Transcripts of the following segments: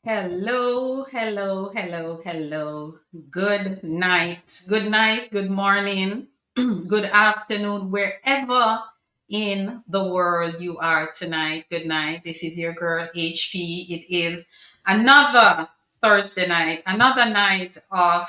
Hello, hello, hello, hello. Good night, good morning, good afternoon, wherever in the world you are tonight. Good night. This is your girl HP. It is another Thursday night, another night of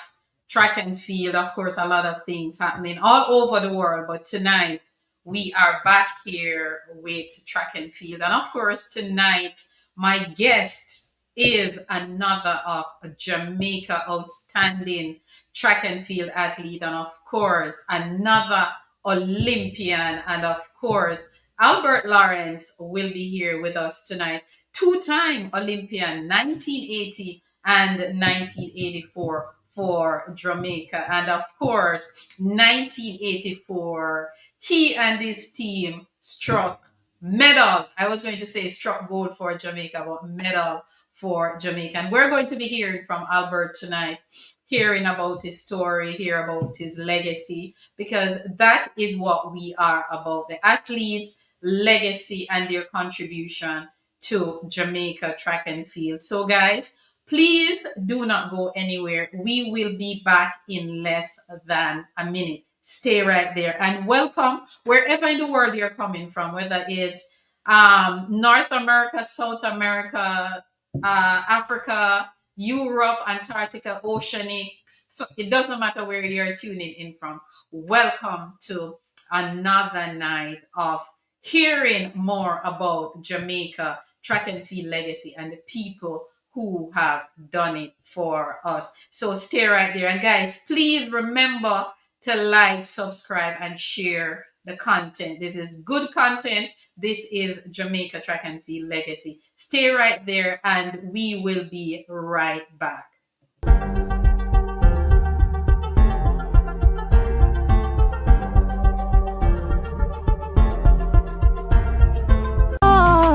track and field. Of course, a lot of things happening all over the world, but tonight we are back here with track and field. And of course, tonight my guest is another of Jamaica outstanding track and field athlete, and of course, another Olympian. And of course, Albert Lawrence will be here with us tonight. Two-time Olympian, 1980 and 1984 for Jamaica. And of course, 1984, he and his team struck medal. I was going to say struck gold for Jamaica, but medal for Jamaica. And we're going to be hearing from Albert tonight, hearing about his story, hear about his legacy, because that is what we are about, the athletes' legacy and their contribution to Jamaica track and field. So, guys, please do not go anywhere. We will be back in less than a minute. Stay right there and welcome wherever in the world you're coming from, whether it's North America, South America, Africa, Europe, Antarctica, Oceanic. So it doesn't matter where you're tuning in from. Welcome to another night of hearing more about Jamaica track and field legacy and the people who have done it for us. So stay right there. And guys, please remember to like, subscribe, and share the content. This is good content. This is Jamaica Track and Field Legacy. Stay right there, and we will be right back.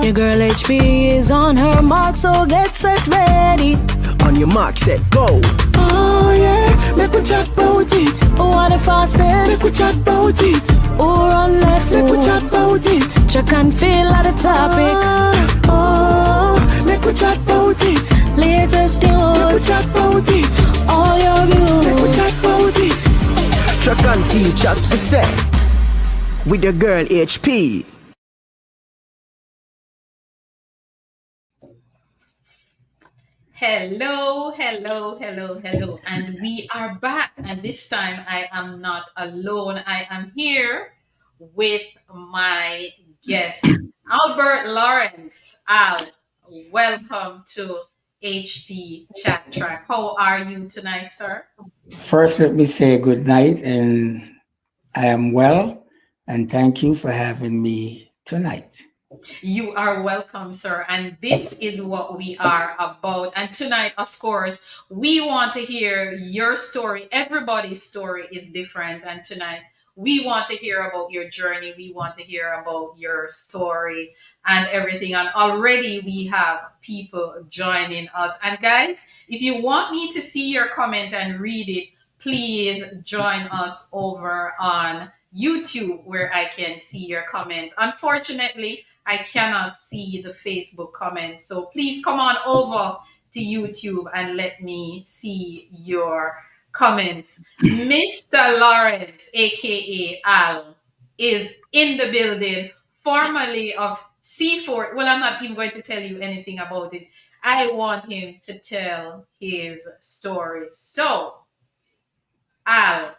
Your girl HP is on her mark, so get set ready. On your mark, set, go. Oh yeah, make we chat about it. Oh, what the fastest? Make we chat about it. Oh, run left, make we chat about it. Check and feel at the topic. Oh, make we chat about it. Latest news, make we chat about it. All your views, make we chat about it. Track and field chat we say with the girl HP. Hello, hello, hello, hello. And we are back. And this time I am not alone. I am here with my guest, Albert Lawrence. Al, welcome to HP Chat Track. How are you tonight, sir? First, let me say good night, and I am well, and thank you for having me tonight. You are welcome, sir. And this is what we are about. And tonight, of course, we want to hear your story. Everybody's story is different. And tonight, we want to hear about your journey. We want to hear about your story and everything. And already we have people joining us. And guys, if you want me to see your comment and read it, please join us over on YouTube where I can see your comments. Unfortunately, I cannot see the Facebook comments. So please come on over to YouTube and let me see your comments. Mr. Lawrence, aka Al, is in the building, formerly of C4. Well, I'm not even going to tell you anything about it. I want him to tell his story. So, Al,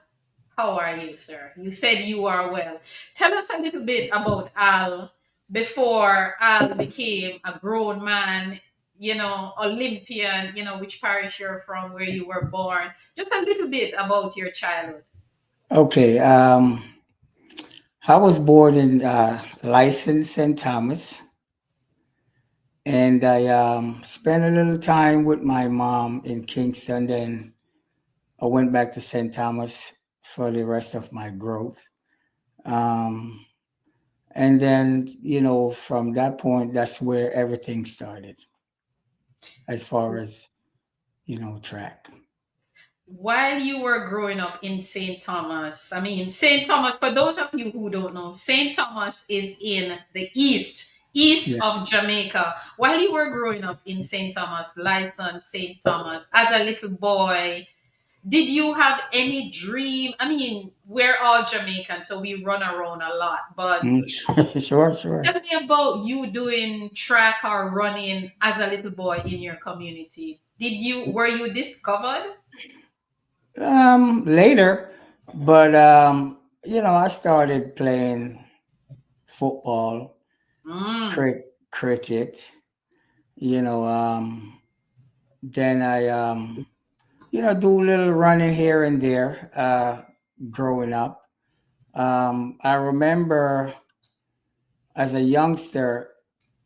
how are you, sir? You said you are well. Tell us a little bit about Al before Al became a grown man, Olympian, which parish you're from, where you were born. Just a little bit about your childhood. Okay, I was born in License, St. Thomas, and I spent a little time with my mom in Kingston. Then I went back to St. Thomas for the rest of my growth. Um, and then, from that point, that's where everything started as far as, track. While you were growing up in St. Thomas, for those of you who don't know, St. Thomas is in the east. east Yeah. of Jamaica. While you were growing up in St. Thomas, Lyson, St. Thomas, as a little boy, did you have any dream? I mean, we're all Jamaican, so we run around a lot. But Mm, sure, sure. tell me about you doing track or running as a little boy in your community. Were you discovered? Later, but I started playing football, Mm, cricket. You know, then I do a little running here and there. Growing up, I remember as a youngster,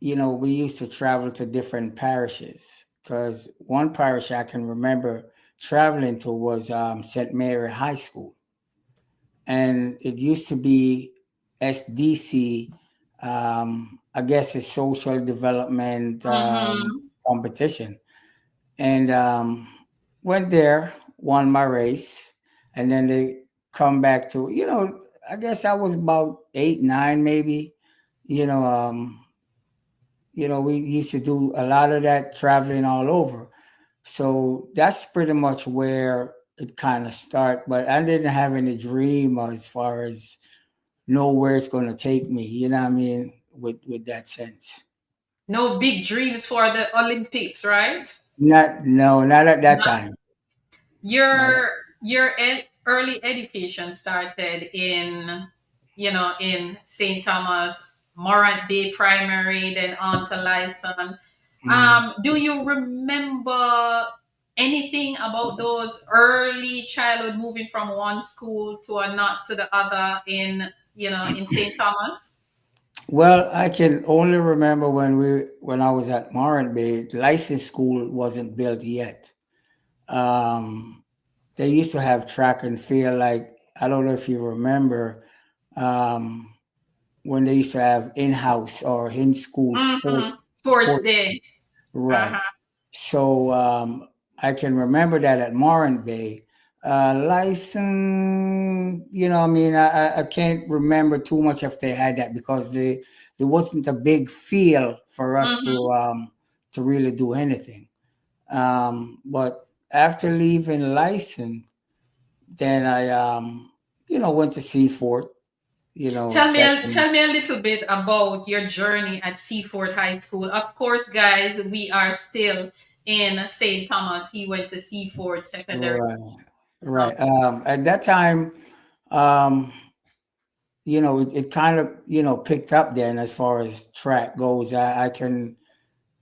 we used to travel to different parishes because one parish I can remember traveling to was St. Mary High School, and it used to be SDC. I guess it's social development mm-hmm. competition, and went there, won my race, and then they come back to I guess I was about 8, 9, maybe. You know, um, we used to do a lot of that traveling all over. So that's pretty much where it kind of start. But I didn't have any dream as far as know where it's going to take me. You know what I mean? With that sense. No big dreams for the Olympics, right? Not no, not at that time. Not at, Your early education started in, in St. Thomas, Morant Bay Primary, then on to Lyson. mm. Do you remember anything about those early childhood moving from one school to a not to the other in St. Thomas? Well, I can only remember when I was at Moran Bay, license school wasn't built yet. Um, they used to have track and field. Like I don't know if you remember um, when they used to have in-house or in-school Mm-hmm. sports. Sports Sports, day. Uh-huh. right? So I can remember that at Moran Bay. License, I mean, I can't remember too much if they had that because there wasn't a big feel for us Mm-hmm. to really do anything. But after leaving license, then I went to Seaford, second. Tell me a little bit about your journey at Seaford High School. Of course, guys, we are still in St. Thomas. He went to Seaford Secondary. Right, right. At that time, um, it kind of picked up then as far as track goes. I can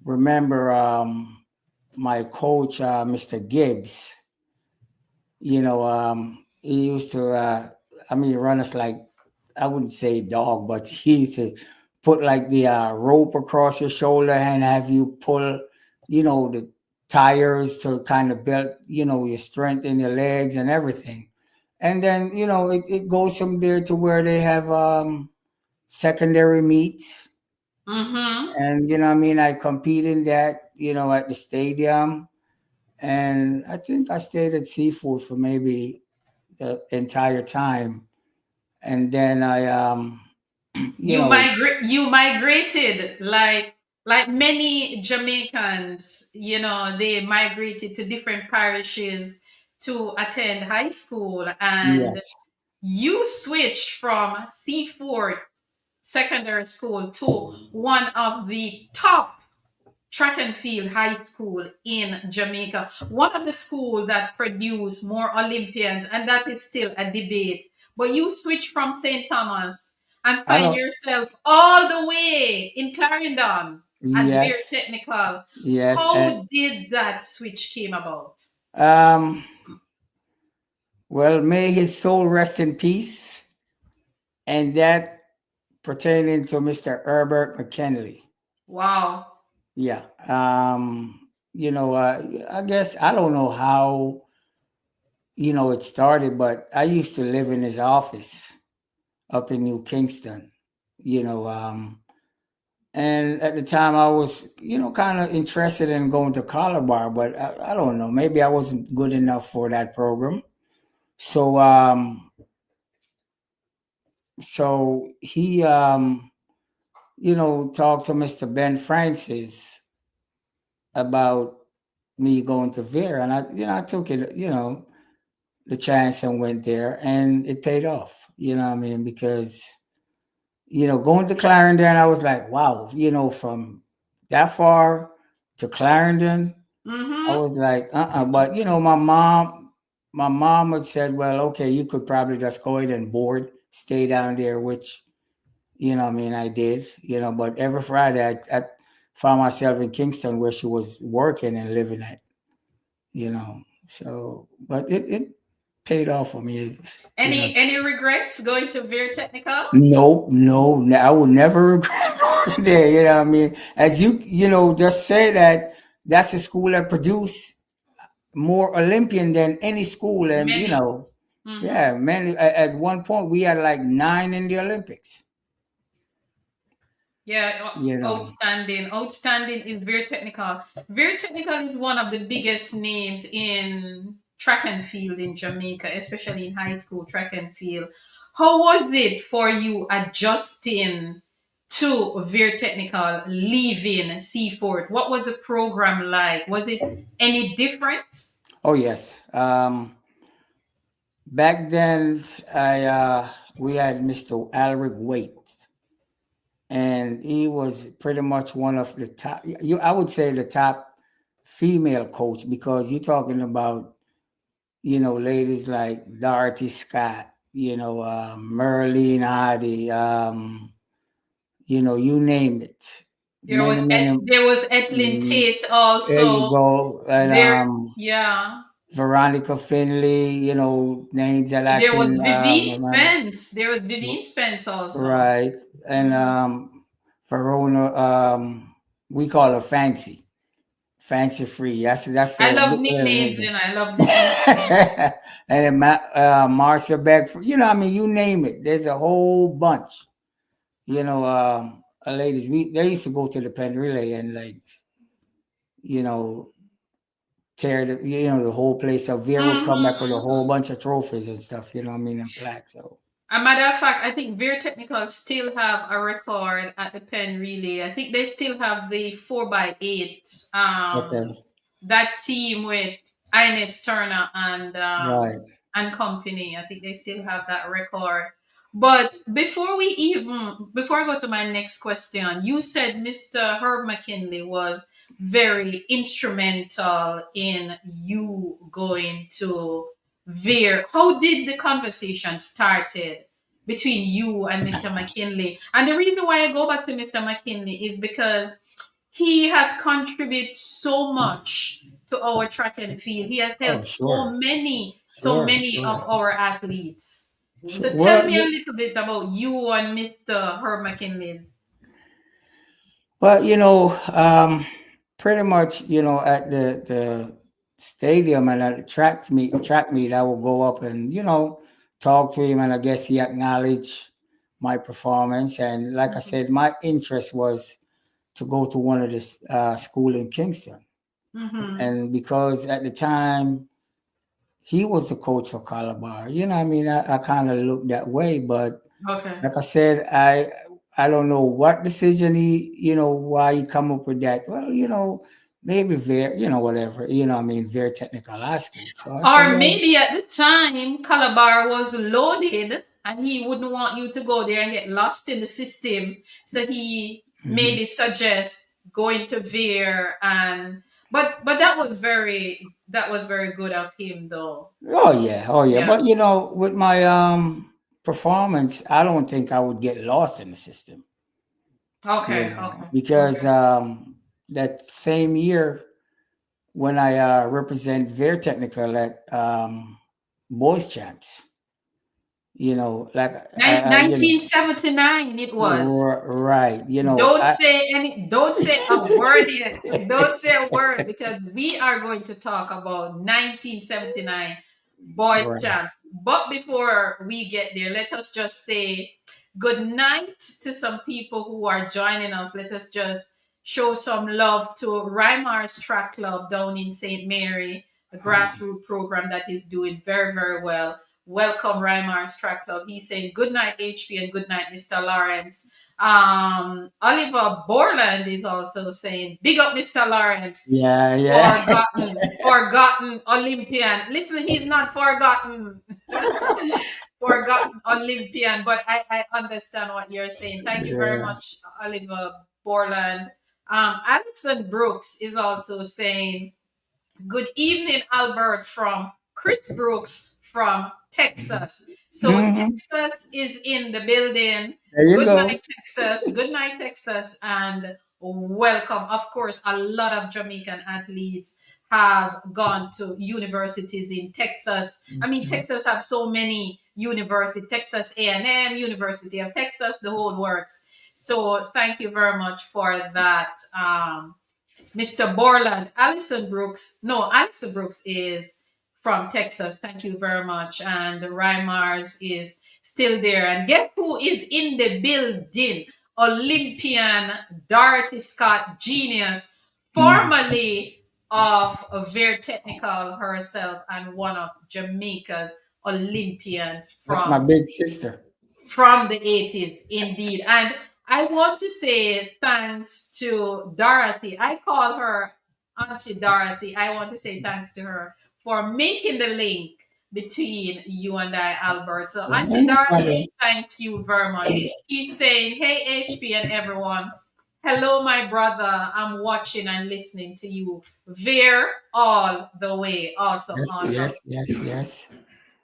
remember my coach, Mr. Gibbs. He used to, I mean, run us like, I wouldn't say dog, but he used to put like the rope across your shoulder and have you pull, the tires to kind of build, your strength in your legs and everything. And then, it goes from there to where they have secondary meets. Mm-hmm. And, what I mean, I compete in that, at the stadium. And I think I stayed at Seafood for maybe the entire time. And then I, you know, You migrated like many Jamaicans, they migrated to different parishes to attend high school, and yes, you switched from Seaford Secondary School to one of the top track and field high school in Jamaica, one of the schools that produce more Olympians, and that is still a debate. But you switch from St. Thomas and I find don't, yourself all the way in Clarendon at Vere yes, Technical. yes. And, How did that switch came about? um, well, may his soul rest in peace. And that pertaining to Mr. Herbert McKinley. Wow. Yeah. I guess I don't know how, it started, but I used to live in his office up in New Kingston, you know, and at the time I was, kind of interested in going to collar bar, but I don't know, maybe I wasn't good enough for that program. So, he, talk to Mr. Ben Francis about me going to Vere, and I took it, the chance and went there, and it paid off. You know what I mean? Because going to Clarendon, I was like, wow, from that far to Clarendon, I Mm-hmm. was like, But my mom had said, well, okay, you could probably just go ahead and board, stay down there, which what I mean, I did, but every Friday I found myself in Kingston where she was working and living at, so, but it paid off for me, Any regrets going to Veer Technical? no, no, I would never regret going there, what I mean? As just say that that's a school that produced more Olympian than any school, and Many. Mm-hmm. yeah, man, at one point we had like 9 in the Olympics, Yeah, you know. outstanding. Outstanding is Very Technical. Very Technical is one of the biggest names in track and field in Jamaica, especially in high school track and field. How was it for you adjusting to Very Technical, leaving Seaford? What was the program like? Was it any different? Oh yes. Back then, I we had Mr. Alric Waite, and he was pretty much one of the top. I would say the top female coach, because you're talking about ladies like Dorothy Scott, Merlene Hardy, you name it, many many. There was Etlin mm, Tate There you also. go, and There, yeah. Veronica Finley, names that I There was can Vivian remember. Spence. There was Vivian Spence also. Right. And Hmm. Verona, we call her Fancy. Fancy Free. That's I a love good nicknames, name. and I love nicknames. And then Marcia Beckford, you name it. There's a whole bunch, ladies. They used to go to the pen relay and like, you know, tear the whole place up. Vere would come back with a whole Mm-hmm. bunch of trophies and stuff, you know what I mean, and plaques. So A matter of fact, I think Vere Technical still have a record at the pen relay. I think they still have the 4x8. okay. That team with Ines Turner Right. and company. I think they still have that record. But before I go to my next question, you said Mr. Herb McKinley was very instrumental in you going to Veer. How did the conversation started between you and Mr. McKinley? And the reason why I go back to Mr. McKinley is because he has contributed so much to our track and field. He has Oh, helped sure. so Sure, many of sure. our athletes. Sure. So tell Well, me a little bit about you and Mr. Herb McKinley. well, pretty much, at the stadium and at the track meet, I will go up and talk to him, and I guess he acknowledged my performance. And like I said, my interest was to go to one of the school in Kingston, Mm-hmm. and because at the time he was the coach for Calabar, what I mean, I kind of looked that way, but Okay. like I said, I don't know what decision why he come up with that. Well, maybe Vere, whatever, I mean, Vere Technical High School. So I said, Or well, maybe at the time Calabar was loaded and he wouldn't want you to go there and get lost in the system. So he mhm. maybe suggests going to Veer and but that was very good of him though. Oh yeah. Yeah. But with my performance, I don't think I would get lost in the system, Okay, okay, because okay. that same year when I represent Vere Technical at boys champs, like you know, 1979 it was. right, Don't say a word yet. Don't say a word because we are going to talk about 1979 boys right. champs. But before we get there, let us just say good night to some people who are joining us. Let us just show some love to Reimar's Track Club down in St. Mary, a grassroots program that is doing very, very well. Welcome, Reimar's Track Club. He's saying good night, HP, and good night, Mr. Lawrence. Oliver Borland is also saying, "Big up, Mr. Lawrence, Yeah, yeah. forgotten Olympian." Listen, he's not forgotten, forgotten Olympian, but I understand what you're saying. Thank you very Yeah. much, Oliver Borland. Alison Brooks is also saying, "Good evening, Albert," from Chris Brooks from Texas. So Hmm. Texas is in the building. There you Good go. night, Texas. Good night, Texas, and welcome. Of course, a lot of Jamaican athletes have gone to universities in Texas. I mean, Texas have so many universities: Texas A&M, University of Texas, the whole works. So thank you very much for that. Mr. Borland, Alison Brooks is from Texas. Thank you very much. And Rymars is still there. And guess who is in the building? Olympian Dorothy Scott, genius, Mhm. formerly of Vere Technical herself and one of Jamaica's Olympians That's my big sister. from the 80s, indeed. And I want to say thanks to Dorothy. I call her Auntie Dorothy. I want to say thanks to her for making the link between you and I, Albert. So, Yeah, Auntie no problem. Dorothy, thank you very much. She's saying, "Hey, HP and everyone. Hello, my brother. I'm watching and listening to you. Veer all the way. Awesome, Yes, awesome." yes, yes, yes.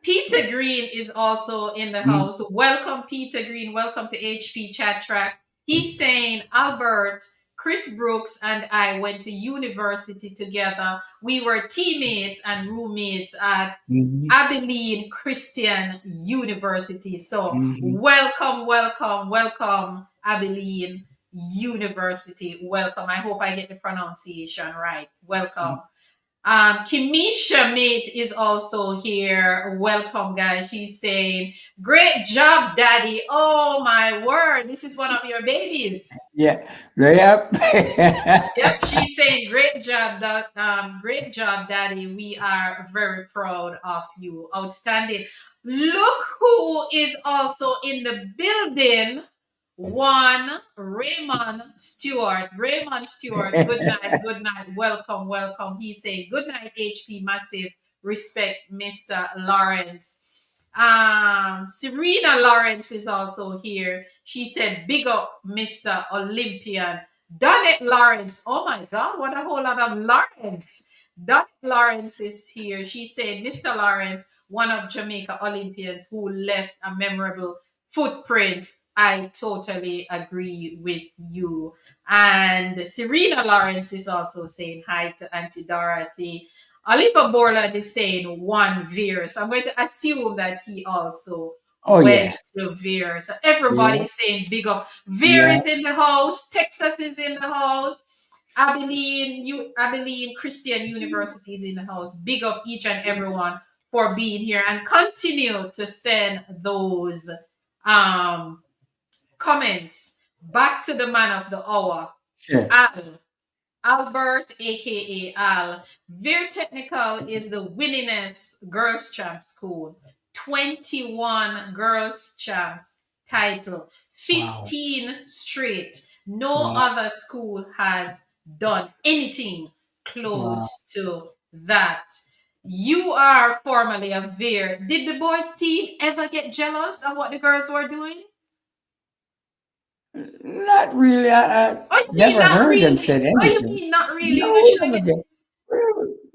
Peter Green is also in the Mm. house. Welcome, Peter Green. Welcome to HP Chat Track. He's saying, "Albert, Chris Brooks, and I went to university together. We were teammates and roommates at Mhm. Abilene Christian University." So, Mhm. welcome, welcome, welcome, Abilene University. Welcome. I hope I get the pronunciation right. Welcome. Kimisha Mate is also here. Welcome, guys. She's saying, "Great job, Daddy." Oh, my word. This is one of your babies. Yeah. Yep. Yep, she's saying, great job, Daddy. We are very proud of you. Outstanding. Look who is also in the building. One, Raymond Stewart. Raymond Stewart, good night, good night. Welcome, welcome. He's saying, "Good night, HP, massive respect, Mr. Lawrence." Serena Lawrence is also here. She said, "Big up, Mr. Olympian." Donette Lawrence. Oh my God, what a whole lot of Lawrence. Donette Lawrence is here. She said, "Mr. Lawrence, one of Jamaica Olympians who left a memorable footprint." I totally agree with you. And Serena Lawrence is also saying hi to Auntie Dorothy. Oliver Borland is saying one Vere. So I'm going to assume that he also Oh went yeah. to Vere. So Yeah. everybody's saying big up. Vere Yeah. is in the house. Texas is in the house. Abilene Christian University is in the house. Big up each and everyone for being here and continue to send those um comments back to the man of the hour, Sure. Al. Albert, aka Al. Vere Technical is the winningest girls' champ school. 21 girls' champs title, Wow. 15 straight. No Wow. other school has done anything Wow. close to that. You are formerly a Vere. Did the boys' team ever get jealous of what the girls were doing? Not really. I Oh, you mean never not heard them really? said Oh, you anything. mean not really? No, We we should have never get. get.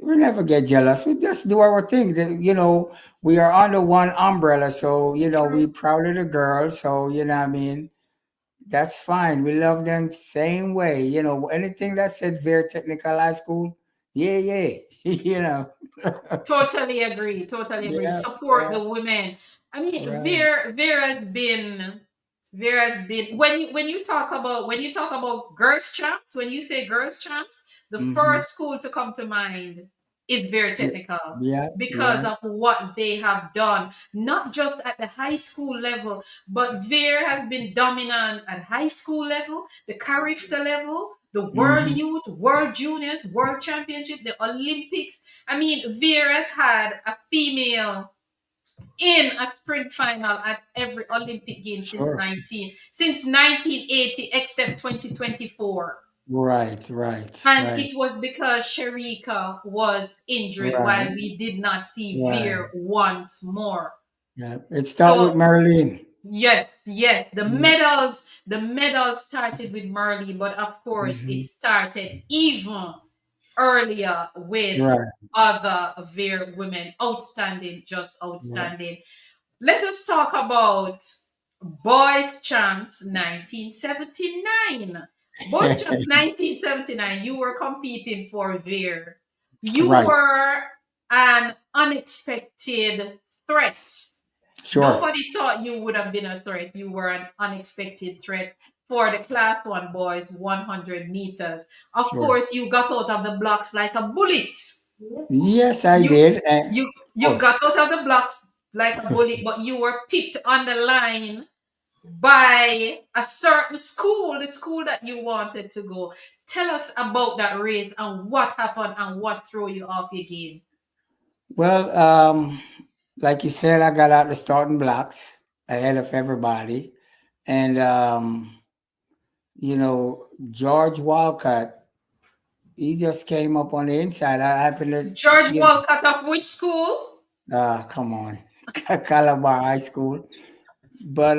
We never get jealous. We just do our thing. We are under one umbrella, so we True. proud of the girls. So what I mean. That's fine. We love them same way. Anything that says very technical high school, yeah, yeah. you know. Totally agree. Totally agree. Yeah, Support yeah, the women. I mean, right. Vera has been when you talk about girls champs, when you say girls champs, the Mm-hmm. first school to come to mind is Vera Yeah, Technical yeah, because yeah. of what they have done, not just at the high school level, but Vera has been dominant at high school level, the Carifta level, the World Mm-hmm. Youth, World Juniors, World Championship, the Olympics. I mean, Vera's had a female in a sprint final at every Olympic game Sure. since 1980, except 2024. Right, right, And right, it was because Sharika was injured right, while we did not see right. Vere once more. Yeah. It start with So Marilyn. yes, yes, Mm-hmm. the medals started with Merle, but of course it Mm-hmm. started even earlier with Right, other Vere women. Outstanding, just right. outstanding. Let us talk about Boys Champs 1979. Boys Champs 1979, you were competing for Vere. You Right. were an unexpected threat. Sure. Nobody thought you would have been a threat. You were an unexpected threat for the Class 1 boys 100 meters. Of Sure. course, you got out of the blocks like a bullet. Yes, I You did. And you oh, got out of the blocks like a bullet, but you were picked on the line by a certain school, the school that you wanted to go. Tell us about that race and what happened and what threw you off your game. well, like you said, I got out the starting blocks ahead of everybody. And, George Walcott, he just came up on the inside. I happened to, George Walcott of which school? come on, Calabar High School. But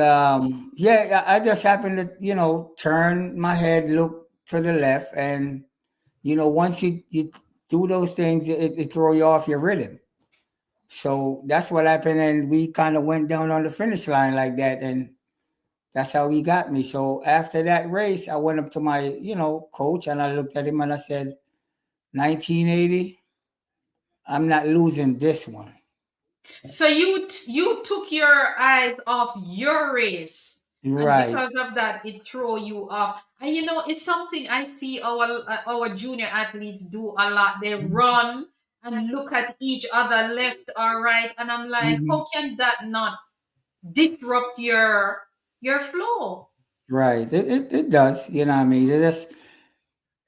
yeah, I just happened to, turn my head, look to the left, and once you do those things, it throw you off your rhythm. So that's what happened, and we kind of went down on the finish line like that, and that's how he got me. So after that race, I went up to my coach, and I looked at him and I said, 1980, I'm not losing this one. So you took your eyes off your race, and Right. because of that, it threw you off. And it's something I see our junior athletes do a lot. They run and look at each other left or right, and I'm like, Hmm. how can that not disrupt your flow? Right. It does. You know what I mean?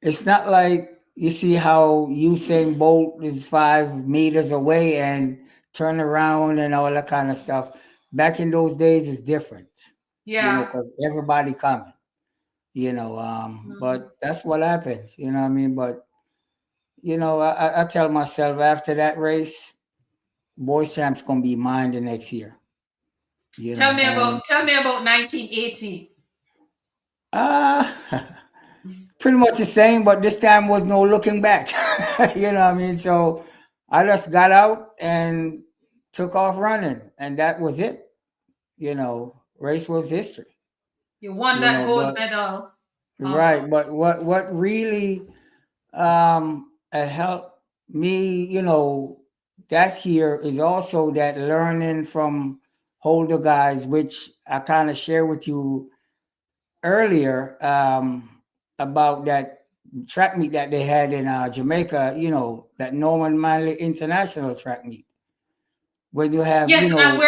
It's not like you see how Usain Bolt is 5 meters away and turn around and all that kind of stuff. Back in those days, it's different, Yeah. because everybody coming, Mhm. but that's what happens, you know what I mean? But, I tell myself after that race, boys champ's going to be mine the next year, and, Tell me about 1980. uh, pretty much the same, but this time was no looking back. You know what I mean? So I just got out and took off running, and that was it. Race was history. You won that gold But medal. Awesome. right, but what really helped me, that year is also that learning from older guys, which I kind of share with you earlier, about that track meet that they had in Jamaica, that Norman Manley International track meet. When you have, Yes, and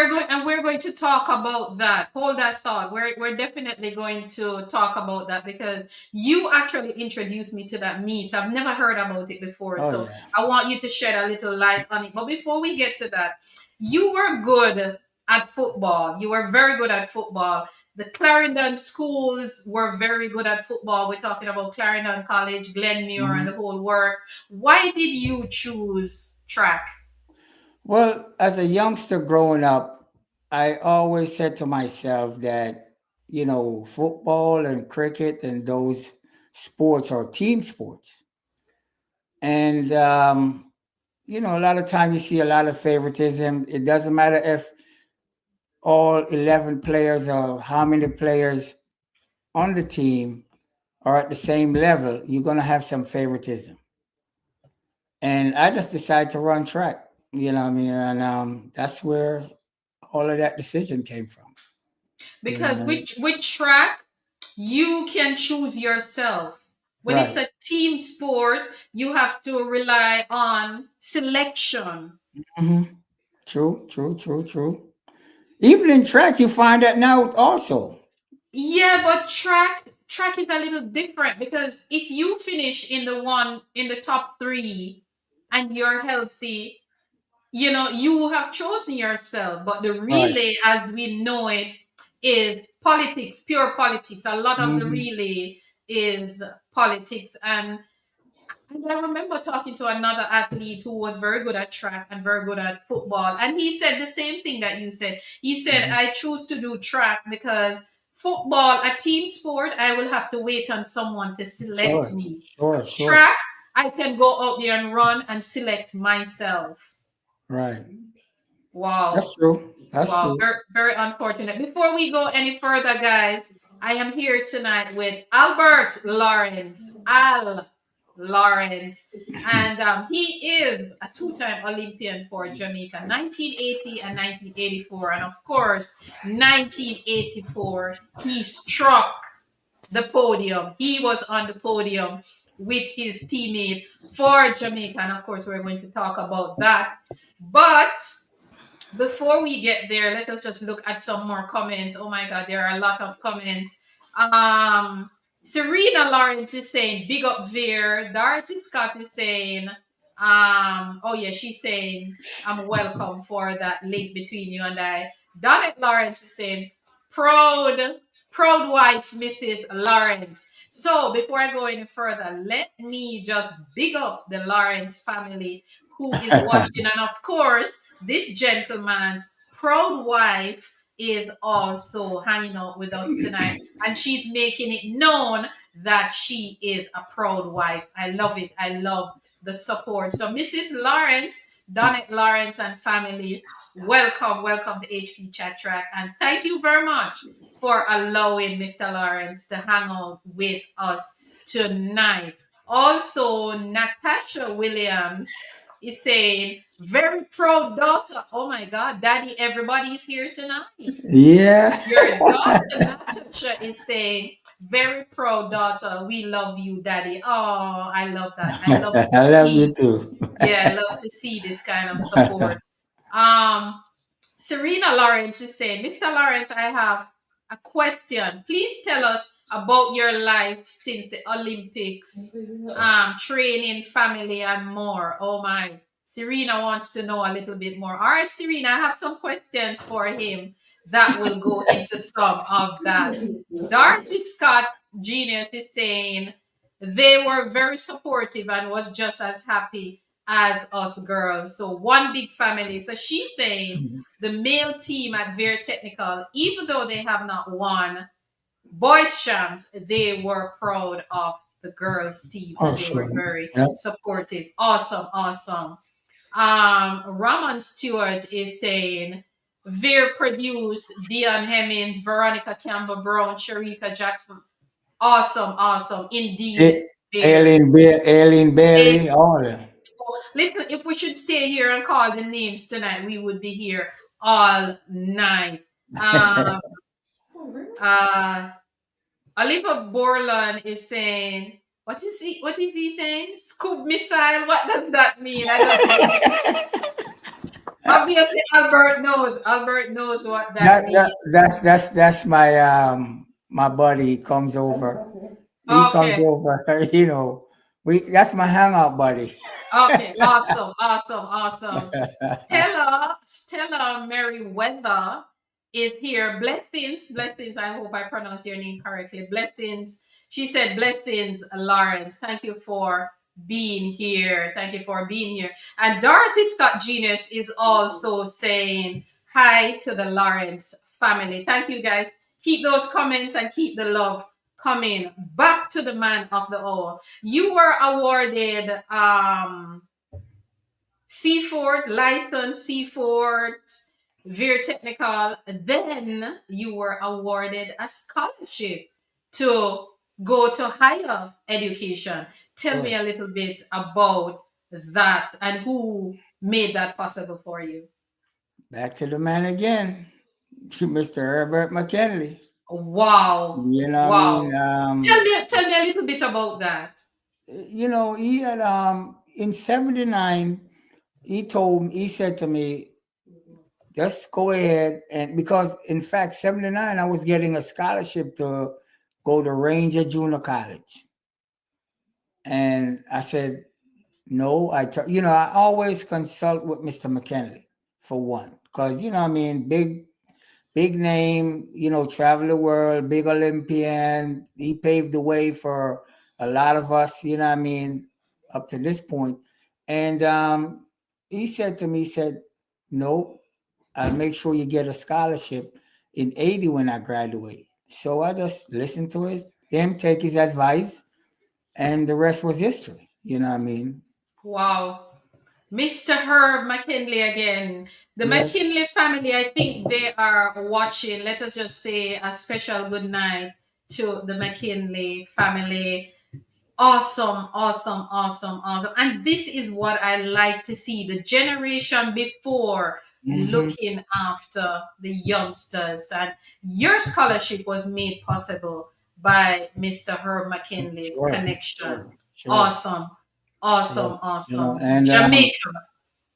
we're going to talk about that. Hold that thought. We're definitely going to talk about that because you actually introduced me to that meet. I've never heard about it before, oh so yeah, I want you to shed a little light on it. But before we get to that, you were good at football. You were very good at football. The Clarendon schools were very good at football. We're talking about Clarendon College, Glenmuir, and hmm. the whole works. Why did you choose track? Well, as a youngster growing up, I always said to myself that, football and cricket and those sports are team sports. And, a lot of times you see a lot of favoritism. It doesn't matter if all 11 players or how many players on the team are at the same level, you're going to have some favoritism. And I just decided to run track, you know what I mean? And that's where all of that decision came from, you know. Because with track, you can choose yourself. When it's Right. a team sport, you have to rely on selection. Hmm. True, true, true, true. Even in track, you find that now also. Yeah, but track is a little different because if you finish in the top three and you're healthy, you have chosen yourself, but the Right. relay as we know it is politics, pure politics. A lot of the Hmm. relay is politics. And I remember talking to another athlete who was very good at track and very good at football. And he said the same thing that you said. He said, I choose to do track because football, a team sport, I will have to wait on someone to select Sure, me. sure, sure. Track, I can go out there and run and select myself. Right. That's Wow. true. That's Wow, true. very, very unfortunate. Before we go any further, guys, I am here tonight with Albert Lawrence, Al Lawrence, and he is a two-time Olympian for Jamaica, 1980 and 1984, and of course, 1984 he struck the podium. He was on the podium with his teammate for Jamaica, and of course, we're going to talk about that. But before we get there, let us just look at some more comments. Oh my God, there are a lot of comments. Um, Serena Lawrence is saying, big up Vere. Dorothy Scott is saying, oh yeah, she's saying, I'm welcome for that link between you and I. Donette Lawrence is saying, proud, proud wife, Mrs. Lawrence. So before I go any further, let me just big up the Lawrence family who is watching. And of course, this gentleman's proud wife is also hanging out with us tonight, and she's making it known that she is a proud wife. I love it. I love the support. So, Mrs. Lawrence, Donette Lawrence, and family, welcome, welcome to HP Chat Track, and thank you very much for allowing Mr. Lawrence to hang out with us tonight. Also, Natasha Williams is saying, very proud daughter. Oh my God, Daddy, everybody's here tonight. Yeah. Your daughter, Natasha, is saying, very proud daughter. We love you, Daddy. Oh, I love that. I love to I love you see, too. yeah, I love to see this kind of support. Um, Serena Lawrence is saying, Mr. Lawrence, I have a question. Please tell us about your life since the Olympics, training, family, and more. Oh my. Serena wants to know a little bit more. All right, Serena, I have some questions for him that will go into some of that. Darcy Scott Genius is saying they were very supportive and was just as happy as us girls. So one big family. So she's saying the male team at Vere Technical, even though they have not won boys champs, they were proud of the girls team Oh, and they were sure. very Yep. supportive. Awesome, awesome. Ramon Stewart is saying Veer produced Dion Hemmings, Veronica Campbell Brown, Sharika Jackson. Awesome, awesome. Indeed, Veer. Aileen Bailey, all of them. Listen, if we should stay here and call the names tonight, we would be here all night. Um, uh, Oliver Borland is saying, what is he saying? Scoop missile? What does that mean? I don't know. Obviously, Albert knows. Albert knows what that means. That's my my buddy comes over. He comes Okay. over, we that's my hangout buddy. Okay, awesome, awesome, awesome. Stella Merriweather is here. Blessings, blessings. I hope I pronounced your name correctly. Blessings. She said, blessings, Lawrence. Thank you for being here. Thank you for being here. And Dorothy Scott Genius is also saying hi to the Lawrence family. Thank you, guys. Keep those comments and keep the love coming. Back to the man of the hour. You were awarded Seaford license, Seaford Vere Technical. Then you were awarded a scholarship to go to higher education. Tell me Sure. a little bit about that and who made that possible for you. Back to the man again, Mr. Herbert McKinley. Wow, You know what I mean? wow. Tell me a little bit about that. He had in '79. He said to me, just go ahead, and because in fact '79 I was getting a scholarship to go to Ranger Junior College, and I said, No, I always consult with Mr. McKinley for one, because I mean, big name, travel the world, big Olympian. He paved the way for a lot of us, I mean, up to this point. And he said to me, he said, "No, I'll make sure you get a scholarship in 80 when I graduate." So I just listened to him take his advice, and the rest was history. You know what I mean? Wow. Mr. Herb McKinley again. The Yes. McKinley family, I think they are watching. Let us just say a special good night to the McKinley family. Awesome, awesome, awesome, awesome. And this is what I like to see, the generation before Mm-hmm. looking after the youngsters. And your scholarship was made possible by Mr. Herb McKinley's Sure, connection. sure, sure, Awesome, sure. awesome, awesome. And Jamaica.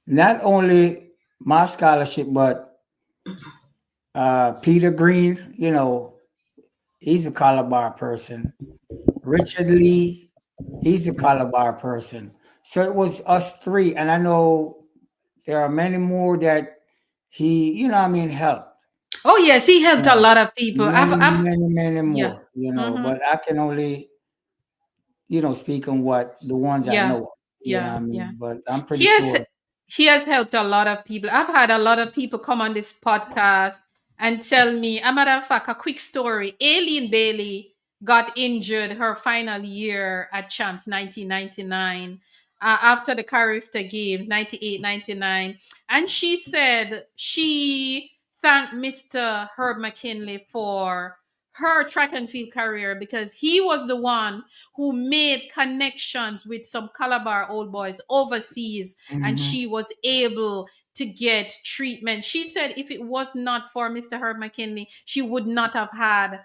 not only my scholarship, but Peter Green, he's a Calabar person. Richard Lee, he's a Calabar person. So it was us three, and I know there are many more that he, I mean, helped. Oh yes, he helped a Yeah, lot of people. I've many yeah. more, Mm-hmm. but I can only, speak on what the ones I Yeah. know of, Yeah. I Yeah. mean, but I'm pretty He has sure. he has helped a lot of people. I've had a lot of people come on this podcast and tell me, a matter of fact, a quick story. Aileen Bailey got injured her final year at Champs 1999 after the Carifta Games 98, 99. And she said she thanked Mr. Herb McKinley for her track and field career because he was the one who made connections with some Calabar old boys overseas, and Hmm. she was able to get treatment. She said if it was not for Mr. Herb McKinley, she would not have had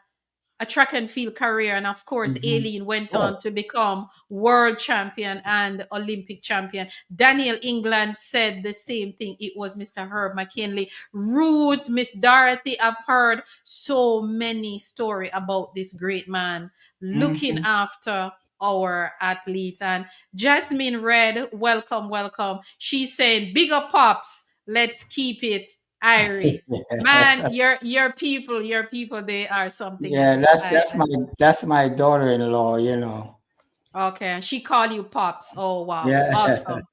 a track and field career. And of course, Hmm. Aileen went Sure. on to become world champion and Olympic champion. Daniel England said the same thing. It was Mr. Herb McKinley. Ruth, Miss Dorothy, I've heard so many stories about this great man looking Hmm. after our athletes. And Jasmine Red, welcome, welcome. She's saying, bigger pops, let's keep it Irie. Man, your people, they are something Yeah, else. that's my daughter-in-law. Okay, and she called you pops. Oh wow, Yeah, awesome,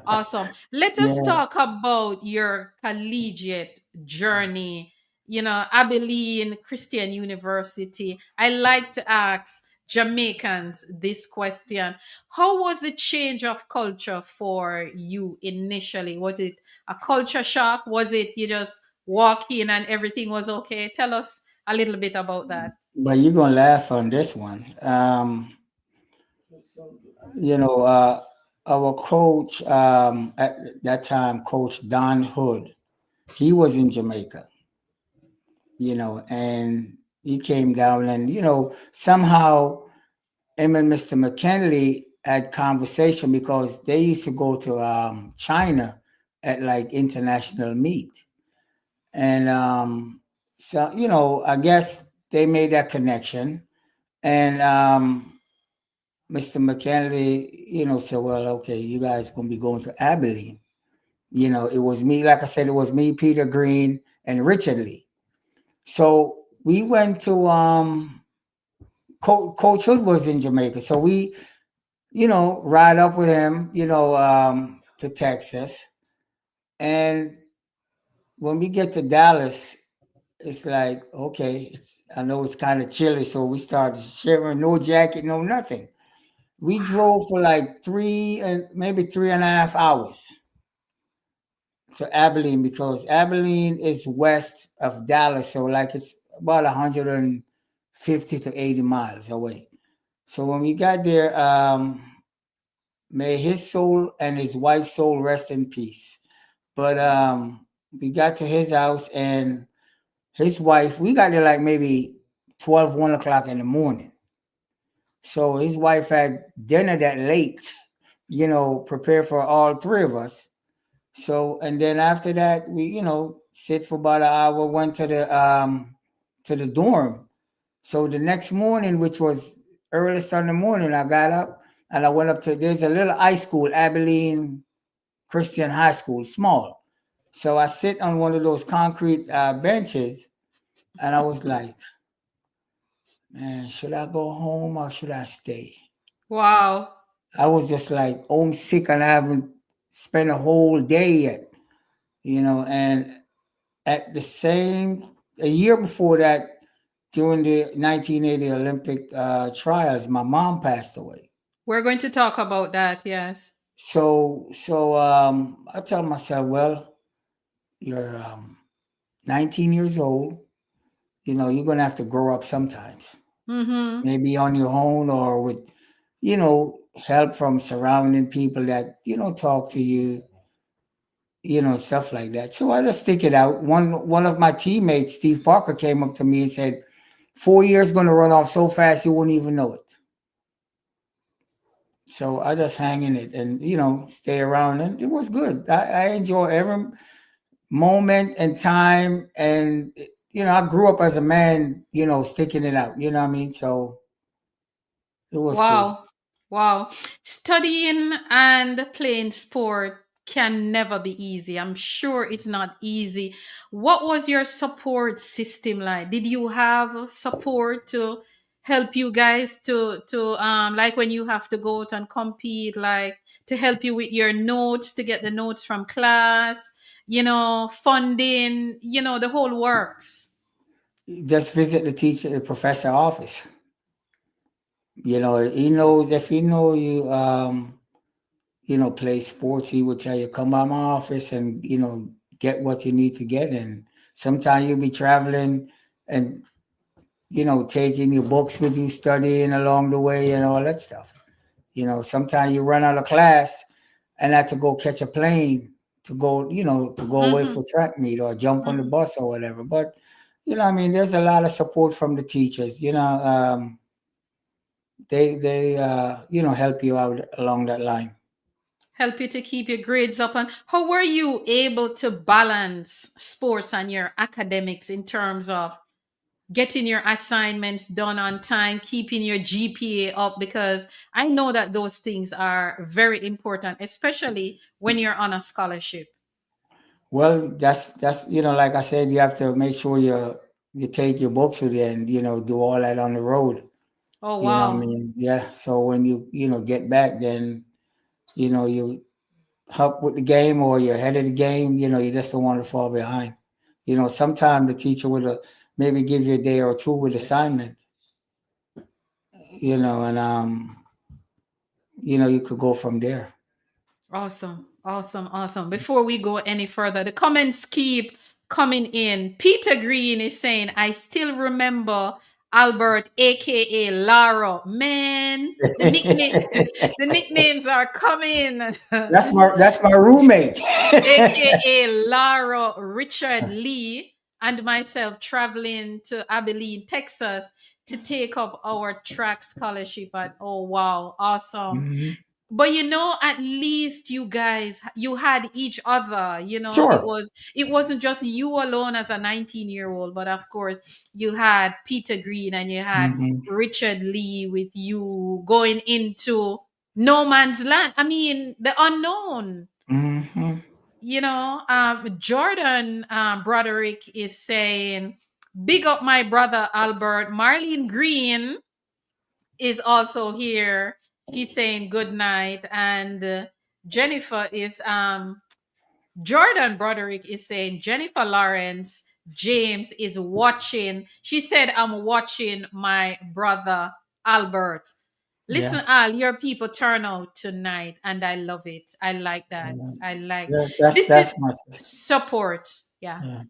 awesome. Let us yeah. talk about your collegiate journey. Abilene Christian University. I like to ask Jamaicans this question: how was the change of culture for you initially? Was it a culture shock? Was it you just walk in and everything was okay? Tell us a little bit about that. But you're gonna laugh on this one. You know, our coach at that time, Coach Don Hood, he was in Jamaica. And he came down, and somehow him and Mr. McKinley had conversation because they used to go to China at like international meet. And so, I guess they made that connection. And Mr. McKinley, said, well, okay, you guys going to be going to Abilene. It was me, like I said, it was me, Peter Green, and Richard Lee. So we went to, Coach Hood was in Jamaica. So we, ride up with him, to Texas. And when we get to Dallas, it's like, okay, I know it's kind of chilly. So we started shivering, no jacket, no nothing. We drove for like maybe 3.5 hours to Abilene because Abilene is west of Dallas. So like it's about 150 to 80 miles away. So when we got there, may his soul and his wife's soul rest in peace. But we got to his house and his wife, we got there like maybe 12, 1 o'clock in the morning. So his wife had dinner that late, prepare for all three of us. So and then after that, we, sit for about an hour, went to the dorm. So the next morning, which was early Sunday morning, I got up and I went up to there's a little high school, Abilene Christian High School, small. So I sit on one of those concrete benches, and I was like, man, should I go home or should I stay? Wow. I was just like homesick, and I haven't spent a whole day yet, and at the same a year before that, during the 1980 Olympic trials, my mom passed away. We're going to talk about that. Yes. So I tell myself, well, you're 19 years old. You're gonna have to grow up sometimes. Mm-hmm. Maybe on your own or with, help from surrounding people that talk to you, stuff like that. So I just stick it out. One of my teammates, Steve Parker, came up to me and said, 4 years going to run off so fast you won't even know it. So I just hang in it and stay around, and it was good. I enjoy every moment and time, and I grew up as a man, sticking it out. You know what I mean? So it was cool. Wow. Wow. Studying and playing sport can never be easy. I'm sure it's not easy. What was your support system like? Did you have support to help you guys to like when you have to go out and compete, like to help you with your notes, to get the notes from class, funding, the whole works. Just visit the professor office. He knows if he know you play sports, he would tell you, come by my office and get what you need to get. And sometimes you'll be traveling and taking your books with you, studying along the way and all that stuff. Sometimes you run out of class and have to go catch a plane to go, to go away Mm-hmm. for track meet or jump on the Mm-hmm. bus or whatever. But I mean, there's a lot of support from the teachers. They help you out along that line. Help you to keep your grades up. And how were you able to balance sports and your academics in terms of getting your assignments done on time, keeping your GPA up? Because I know that those things are very important, especially when you're on a scholarship. Well, that's like I said, you have to make sure you take your books with you and do all that on the road. Oh, You know what I wow. mean? Yeah. So when you get back, then you help with the game or you're ahead of the game. You just don't want to fall behind. Sometimes the teacher would maybe give you a day or two with assignment. And you could go from there. Awesome, awesome, awesome. Before we go any further, the comments keep coming in. Peter Green is saying, I still remember Albert, aka Lara. Man, the nickname the nicknames are coming. That's my roommate. aka Lara Richard Lee and myself traveling to Abilene, Texas to take up our track scholarship at oh wow, awesome. Mhm. But at least you guys, you had each other. it Sure. was it wasn't just you alone as a 19-year-old, but of course you had Peter Green and you had Hmm. Richard Lee with you going into no man's land. I mean, the unknown. Hmm. Jordan Broderick is saying, big up my brother Albert. Marlene Green is also here. She's saying good night. And Jennifer is Jordan Broderick is saying Jennifer Lawrence James is watching. She said, I'm watching my brother Albert. Listen, Yeah. Al, your people turn out tonight, and I love it. I like that. Yeah. I like Yeah, that's this is that's my support. Yeah. yeah.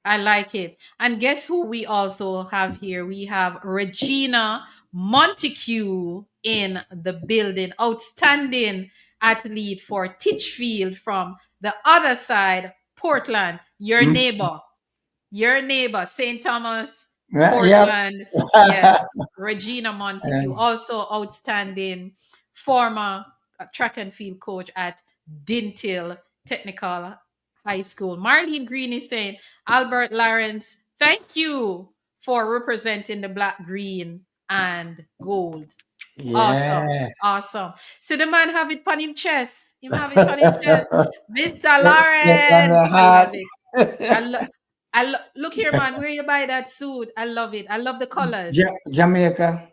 I like it. And guess who we also have here? We have Regina Montague in the building. Outstanding athlete for Titchfield from the other side, Portland, your Mhm. neighbor. Your neighbor, St. Thomas, Yeah, yep. Portland. Yes, Regina Montague, And also outstanding former track and field coach at Dintil Technical High School. Marlene Green is saying, Albert Lawrence, thank you for representing the black, green, and gold. Awesome. Yeah. Awesome. So the man have it on him chest. Him have it on him chest. Mr. Just on the Lawrence. I love heart. it. I love look here, man. Where you buy that suit? I love it. I love the colors. Jamaica.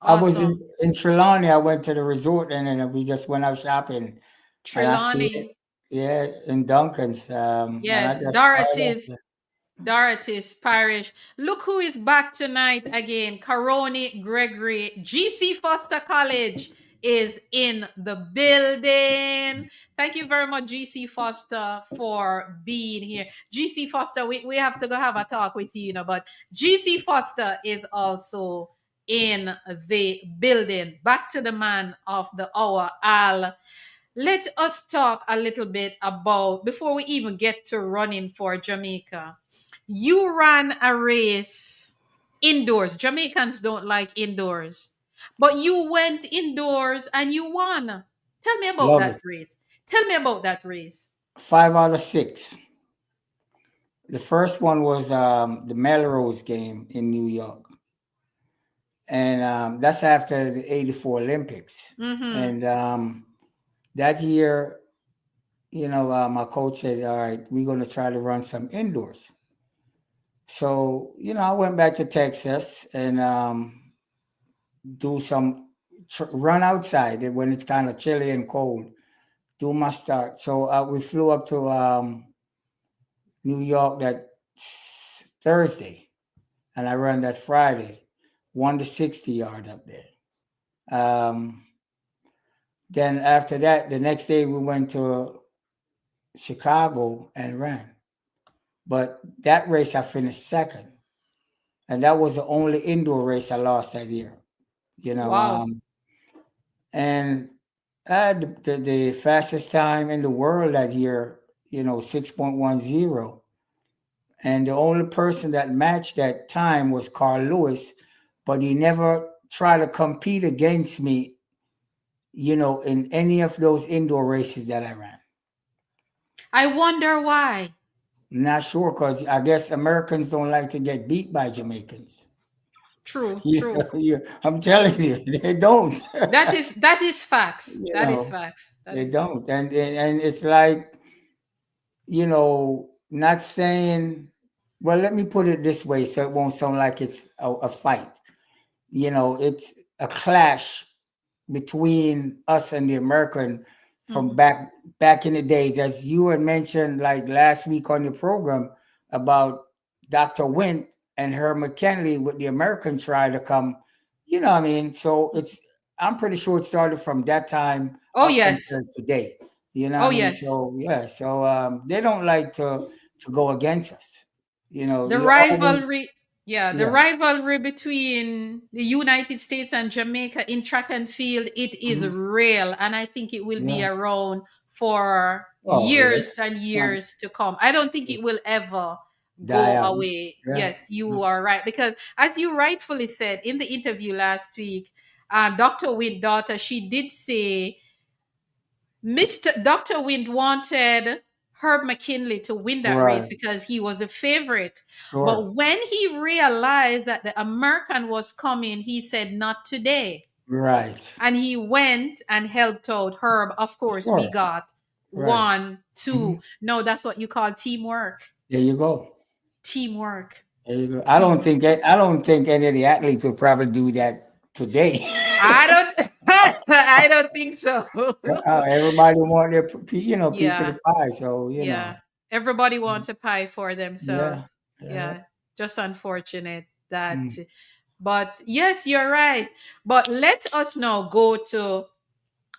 I was Awesome. in Trelawney. I went to the resort and then we just went out shopping and I see it. Trelawney. Yeah, in Duncan's. And I Yeah, just, oh, Dorothy's Dorothy's Parish. Look who is back tonight again. Caroni Gregory. GC Foster College is in the building. Thank you very much, GC Foster, for being here. GC Foster, we have to go have a talk with you, but GC Foster is also in the building. Back to the man of the hour, Al. Let us talk a little bit about, before we even get to running for Jamaica, you ran a race indoors. Jamaicans don't like indoors, but you went indoors and you won. Tell me about love that it. race. Tell me about that race. 5 out of 6. The first one was the Melrose game in New York. And that's after the 84 Olympics. Mm-hmm. And that year, my coach said, all right, we're going to try to run some indoors. So, I went back to Texas and do some run outside when it's kind of chilly and cold, do my start. So we flew up to New York that Thursday and I ran that Friday, 1 to 60 yard up there. Then after that, the next day we went to Chicago and ran. But that race I finished second. And that was the only indoor race I lost that year. You know, Wow. and I had the fastest time in the world that year, 6.10. And the only person that matched that time was Carl Lewis, but he never tried to compete against me, in any of those indoor races that I ran. I wonder why. Not sure because I guess Americans don't like to get beat by Jamaicans. True, true. I'm telling you, they don't. That is facts. you That is know, facts. That they is facts. don't, and it's like not saying. Well, let me put it this way, so it won't sound like it's a fight. It's a clash between us and the American from Mhm. back in the days, as you had mentioned like last week on your program about Dr. Wint and her McKinley with the American try to come. What I mean? So I'm pretty sure it started from that time Oh up yes. until today. What Oh I mean? yes. So yeah, so they don't like to go against us. The You always, rivalry, yeah, the yeah, rivalry between the United States and Jamaica in track and field, it is mhm, real, and I think it will be yeah. around for Oh yeah, years and fun. years to come. I don't think it will ever Die go out. away. Yeah. Yes, you are right, because as you rightfully said in the interview last week, Dr. Wyn's daughter, she did say Mr. Dr. Wind wanted Herb McKinley to win that race Right. because he was a favorite. Sure. But when he realized that the American was coming, he said, "Not today." Right. And he went and helped out Herb. Of course, we Sure. got Right. one, two. Mhm. No, that's what you call teamwork. There you go. Teamwork. There you go. Teamwork. I don't think any of the athletes would probably do that today. I don't I don't think so. Everybody want their piece of the Yeah. pie. So Yeah. Everybody wants a pie for themselves. yeah, yeah. Yeah. Just unfortunate that. Mm, But yes, you're right. But let us now go to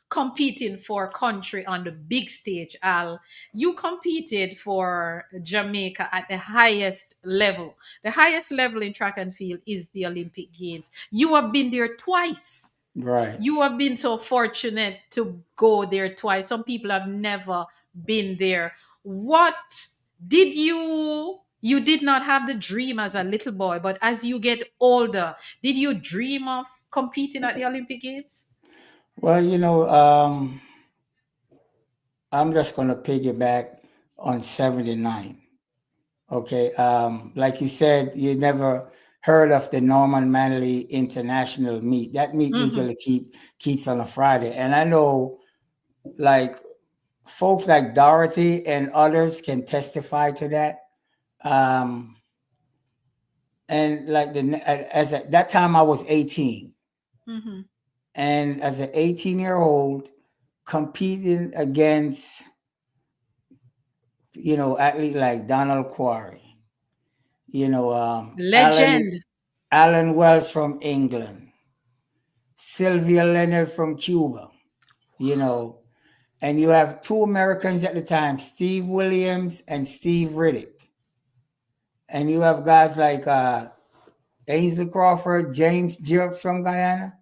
competing for country on the big stage. Al, you competed for Jamaica at the highest level. The highest level in track and field is the Olympic Games. You have been there twice. right. You have been so fortunate to go there twice. Some people have never been there. What did you did not have the dream as a little boy, but as you get older, did you dream of competing at the Olympic Games? Well, I'm just gonna piggyback on 79. Okay. Like you said, you never heard of the Norman Manley International meet. That meet Mm-hmm. usually keeps on a Friday, and I know like folks like Dorothy and others can testify to that. Um, and like as at that time I was 18, Mm-hmm. and as an 18-year-old competing against athlete like Donald Quarry, Legend. Alan Wells from England, Sylvia Leonard from Cuba, you know, and you have two Americans at the time, Steve Williams and Steve Riddick, and you have guys like Ainsley Crawford, James Jerks from Guyana.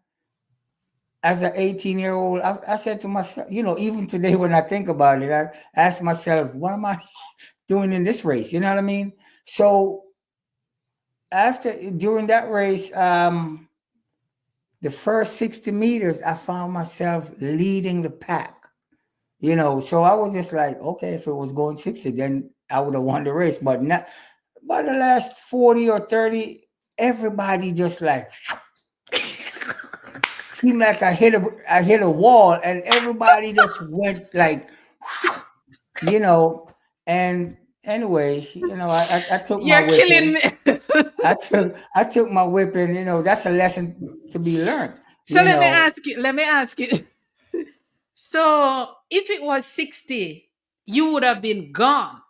As an 18-year-old, I said to myself, even today when I think about it, I ask myself, what am I doing in this race? You know what I mean? So during that race, the first 60 meters, I found myself leading the pack. So I was just like, okay, if it was going 60, then I would have won the race. But not by the last 40 or 30, everybody just like seemed like I hit a wall, and everybody just went like, you know. And anyway, I took my You're killing whipping. me. I took my whipping. That's a lesson to be learned. So You let me know, ask you, let me ask you. So if it was 60, you would have been gone.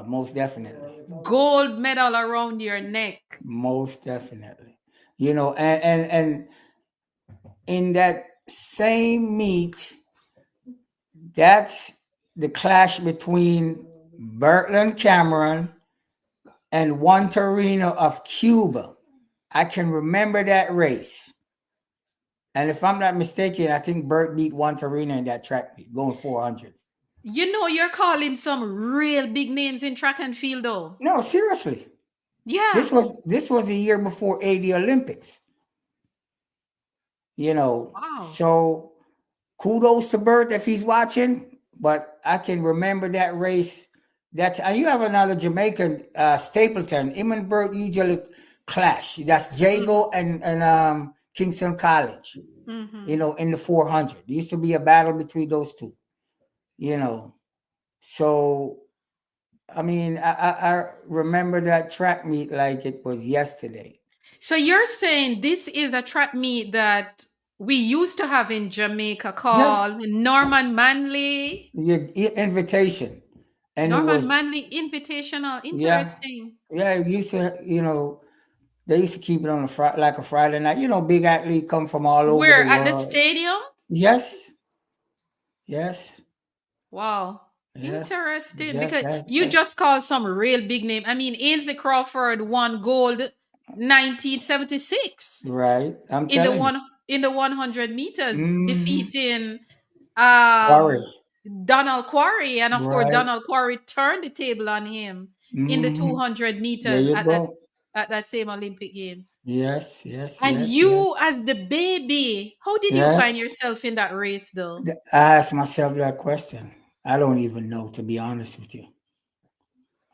most definitely, Gold medal around your neck. most definitely. And in that same meet, that's the clash between Bertland Cameron and Juan Torino of Cuba. I can remember that race. And if I'm not mistaken, I think Bert beat Juan Torino in that track meet, going 400. You're calling some real big names in track and field, though. No, seriously. Yeah. This was a year before 80 Olympics. Wow. So kudos to Bert if he's watching. But I can remember that race. And you have another Jamaican, Stapleton. Him and Bert usually clash. That's Mm-hmm. Jago and Kingston College. Mm-hmm. In the 400, there used to be a battle between those two. You know, so I mean, I remember that track meet like it was yesterday. So you're saying this is a track meet that we used to have in Jamaica Yeah, called Norman Manley. your invitation, and it Norman was Manley Invitational. yeah, Interesting. yeah. It used to, they used to keep it on like a Friday night. Big athlete come from all over the We're at the world. stadium. Yes, yes, Wow. yeah, Interesting. yes. Because you just called some real big name. I mean, Ainsley Crawford won gold 1976 Right. I'm in the telling you. one in the 100 meters, Mm-hmm. defeating Worry. Donald Quarry. And of course, Right. Donald Quarry turned the table on him in the Mm-hmm. 200 There meters you at that go. same Olympic Games. Yes, yes, And yes, yes, you, as the baby, how did you find yes. yourself in that race, though? I asked myself that question. I don't even know, to be honest with you.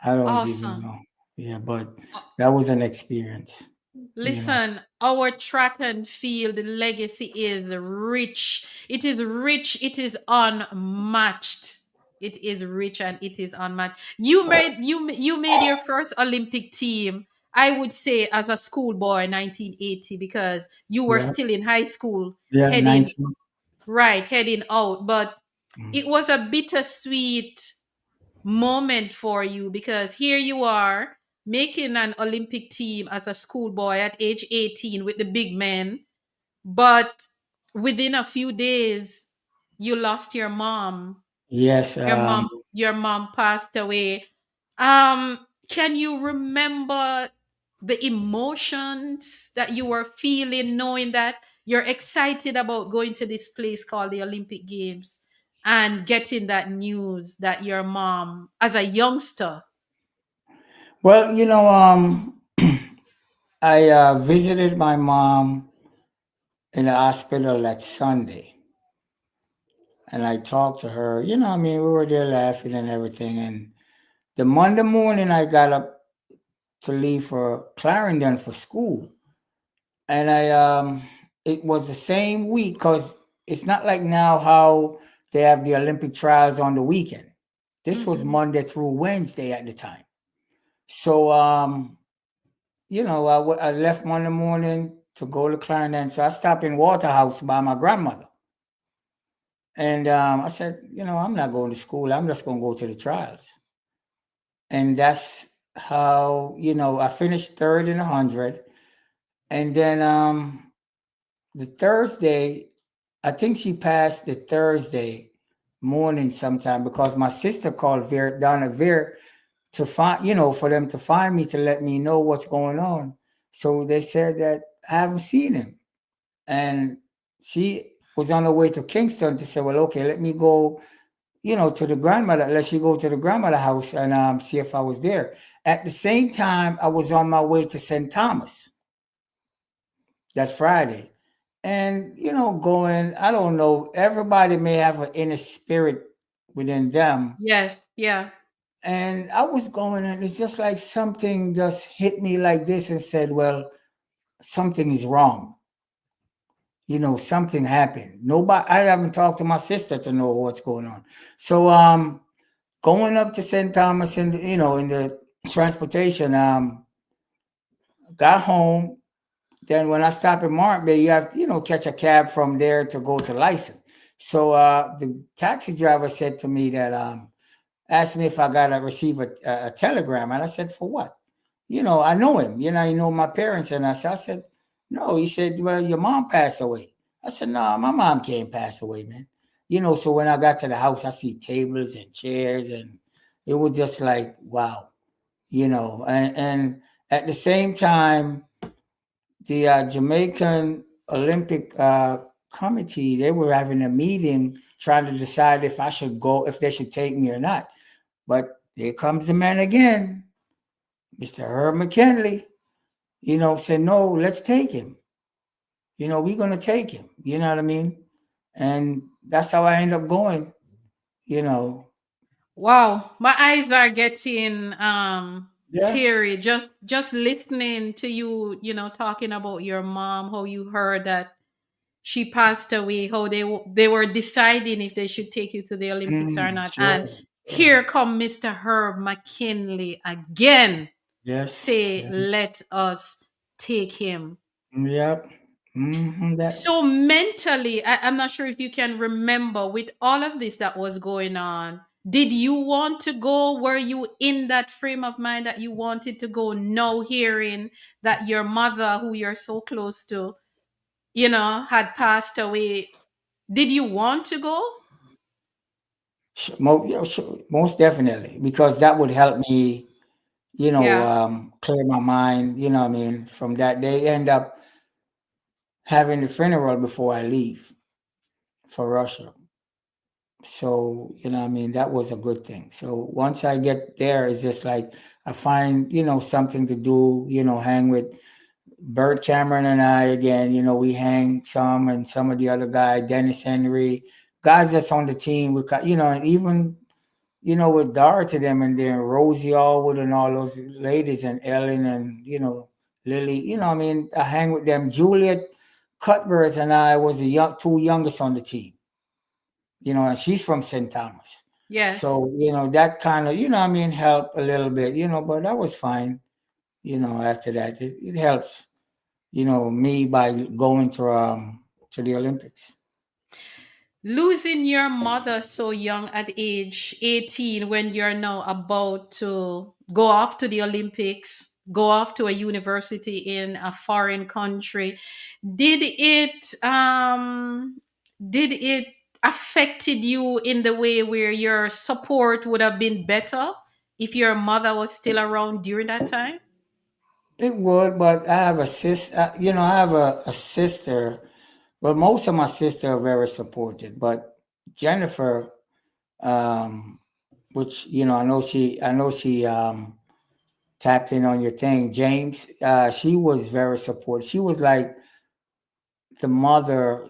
I don't even Awesome. know. Yeah, but that was an experience, you know. Listen, our track and field legacy is rich. It is rich. It is unmatched. It is rich and it is unmatched. You made your first Olympic team. I would say as a schoolboy, 1980, because you were Yeah, still in high school, yeah, heading 19. right, heading out. But Mm. it was a bittersweet moment for you because here you are making an Olympic team as a schoolboy at age 18 with the big men, but within a few days you lost your mom. Yes, Your mom passed away. Can you remember the emotions that you were feeling knowing that you're excited about going to this place called the Olympic Games and getting that news that your mom, as a youngster? well, I visited my mom in the hospital that Sunday, and I talked to her. I mean, we were there laughing and everything. And the Monday morning, I got up. to leave for Clarendon for school, and it was the same week because it's not like now how they have the Olympic trials on the weekend. This was Mhm. Monday through Wednesday at the time. So I left Monday morning to go to Clarendon. So I stopped in Waterhouse by my grandmother. And I said, I'm not going to school. I'm just going to go to the trials. And that's how, I finished third in 100. And then the Thursday, I think she passed the Thursday morning sometime because my sister called Vere, down at Vere to find, for them to find me to let me know what's going on. So they said that I haven't seen him. And she was on her way to Kingston to say, well, okay, let me go, to the grandmother. Let she go to the grandmother house and see if I was there. At the same time, I was on my way to St. Thomas that Friday. And, going, I don't know, everybody may have an inner spirit within them. Yes, yeah. And I was going, and it's just like something just hit me like this and said, well, something is wrong. Something happened. Nobody, I haven't talked to my sister to know what's going on. So, going up to St. Thomas in in the transportation, got home. Then when I stop at Mark Bay, you have to, catch a cab from there to go to license. So the taxi driver said to me that asked me if I got to receive a telegram, and I said, for what? I know him. You know my parents, and I said, no. He said, well, your mom passed away. I said, no, my mom can't pass away, man. So when I got to the house, I see tables and chairs, and it was just like, wow, and at the same time, the Jamaican Olympic committee, they were having a meeting trying to decide if I should go, if they should take me or not. But here comes the man again, Mr. Herb McKinley, said, no, let's take him. We're going to take him. You know what I mean? And that's how I end up going, you know. Wow, my eyes are getting Yeah. teary just listening to you, talking about your mom, how you heard that she passed away, how they were deciding if they should take you to the Olympics or not. Sure. And Sure. here come Mr. Herb McKinley again, Yes. say, Yes. let us take him. Yep. That. So mentally, I'm not sure if you can remember with all of this that was going on. Did you want to go? Were you in that frame of mind that you wanted to go, now hearing that your mother, who you're so close to, had passed away? Did you want to go? Yeah, sure, most definitely, because that would help me, Yeah. clear my mind. You know what I mean? From that, they end up having the funeral before I leave for Russia. So, what I mean, that was a good thing. So once I get there, it's just like I find, something to do, hang with Bert Cameron and I again, we hang some and some of the other guy, Dennis Henry, guys that's on the team. And even, with Dorothy them and then Rosie Allwood and all those ladies and Ellen and, Lily, I mean, I hang with them. Juliet Cuthbert and I was the two youngest on the team, and she's from St. Thomas. Yes. So, that kind of, I mean, help a little bit, but that was fine, after that. It helps, me by going to the Olympics. Losing your mother so young at age 18, when you're now about to go off to the Olympics, go off to a university in a foreign country, did it affected you in the way where your support would have been better if your mother was still around during that time? It would, but I have a sister, I have a sister. Well, most of my sisters are very supportive, but Jennifer, um, which, I know she tapped in on your thing. James, she was very supportive. She was like the mother,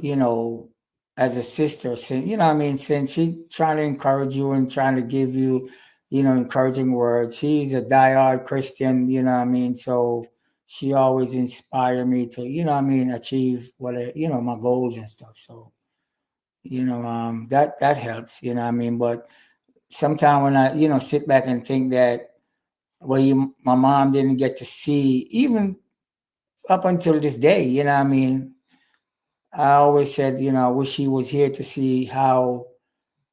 as a sister, since, since she trying to encourage you and trying to give you, encouraging words. She's a diehard Christian, what I mean? So she always inspired me to, achieve my goals and stuff. So, that helps, what I mean? But sometimes when I, sit back and think that, well, my mom didn't get to see, even up until this day, what I mean? I always said, I wish she was here to see how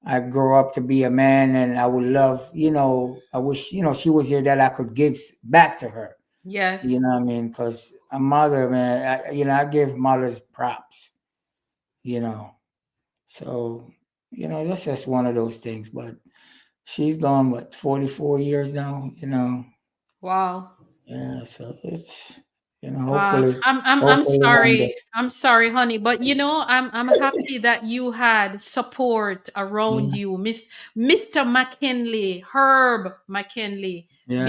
I grow up to be a man, and I would love, I wish, she was here that I could give back to her. You Yes. know what I mean? Because a mother, man, I give mothers props, you know. So, that's just one of those things. But she's gone, what, 44 years now, Wow. Yeah, so it's, Wow. hopefully, I'm hopefully one day. sorry. I'm sorry, honey, but I'm happy that you had support around Yeah, you. Mr. McKinley, Herb McKinley yeah,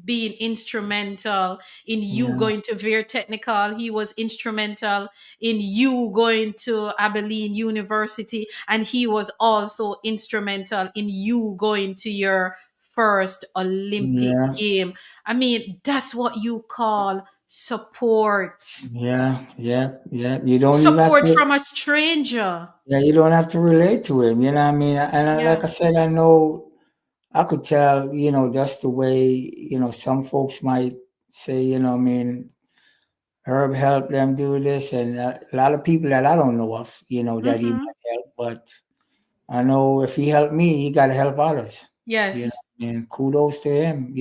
being instrumental in you yeah, going to Vere Technical. He was instrumental in you going to Abilene University, and he was also instrumental in you going to your first Olympic yeah, game. I mean, that's what you call support. yeah, yeah, yeah. You don't even have Support to. from a stranger. Yeah, you don't have to relate to him. You know what I mean? And Yeah. like I said, I know I could tell. That's the way. Some folks might say. I mean, Herb helped them do this, and a lot of people that I don't know of. That he Mm-hmm. might help, but I know if he helped me, he got to help others. Yes, And kudos to him.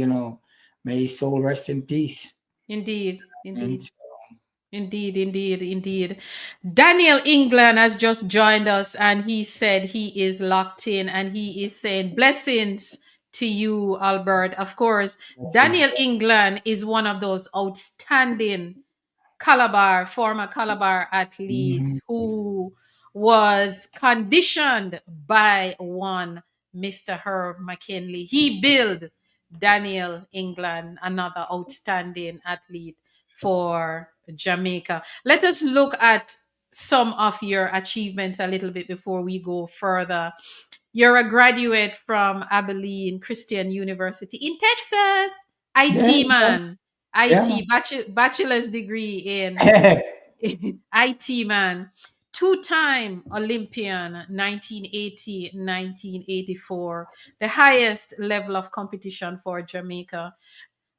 May his soul rest in peace. indeed. And Indeed. Indeed, indeed, indeed. Daniel England has just joined us and he said he is locked in and he is saying blessings to you, Albert. Of course, Daniel England is one of those outstanding former Calabar Mhm. athletes who was conditioned by one Mr. Herb McKinley. He built Daniel England, another outstanding athlete for Jamaica. Let us look at some of your achievements a little bit before we go further. You're a graduate from Abilene Christian University in Texas. Yeah, IT man. yeah, IT bachelor's degree in yeah. IT man. Two-time Olympian 1980, 1984, the highest level of competition for Jamaica.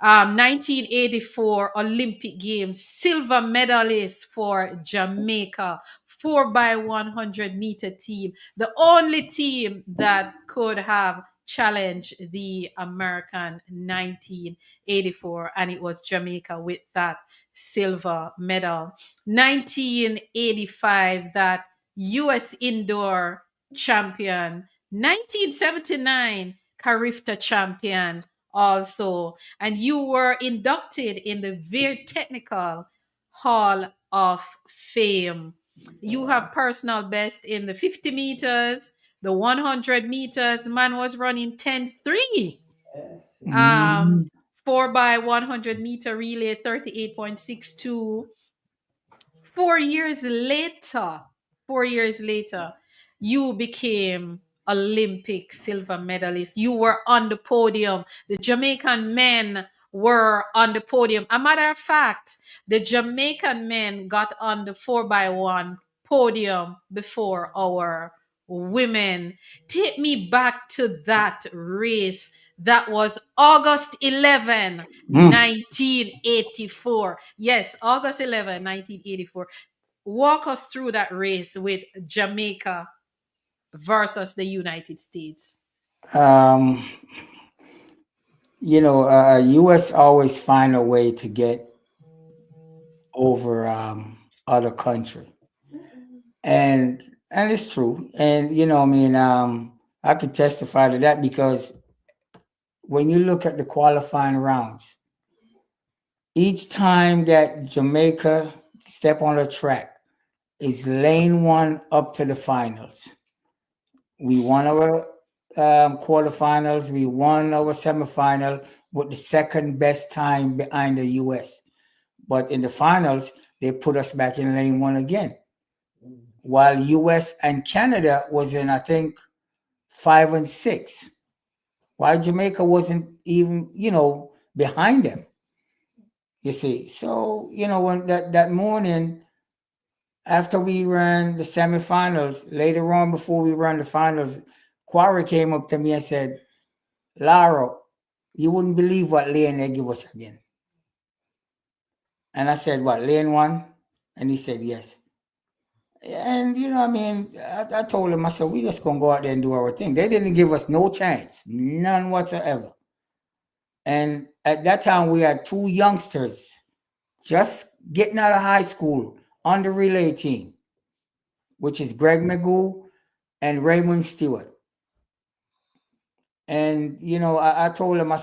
1984 Olympic Games silver medalist for Jamaica, 4 by 100-meter team, the only team that could have challenged the American 1984, and it was Jamaica with that silver medal. 1985, that US indoor champion. 1979 Carifta champion also, and you were inducted in the Vere Technical Hall of Fame. You have personal best in the 50 meters, the 100 meters. Man was running 10:3. Um, Mhm. 4 by 100-meter relay 38.62. 4 years later, 4 years later, you became Olympic silver medalist. You were on the podium. The Jamaican men were on the podium. A matter of fact, the Jamaican men got on the 4 by 1 podium before our women. Take me back to that race. That was August 11, Mm. 1984. Yes, August 11, 1984. Walk us through that race with Jamaica versus the United States. Um, U.S. always find a way to get over other country, and it's true. And I could testify to that because when you look at the qualifying rounds, each time that Jamaica step on the track is lane one up to the finals. We won our quarterfinals. We won our semifinal with the second best time behind the U.S. But in the finals, they put us back in lane one again. While U.S. and Canada was in, I think, 5 and 6. Why Jamaica wasn't even, behind them, you see. So, when that morning after we ran the semifinals, later on before we ran the finals, Quarry came up to me and said, Lara, you wouldn't believe what lane they give us again. And I said, what, lane one? And he said, yes. And I told him, I said, we just gonna go out there and do our thing. They didn't give us no chance, none whatsoever. And at that time, we had two youngsters just getting out of high school on the relay team, which is Greg Magoo and Raymond Stewart. And I told him, I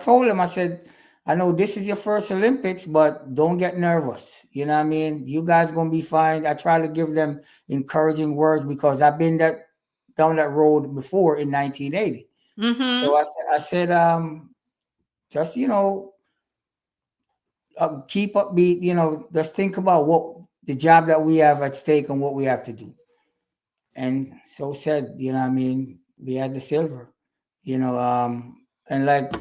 told him, I said, I know this is your first Olympics, but don't get nervous. You know what I mean? You guys gonna be fine. I try to give them encouraging words because I've been down that road before in 1980. Mm-hmm. So I said, just keep upbeat. Just think about what the job that we have at stake and what we have to do. And so said, what I mean, we had the silver. And like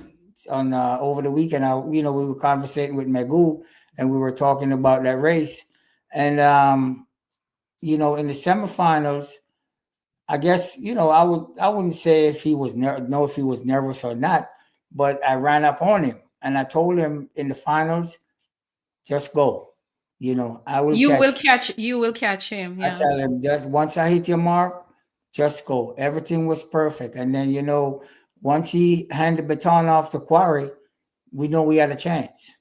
on over the weekend, we were conversating with Magoo, and we were talking about that race, and in the semifinals, I guess I wouldn't say if he was know if he was nervous or not, but I ran up on him and I told him in the finals, just go, I will You will catch. catch. You will catch him. I Yeah. tell him, just once I hit your mark, just go. Everything was perfect. And then, once he handed the baton off to Quarry, we know we had a chance,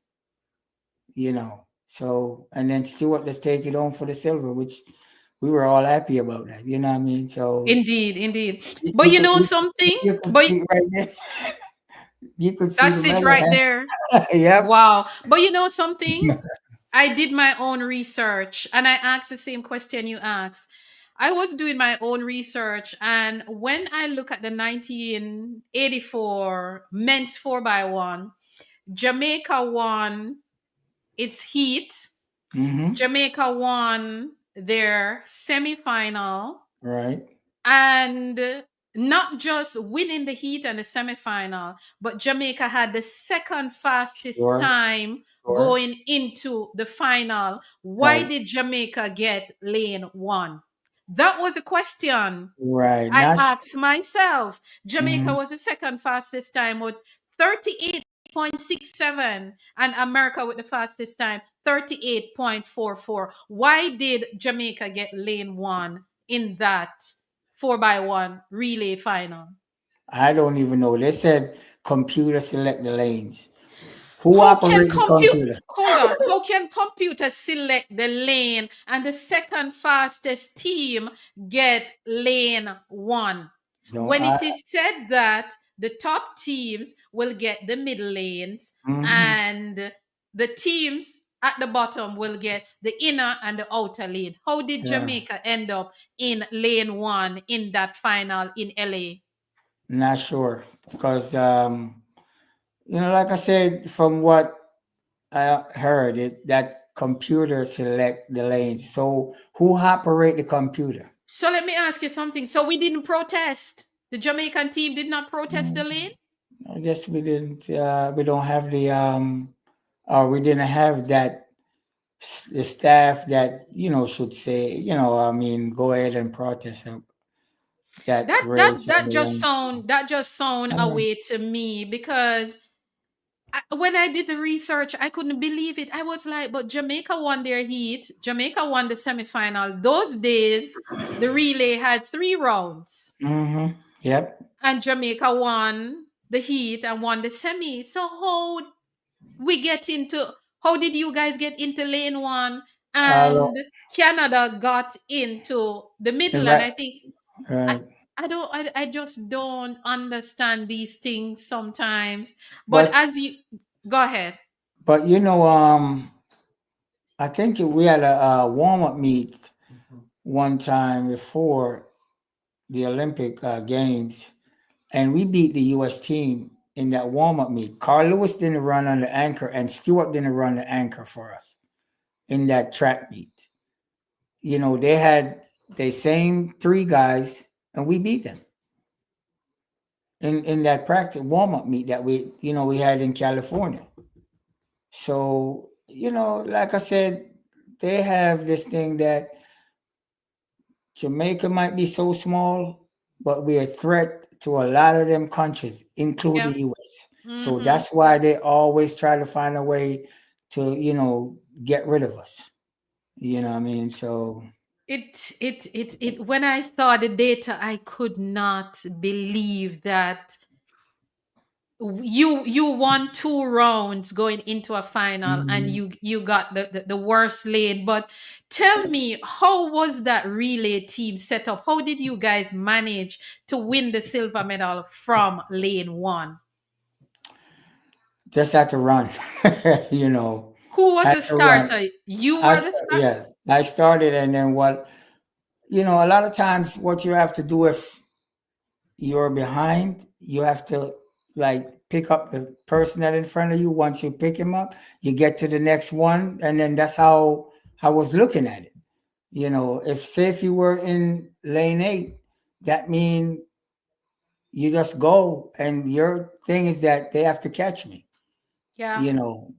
So, and then Stewart, let's take it on for the silver, which we were all happy about that. You know what I mean? So Indeed, indeed. you, But you you could know you, something? you could But see it right there. You could see the that's it right medal. there. Yep. Wow. But you know something? I did my own research and I asked the same question you asked. I was doing my own research, and when I look at the 1984 men's 4x1, Jamaica won its heat. Mm-hmm. Jamaica won their semifinal, Right. and not just winning the heat and the semifinal, but Jamaica had the second fastest Sure. time Sure. going into the final. Why Right. did Jamaica get lane one? That was a question Right. I Not. asked myself. Jamaica Mhm. was the second fastest time with 38.67, and America with the fastest time 38.44. Why did Jamaica get lane one in that 4x1 relay final? I don't even know. They said computer select the lanes. Who How can operate the compute computer? Hold on. How can computers select the lane and the second fastest team get lane one? Don't When I? it is said that the top teams will get the middle lanes Mhm. and the teams at the bottom will get the inner and the outer lanes. How did Yeah, Jamaica end up in lane one in that final in LA? not sure because like I said, from what I heard, it that computer select the lanes. So who operate the computer? So let me ask you something. So we didn't protest. The Jamaican team did not protest the Mm, lane. I guess we didn't. We don't have or we didn't have the staff that should say, I mean, go ahead and protest that That that race on that the just lanes. sound a way to me because when I did the research, I couldn't believe it. I was like, but Jamaica won their heat. Jamaica won the semifinal. Those days, the relay had 3 rounds, Mm-hmm. Yep. and Jamaica won the heat and won the semi. So we get into how did you guys get into lane one Uh, and Canada got into the middle? And right. I think I, Right. I just don't understand these things sometimes. But But as you go ahead. but I think we had a warm up meet one time before the Olympic Games, and we beat the U.S. team in that warm up meet. Carl Lewis didn't run on the anchor, and Stewart didn't run the anchor for us in that track meet. They had the same three guys, and we beat them. in that practice warm up meet that we had in California. So like I said, they have this thing that Jamaica might be so small, but we're a threat to a lot of them countries, including Yeah. US. So Mm-hmm. that's why they always try to find a way to, get rid of us. You know what I mean? So It when I saw the data, I could not believe that you won two rounds going into a final and mhm. you got the worst lane. But tell me, how was that relay team set up? How did you guys manage to win the silver medal from lane one? Just had to run, you know, Who was had the to run. starter? You were the start. Yeah, I started, and then a lot of times what you have to do if you're behind, you have to like pick up the person that in front of you. Once you pick him up, you get to the next one, and then that's how I was looking at it. If you were in lane 8, that means you just go, and your thing is that they have to catch me. Yeah.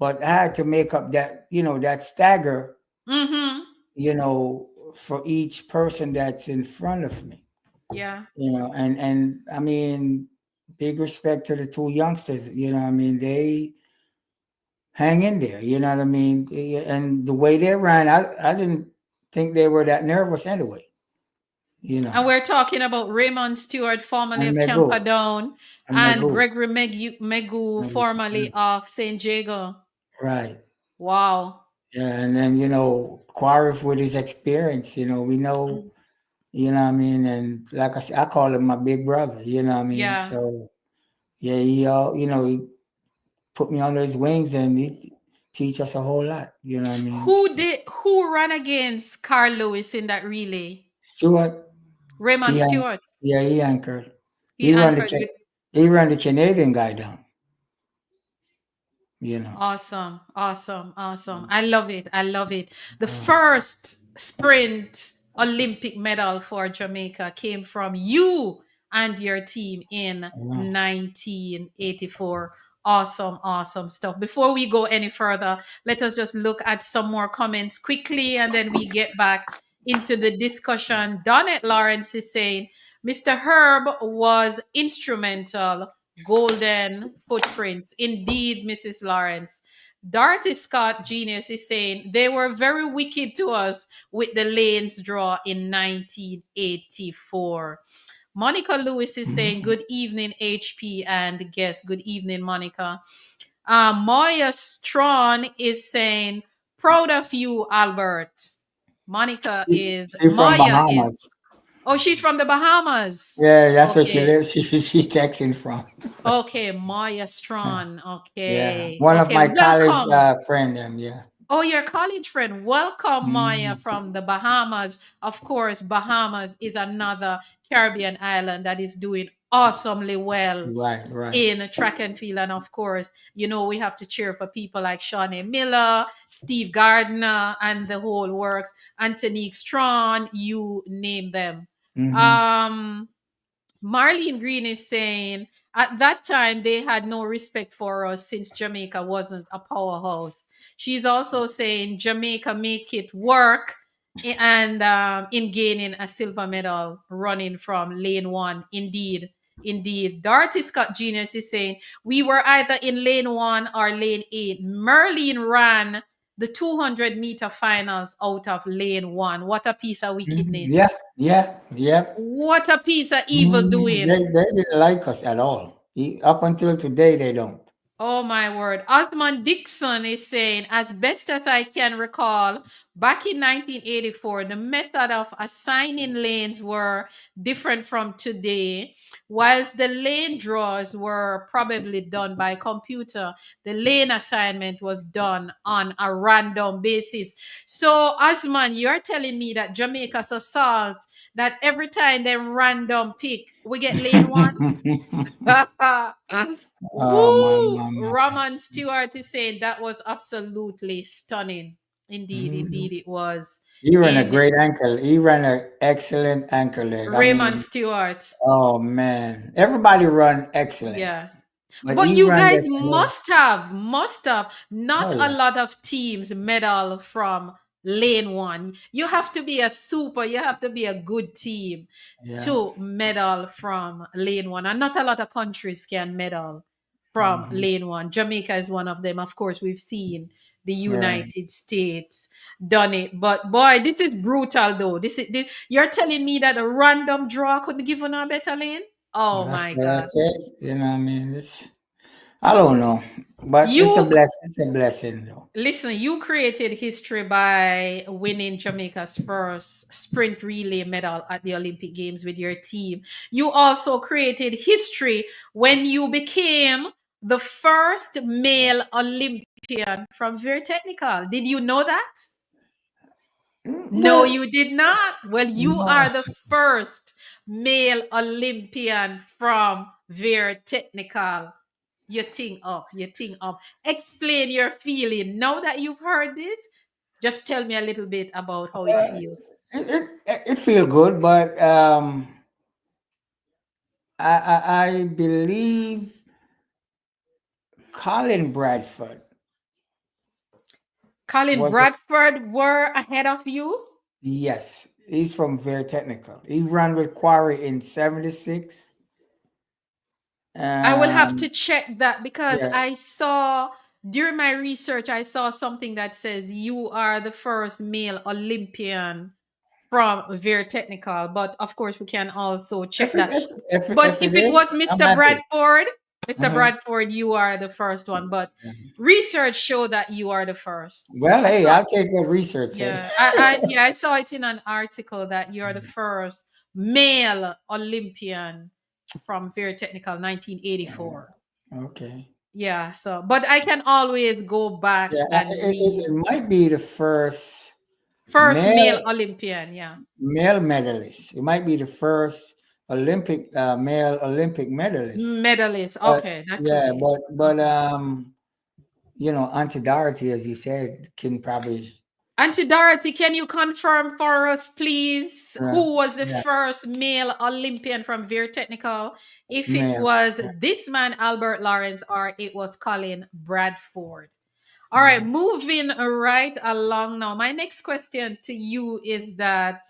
But I had to make up that stagger, Mm-hmm. for each person that's in front of me. Yeah. And I mean, big respect to the two youngsters. I mean, they hang in there. You know what I mean? And the way they ran, I didn't think they were that nervous anyway. And we're talking about Raymond Stewart, formerly And of Mego, Camperdown, and and Mego, Gregory Megu, formerly of St. Jago. right? Wow. Yeah, and then Quarif with his experience. We know. Mm. You know what I mean? And like I said, I call him my big brother. You know what I mean? Yeah. So yeah, he put me under his wings, and he teach us a whole lot. You know what I mean? So, Who ran against Carl Lewis in that relay? Stewart, Raymond he an- Stewart. yeah, he anchored. He He run the anchored Ca- with. he run the Canadian guy down. You know. Awesome, awesome, awesome. I love it. I love it. The first sprint Olympic medal for Jamaica came from you and your team in Yeah. 1984. Awesome, awesome stuff. Before we go any further, let us just look at some more comments quickly and then we get back into the discussion. Donette Lawrence is saying, Mr. Herb was instrumental. Golden footprints. Indeed, Mrs. Lawrence. Dorothy Scott Genius is saying they were very wicked to us with the lanes draw in 1984. Monica Lewis is saying, Mhm. good evening, HP and guest. Good evening, Monica. Moya Strawn is saying, proud of you, Albert. Monica is, She from Maya is, Bahamas. oh, she's from the Bahamas. Yeah, that's where she Okay. lives. She texting from. Okay, Maya Strawn. Yeah, Okay. one of Okay, my college welcome. friend. Yeah. Oh, your college friend. Welcome, Maya, Mhm. from the Bahamas. Of course, Bahamas is another Caribbean island that is doing awesomely well Right, right. in track and field. And of course, we have to cheer for people like Shawnee Miller, Steve Gardner, and the whole works. Antonique Strawn, you name them. Hmm. Um, Marlene Green is saying at that time they had no respect for us since Jamaica wasn't a powerhouse. She's also saying Jamaica make it work and in gaining a silver medal running from lane one. Indeed. Indeed. Dorothy Scott Genius is saying we were either in lane one or lane eight. Merlin ran the 200-meter finals out of lane one. What a piece of Yeah, wickedness. yeah, yeah. What a piece of evil They doing. they didn't like us at all. Up until today, they don't. Oh my word. Osman Dixon is saying, as best as I can recall, back in 1984, the method of assigning lanes were different from today. Whilst the lane draws were probably done by computer, the lane assignment was done on a random basis. So, Osman, you're telling me that Jamaica's assault, that every time they random pick, we get lane one? Oh my, Woo! my, my. Roman Stewart is saying that was absolutely stunning. Indeed, Mhm. indeed, it was He ran a in great ankle. He ran an excellent ankle leg. I Raymond mean, Stewart. oh man, everybody run excellent, Yeah. but But he you ran guys that leg. must have, Oh not a yeah, lot of teams medal from lane one. You have to be a super, you have to be a good team yeah. to medal from lane one. And not a lot of countries can medal from Hmm. lane one. Jamaica is one of them. Of course, we've seen the Right. United States done it. But boy, this is brutal though. This, you're telling me that a random draw could give you a better lane? Oh That's my what I God. said. You know, what I mean, it's I don't know, but it's a You blessing. It's a blessing, though. Listen, you created history by winning Jamaica's first sprint relay medal at the Olympic Games with your team. You also created history when you became the first male Olympian from Vere Technical. Did you know that? No, Well, you did not. Well, you no. are the first male Olympian from Vere Technical. You think up, you think up. Explain your feeling. Now that you've heard this, just tell me a little bit about how it Uh, feels. it feel good, but I believe Colin Bradford Colin was a Bradford were ahead of you. yes. He's from Very Technical. He ran with Quarry in '76. I will have to Um, check that because yeah, I saw during my research, I saw something that says you are the first male Olympian from Vere Technical. But of course, we can also check if it that. if But if it if it was is, I'm Mr. happy. Bradford, Mr. Uh-huh. Bradford, you are the first one. But research show that you are the first. Well, I hey, saw, I'll take what research said. yeah, I saw it in an article that you're the first male Olympian from Very Technical 1984. Okay. Yeah, so but I can always go back Yeah, and it read. might be the first First male male Olympian, yeah. male medalist. It might be the first Olympic male Olympic medalist. Medalist. But Okay, that could yeah, be. but Okay. Auntie Dorothy, as you said, can probably Auntie Dorothy, can you confirm for us, please, who was the yeah, first male Olympian from Vere Technical? If it male. was this man, Albert Lawrence, or it was Colin Bradford. All right, Yeah. moving right along now. My next question to you is that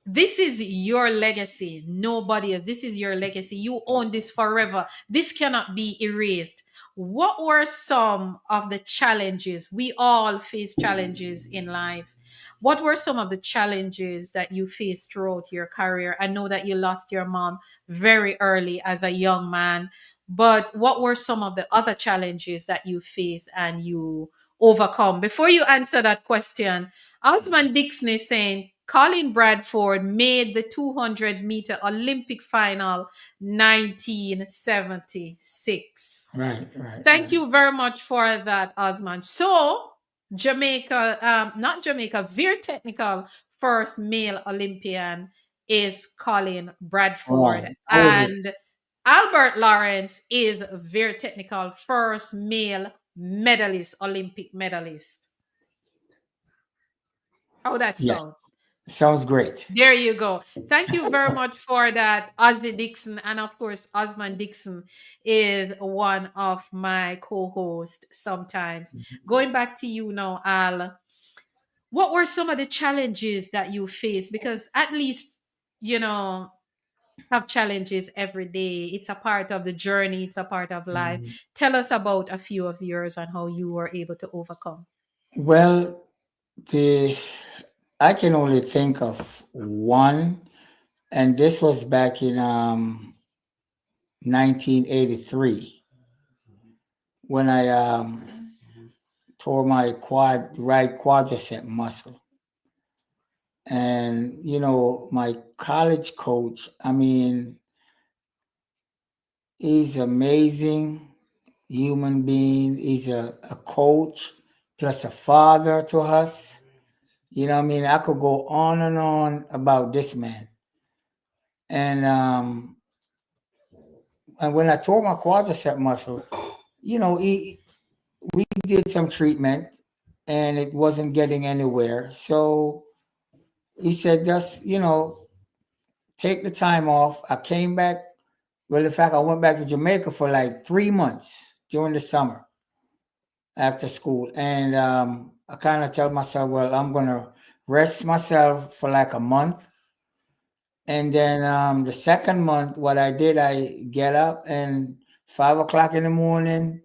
this is your legacy. Nobody else. This is your legacy. You own this forever. This cannot be erased. What were some of the challenges? We all face challenges in life. What were some of the challenges that you faced throughout your career? I know that you lost your mom very early as a young man, but what were some of the other challenges that you faced and you overcome? Before you answer that question, Osman Dixon is saying Colin Bradford made the 200-meter Olympic final 1976. Right, right, Thank right. you very much for that, Osman. So, Jamaica, not Jamaica, Vere Technical first male Olympian is Colin Bradford. Right. I was And Albert Lawrence is Vere Technical first male medalist, Olympic medalist. How that yes. sound? Sounds great. There you go. Thank you very much for that, Ozzy Dixon. And of course, Osman Dixon is one of my co hosts sometimes. Going back to you now, Al, what were some of the challenges that you faced? Because at least, you know, have challenges every day. It's a part of the journey, it's a part of life. Mhm. Tell us about a few of yours and how you were able to overcome. Well, the I can only think of one, and this was back in 1983 when I tore my right quadricep muscle. And my college coach, I mean, he's amazing human being. He's a coach plus a father to us. I mean, I could go on and on about this man. And when I tore my quadricep muscle, he we did some treatment, and it wasn't getting anywhere. So he said, just, take the time off. I came back. Well, in fact, I went back to Jamaica for like 3 months during the summer after school. And I kind of tell myself, well, I'm going to rest myself for like a month. And then the second month, what I did, I get up and 5 o'clock in the morning,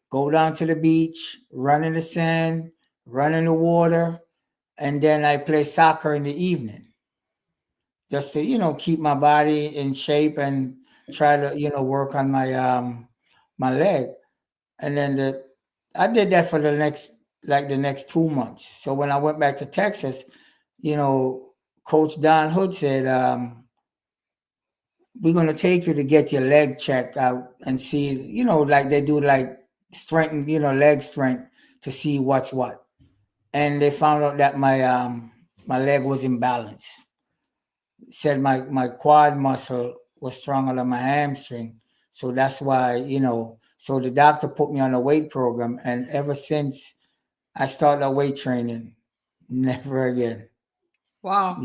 go down to the beach, run in the sand, run in the water, and then I play soccer in the evening just to keep my body in shape and try to work on my leg. And then I did that for the next 2 months. So when I went back to Texas, you know, Coach Don Hood said, we're gonna take you to get your leg checked out and see, like they do like strength, leg strength to see what's what. And they found out that my leg was imbalanced. Said my quad muscle was stronger than my hamstring. So that's why, so the doctor put me on a weight program, and ever since I started weight training, never again. Wow.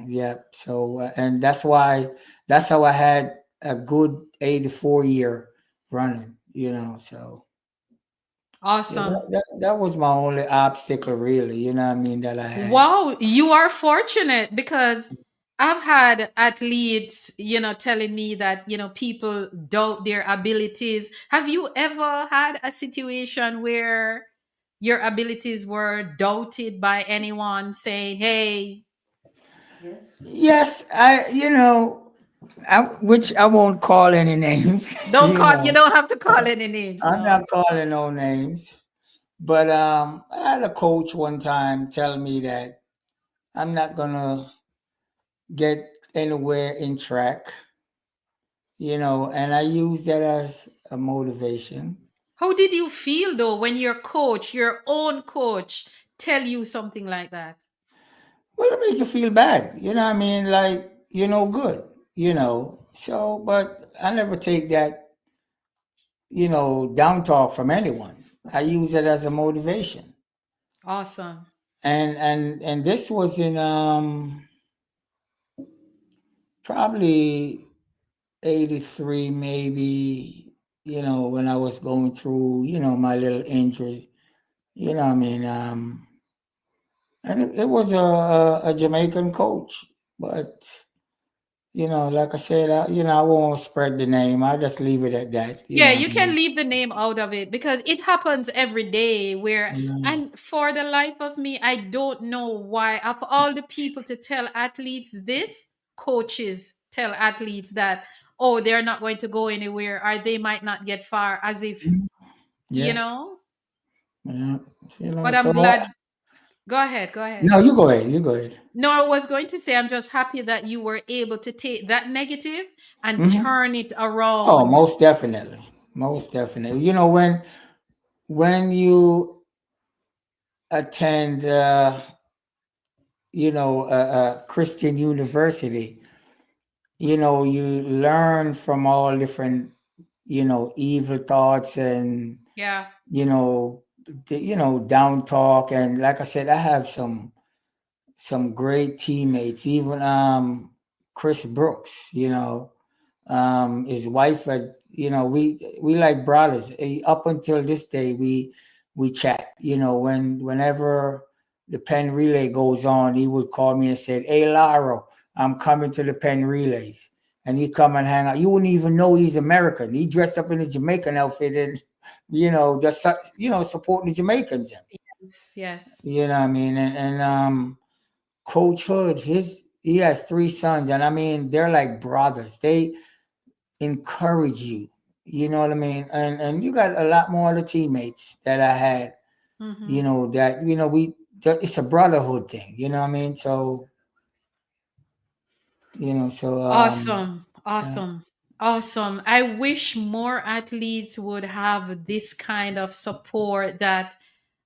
Yeah. So and that's how I had a good 84 year running. So yeah, Awesome. that was my only obstacle, really. You know what I mean, that I had. Wow, you are fortunate because I've had athletes, telling me that, people doubt their abilities. Have you ever had a situation where your abilities were doubted by anyone saying, "Hey, Yes, which I won't call any names. you don't have to call any names, I'm no." not calling no names. But I had a coach one time tell me that I'm not gonna get anywhere in track, and I use that as a motivation. How did you feel though when your coach, your own coach, tell you something like that? Well, it make you feel bad, what I mean, like you're no good, So, but I never take that, down talk from anyone. I use it as a motivation. Awesome. And this was in probably 83, maybe, when I was going through, my little injury, what I mean, and it was a Jamaican coach, but like I said, I won't spread the name. I'll just leave it at that. Yeah, What I you can mean? leave the name out of it because it happens every day where, Yeah. and for the life of me, I don't know why of all the people to tell athletes this, coaches tell athletes that, oh, they're not going to go anywhere or they might not get far, as if, Mhm. you Yeah, know, yeah. but So I'm glad. Go ahead, go ahead. no, you go ahead. You go ahead. No, I was going to say I'm just happy that you were able to take that negative and Hmm. turn it Oh, around. most definitely, most definitely. When you attend, a Christian university, you learn from all different, evil thoughts and, Yeah. you know, down talk. And like I said, I have some great teammates, even Chris Brooks, his wife had, we like brothers. Up until this day we chat, whenever the pen relay goes on, he would call me and say, hey Laro, I'm coming to the pen relays, and he come and hang out. You wouldn't even know he's American. He dressed up in his Jamaican outfit and just supporting the Jamaicans. Yes. Yes. You know what I mean? And Coach Hood, he has 3 sons, and I mean they're like brothers. They encourage you. You know what I mean? And you got a lot more other teammates that I had. Hmm. That it's a brotherhood thing. You know what I mean? So Awesome. yeah. Awesome. Awesome. I wish more athletes would have this kind of support that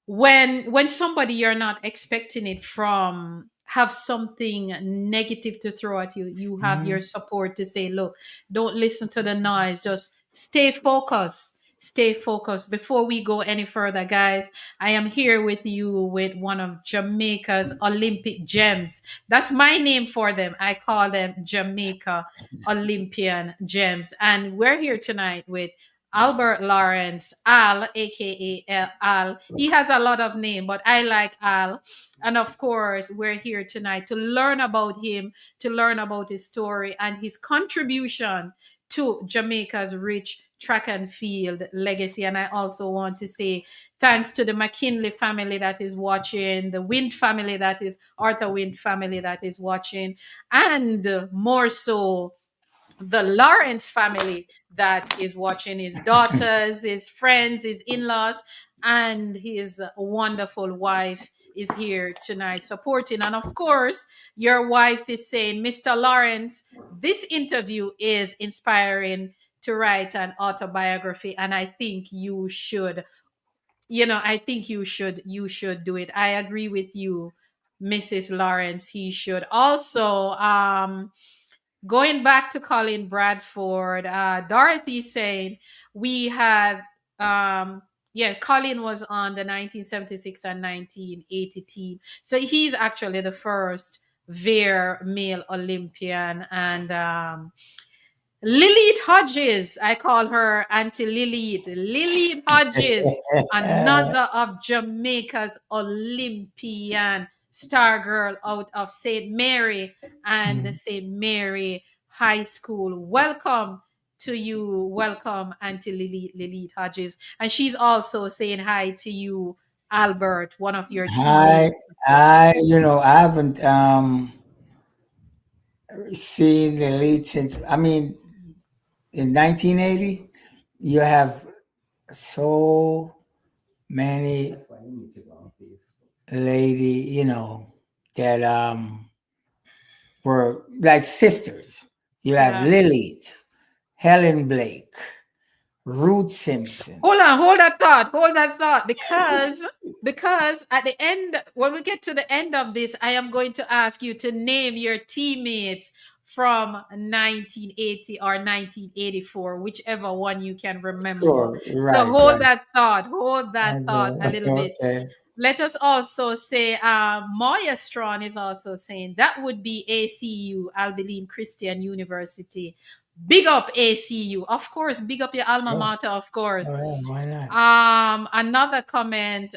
when somebody you're not expecting it from have something negative to throw at you, have your Mhm. support to say, look, don't listen to the noise, just stay focused. stay focused. Before we go any further, guys, I am here with you with one of Jamaica's Olympic gems. That's my name for them. I call them Jamaica Olympian gems. And we're here tonight with Albert Lawrence, Al, aka Al. He has a lot of name, but I like Al. And of course, we're here tonight to learn about him, to learn about his story and his contribution to Jamaica's rich track and field legacy. And I also want to say thanks to the McKinley family that is watching, the Wind family that is Arthur Wind family that is watching, and more so the Lawrence family that is watching, his daughters, his friends, his in-laws, and his wonderful wife is here tonight supporting. And of course, your wife is saying, Mr. Lawrence, this interview is inspiring to write an autobiography, and I think you should, I think you should do it. I agree with you, Mrs. Lawrence. He should also going back to Colin Bradford, Dorothy saying we had, Colin was on the 1976 and 1980 team. So he's actually the first Vere male Olympian. And Lilith Hodges, I call her Auntie Lilith. Lilith Hodges, another of Jamaica's Olympian star girl out of St. Mary and the St. Mary High School. Welcome to you. Welcome, Auntie Lilith Hodges. And she's also saying hi to you, Albert, one of your I teammates. I haven't seen the lead since. I mean, in 1980, you have so many lady, that were like sisters. You have Yeah. Lilith, Helen Blake, Ruth Simpson. Hold that thought, because at the end, when we get to the end of this, I am going to ask you to name your teammates from 1980 or 1984, whichever one you can remember. Sure, So right, right. hold that thought a little bit. Okay. Let us also say, Moya Strawn is also saying that would be ACU, Abilene Christian University. Big up ACU, of course. Big up your alma Sure. mater, of course. Oh, yeah, why not? Another comment.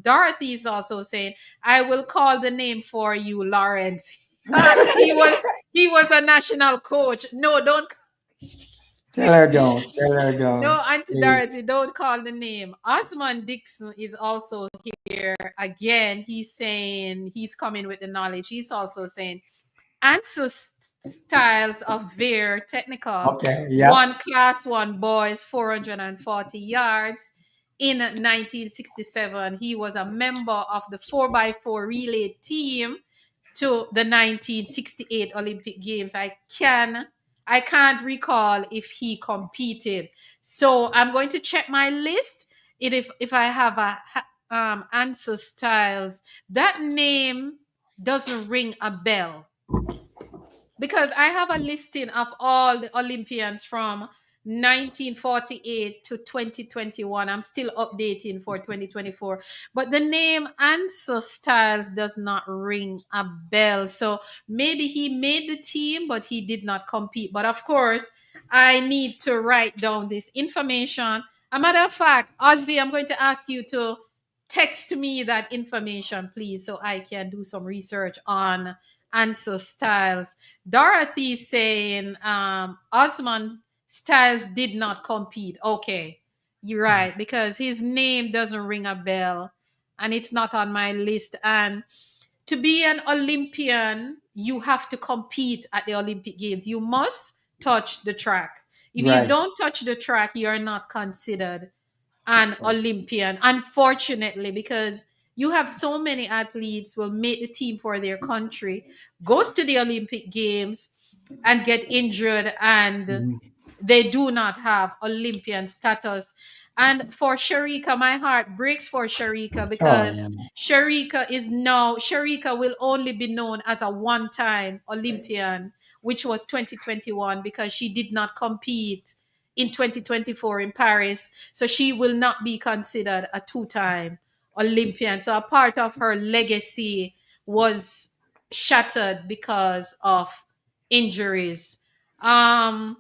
Dorothy is also saying, "I will call the name for you, Lawrence." he was he was a national coach. No, don't. Tell her don't. Tell her No, don't. Auntie Please. Dorothy, don't call the name. Osman Dixon is also here again. He's saying he's coming with the knowledge. He's also saying answer styles of Vere technical. Okay. Yep. One class one boys 440 yards. In 1967, he was a member of the 4x4 relay team to the 1968 Olympic Games. I can't recall if he competed. So I'm going to check my list. If I have a answer styles, that name doesn't ring a bell because I have a listing of all the Olympians from 1948 to 2021. I'm still updating for 2024. But the name Answer Styles does not ring a bell. So maybe he made the team, but he did not compete. But of course, I need to write down this information. A matter of fact, Ozzy, I'm going to ask you to text me that information, please, so I can do some research on Answer Styles. Dorothy saying Osman Styles did not compete. Okay, you're right, because his name doesn't ring a bell and it's not on my list. And to be an Olympian, you have to compete at the Olympic Games. You must touch the track. If you Right. don't touch the track, you're not considered an Olympian, unfortunately, because you have so many athletes will make the team for their country, goes to the Olympic Games and get injured, and Mhm. they do not have Olympian status. And for Sharika, my heart breaks for Sharika Oh, because yeah. Sharika will only be known as a one-time Olympian, which was 2021, because she did not compete in 2024 in Paris. So she will not be considered a two-time Olympian. So a part of her legacy was shattered because of injuries. Um,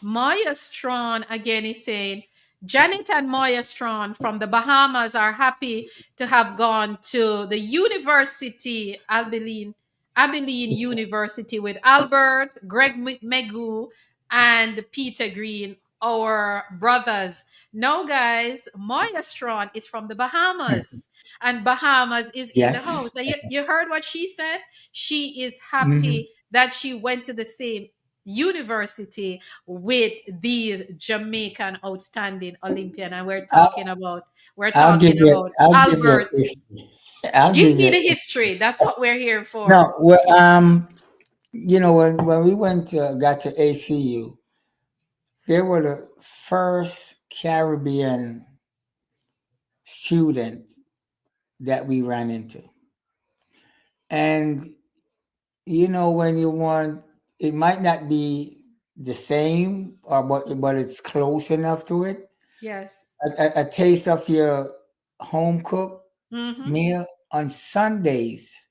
Maya Strawn again is saying, Janet and Maya Strawn from the Bahamas are happy to have gone to the university, Abilene University, with Albert, Greg Megu, and Peter Green, our brothers. No, guys, Maya Strawn is from the Bahamas, and Bahamas is in the Yes. house. So you heard what she said? She is Hmm. happy that she went to the same university with these Jamaican outstanding Olympian, and we're I'll give talking you. about I'll give you Albert. a history. I'll Give give me you. the history. That's what we're here for. No, well, when we got to ACU, they were the first Caribbean student that we ran into, and when you want, it might not be the same, or but it's close enough to it. Yes. A taste of your home cooked Mm-hmm. meal on Sundays.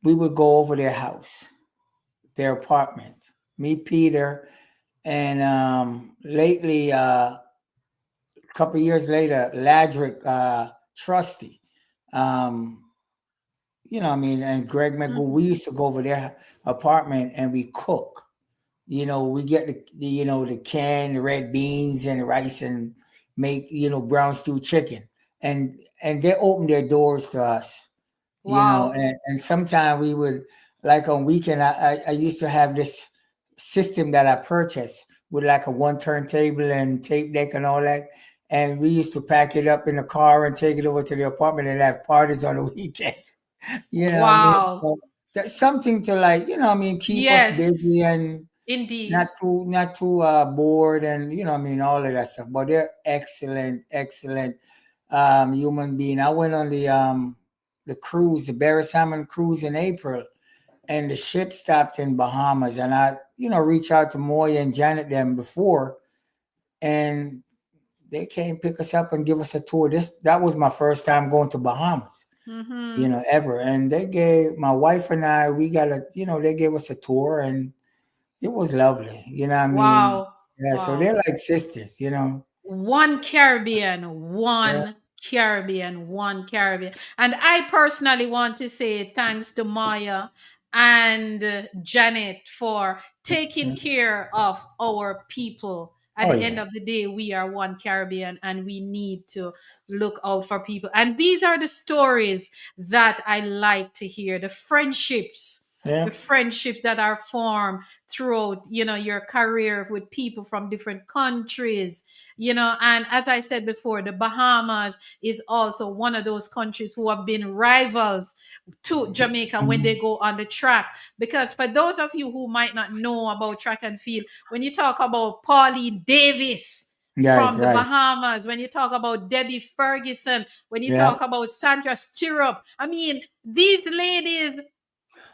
We would go over their house, their apartment. Me, Peter, and lately, a couple years later, Ladrick, Trusty, um, and Greg McGoo. We Mm-hmm. used to go over their apartment and we cook. We get the canned red beans and rice and make brown stew chicken, and they open their doors to us. Wow. And sometimes we would, like on weekend, I used to have this system that I purchased with like a one turntable and tape deck and all that. And we used to pack it up in the car and take it over to the apartment and have parties on the weekend. You know what I mean? Wow. So that's something to, like, keep us Yes, busy and indeed. not too bored, and all of that stuff. But they're excellent, excellent human being. I went on the cruise, the Barry Salmon cruise in April, and the ship stopped in Bahamas, and I reached out to Moya and Janet them before, and they came pick us up and give us a tour. That was my first time going to Bahamas, Mm-hmm. ever. And they gave my wife and I, we got they gave us a tour, and it was lovely. You know what I mean? Wow. Yeah, so Wow. they're like sisters. One Caribbean, Yeah. one Caribbean. And I personally want to say thanks to Maya and Janet for taking Yeah. care of our people. At Oh the end yeah. of the day, we are one Caribbean and we need to look out for people. And these are the stories that I like to hear, the Yeah. friendships that are formed throughout, your career with people from different countries. And as I said before, the Bahamas is also one of those countries who have been rivals to Jamaica when they Mhm. go on the track. Because for those of you who might not know about track and field, when you talk about Pauline Davis Right, from the right. Bahamas, when you talk about Debbie Ferguson, when you Yeah. talk about Sandra Stirrup, I mean, these ladies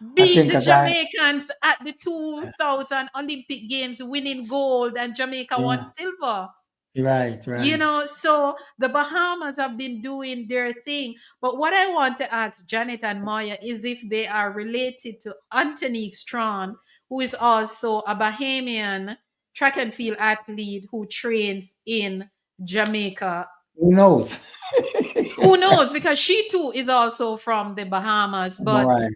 I beat think the I got. Jamaicans at the 2000 Olympic Games, winning gold, and Jamaica won Yeah. silver. Right, right. So the Bahamas have been doing their thing. But what I want to ask Janet and Maya is if they are related to Anthony Strawn, who is also a Bahamian track and field athlete who trains in Jamaica. Who knows? Who knows? Because she too is also from the Bahamas. All But right.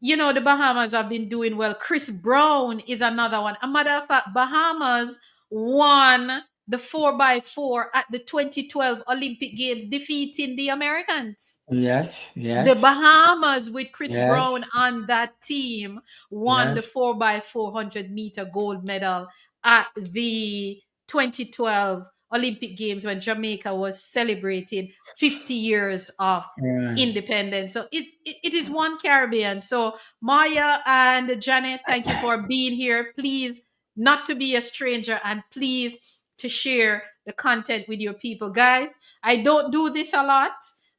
the Bahamas have been doing well. Chris Brown is another one. A matter of fact, Bahamas won the 4x4 at the 2012 Olympic Games, defeating the Americans. Yes, The yes, Bahamas, with Chris yes, Brown on that team, won the yes. 4x400 meter gold medal at the 2012 Olympic Games when Jamaica was celebrating 50 years of Right. independence. So it is one Caribbean. So Maya and Janet, thank you for being here. Please, not to be a stranger, and please to share the content with your people. Guys, I don't do this a lot,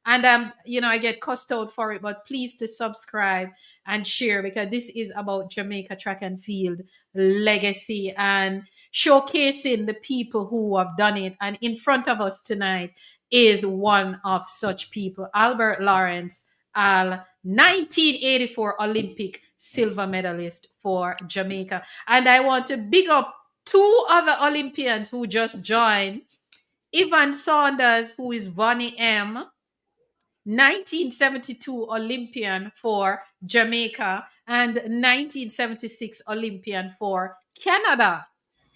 And I get cussed out for it, but please to subscribe and share, because this is about Jamaica track and field legacy and showcasing the people who have done it. And in front of us tonight is one of such people, Albert Lawrence, Al, 1984 Olympic silver medalist for Jamaica. And I want to big up two other Olympians who just joined. Ivan Saunders, who is Vonnie M., 1972 Olympian for Jamaica and 1976 Olympian for Canada.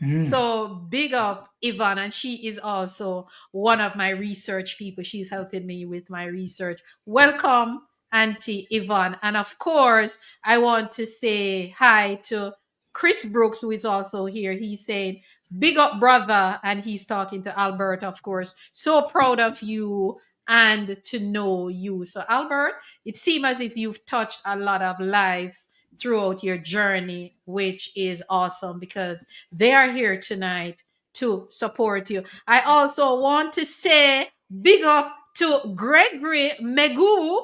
Mm. So big up Yvonne, and she is also one of my research people. She's helping me with my research. Welcome, Auntie Yvonne. And of course, I want to say hi to Chris Brooks, who is also here. He's saying, big up, brother. And he's talking to Albert, of course. So proud of you and to know you. So, Albert, it seems as if you've touched a lot of lives throughout your journey, which is awesome because they are here tonight to support you. I also want to say big up to Gregory Megu,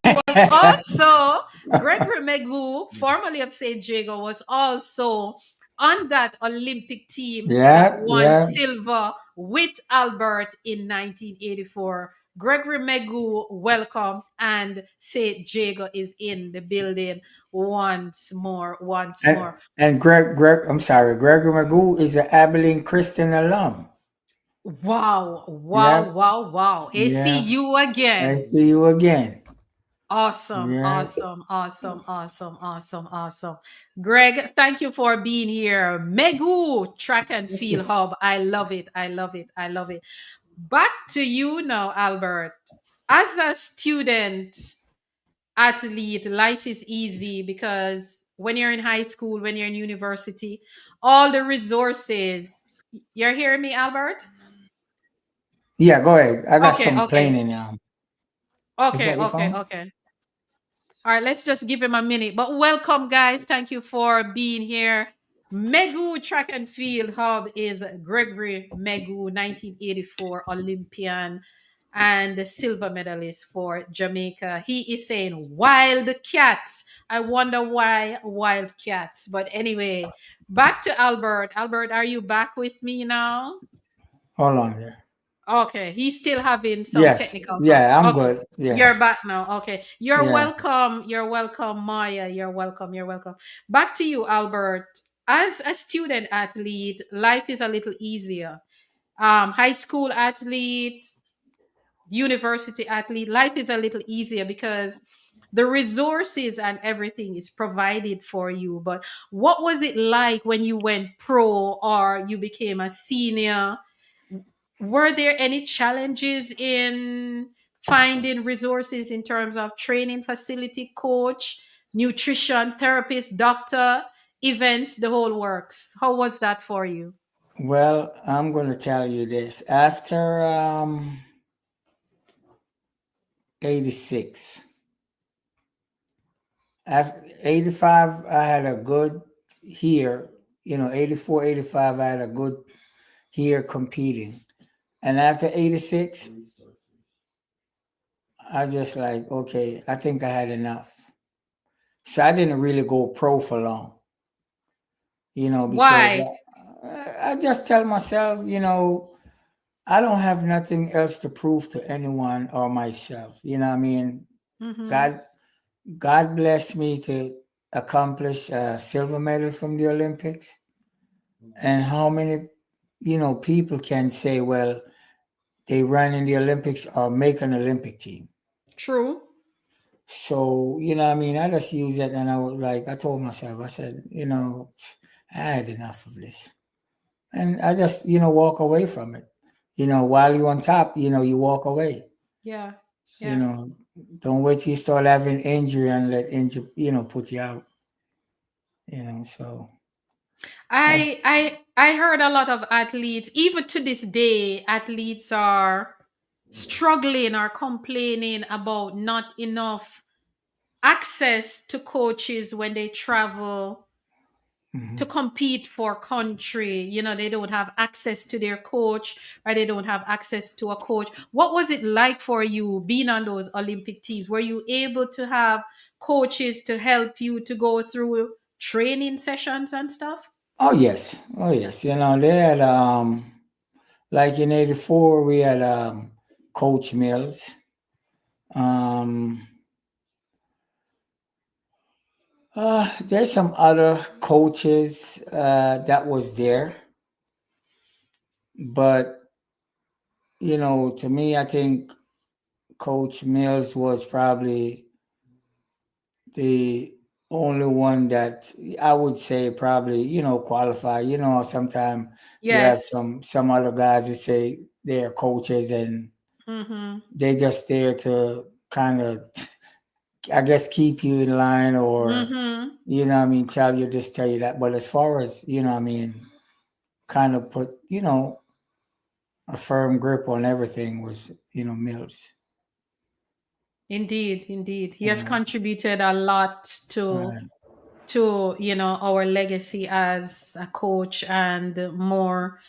was also Gregory Megu, formerly of St. Jago, was also on that Olympic team that Yeah, won yeah. silver with Albert in 1984. Gregory Megu, welcome, and St. Jago is in the building once more, once And more. I'm sorry, Gregory Magoo is an Abilene Christian alum. Wow, wow, Yep, wow, wow. yeah. ACU I again. see you again. Awesome, Yeah. awesome, awesome, awesome, awesome, awesome. Greg, thank you for being here. Megu Track and This Field is Hub. I love it. I love it. I love it. Back to you now, Albert. As a student athlete, life is easy because when you're in high school, when you're in university, all the resources. You're hearing me, Albert? yeah, go ahead. I got Okay, some plane okay, in now. Is okay, that your okay, phone? okay. All right, let's just give him a minute. But welcome, guys. Thank you for being here. Megu Track and Field Hub is Gregory Megu, 1984 Olympian and the silver medalist for Jamaica. He is saying wild cats. I wonder why wild cats. But anyway, back to Albert. Albert, are you back with me now? Hold on there. Okay, he's still having some Yes. technical problem. Yeah, I'm Okay, good. Yeah. you're back now. Okay, you're Yeah. welcome. You're welcome, Maya. You're welcome. You're welcome. Back to you, Albert. As a student athlete, life is a little easier. High school athlete, university athlete, life is a little easier because the resources and everything is provided for you. But what was it like when you went pro or you became a senior? Were there any challenges in finding resources in terms of training facility, coach, nutrition, therapist, doctor, events, the whole works? How was that for you? Well, I'm going to tell you this. After 86, after 85, I had a good year. 84, 85, I had a good year competing. And after 86, I just like, okay, I think I had enough. So I didn't really go pro for long, because Why? I just tell myself, I don't have nothing else to prove to anyone or myself. You know what I mean? Mm-hmm. God, God blessed me to accomplish a silver medal from the Olympics. And how many, people can say, well, they ran in the Olympics or make an Olympic team. True. So, I mean, I just use it and I told myself, I said, I had enough of this. And I just, walk away from it. While you're on top, you walk away. Yeah. You Yeah. know, don't wait till you start having injury and let injury, put you out. So that's I heard a lot of athletes, even to this day, athletes are struggling or complaining about not enough access to coaches when they travel to compete for country. They don't have access to their coach, or they don't have access to a coach. What was it like for you being on those Olympic teams? Were you able to have coaches to help you to go through training sessions and stuff? Oh yes, oh yes. They had like in '84 we had Coach Mills. Um, there's some other coaches that was there, but to me, I think Coach Mills was probably the only one that I would say probably qualify. Sometimes you have Yes. some other guys who say they're coaches and Mm-hmm. they just there to kind of I guess keep you in line or Mm-hmm. what I mean, tell you this, tell you that. But as far as what I mean, kind of put a firm grip on everything was Mills. Indeed, indeed. He has Uh, contributed a lot to right. our legacy as a coach and more.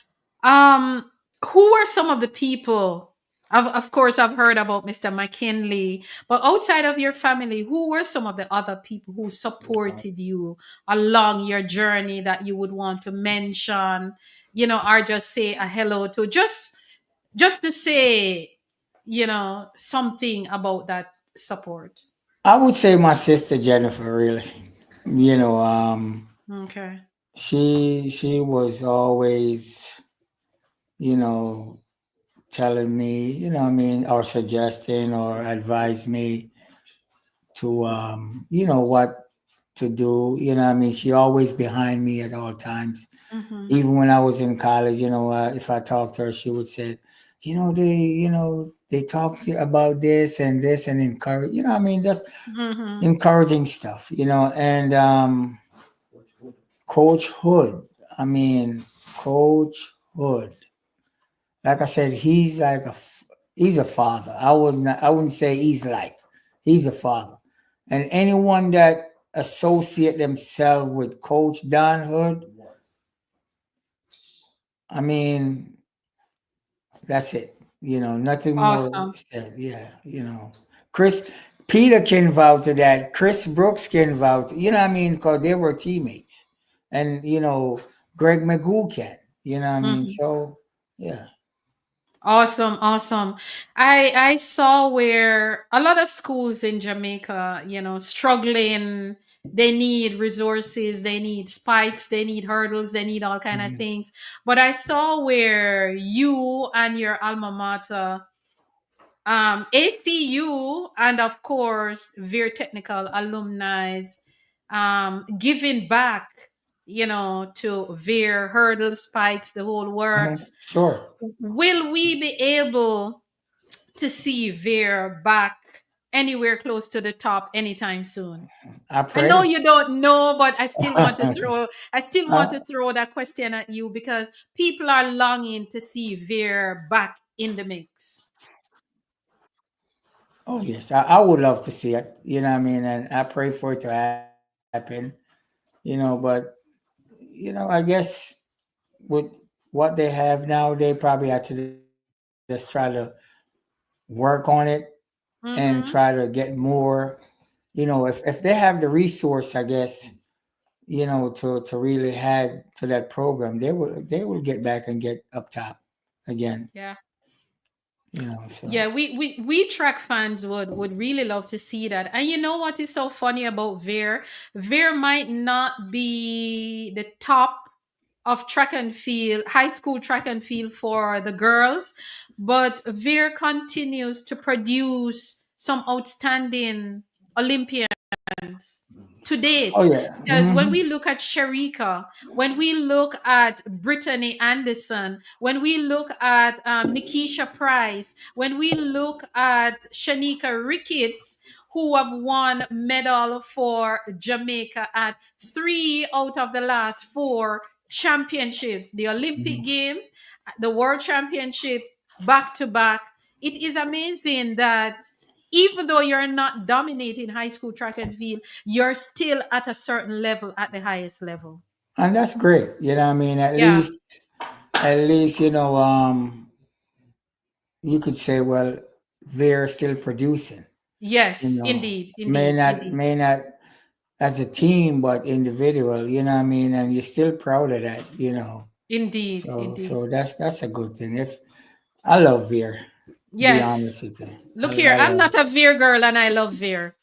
Um, who were some of the people? Of course, I've heard about Mr. McKinley, but outside of your family, who were some of the other people who supported you along your journey that you would want to mention, or just say a hello to, just to say, something about that support? I would say my sister Jennifer really. You know, Okay. she was always you know telling me I mean or suggesting or advise me to what to do. I mean, she always behind me at all times. Mm-hmm. Even when I was in college, if I talked to her, she would say, they talk to you about this and encourage. I mean, just Mm-hmm. encouraging stuff. And Coach Hood. I mean, Coach Hood. Like I said, he's a father. I wouldn't say he's a father. And anyone that associate themselves with Coach Don Hood, I mean, that's it. Nothing more Awesome. said. Yeah, Chris Peter can vouch to that. Chris Brooks can vouch. I mean, because they were teammates, and Greg Magoo can. I mean, Mm-hmm. so yeah. Awesome, awesome. I saw where a lot of schools in Jamaica, struggling. They need resources, they need spikes, they need hurdles, they need all kind of Mhm. things. But I saw where you and your alma mater, ACU, and of course Vere Technical alumni, giving back, to Vere hurdles, spikes, the whole Mhm. works. Sure. Will we be able to see Veer back anywhere close to the top anytime soon? I I know pray. you don't know, but I still want to Uh, throw that question at you because people are longing to see Veer back in the mix. oh yes, I would love to see it. What I mean, and I pray for it to happen. But I guess with what they have now, they probably have to just try to work on it and try to get Mm-hmm. more. If they have the resource, I guess to really add to that program, they will get back and get up top again. Yeah. So Yeah, we track fans would really love to see that. And you know what is so funny about Veer? Veer might not be the top of track and field, high school track and field for the girls, but Veer continues to produce some outstanding Olympians to oh date. yeah. Because when we look at Sharika, when we look at Brittany Anderson, when we look at Nikisha Price, when we look at Shanika Ricketts, who have won medal for Jamaica at 3 out of the last 4 championships, the Olympic Mhm. Games, the World Championship, back to back. It is amazing that even though you're not dominating high school track and field, you're still at a certain level, at the highest level. And that's great. You know what I mean? Yeah. At least, you could say, well, they're still producing, you Yes, know, indeed, indeed, indeed, may not as a team, but individual, you know what I mean? And you're still proud of that, you know. indeed, indeed. So that's a good thing. If I love Veer, to be Yes. honest with you. Look here, I I'm love not a Veer girl and I love Veer.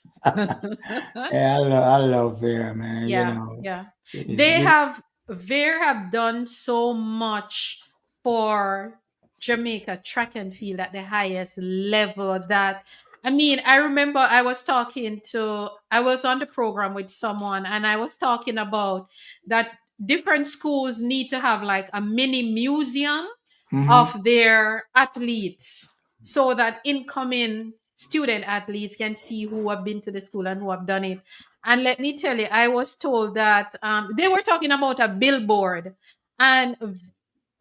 yeah, I love Veer, man. You Yeah, know. yeah. They You, have Vere have done so much for Jamaica track and field at the highest level that I mean, I remember I was on the program with someone and I was talking about that different schools need to have like a mini museum hmm of their athletes so that incoming student athletes can see who have been to the school and who have done it. And let me tell you, I was told that they were talking about a billboard, and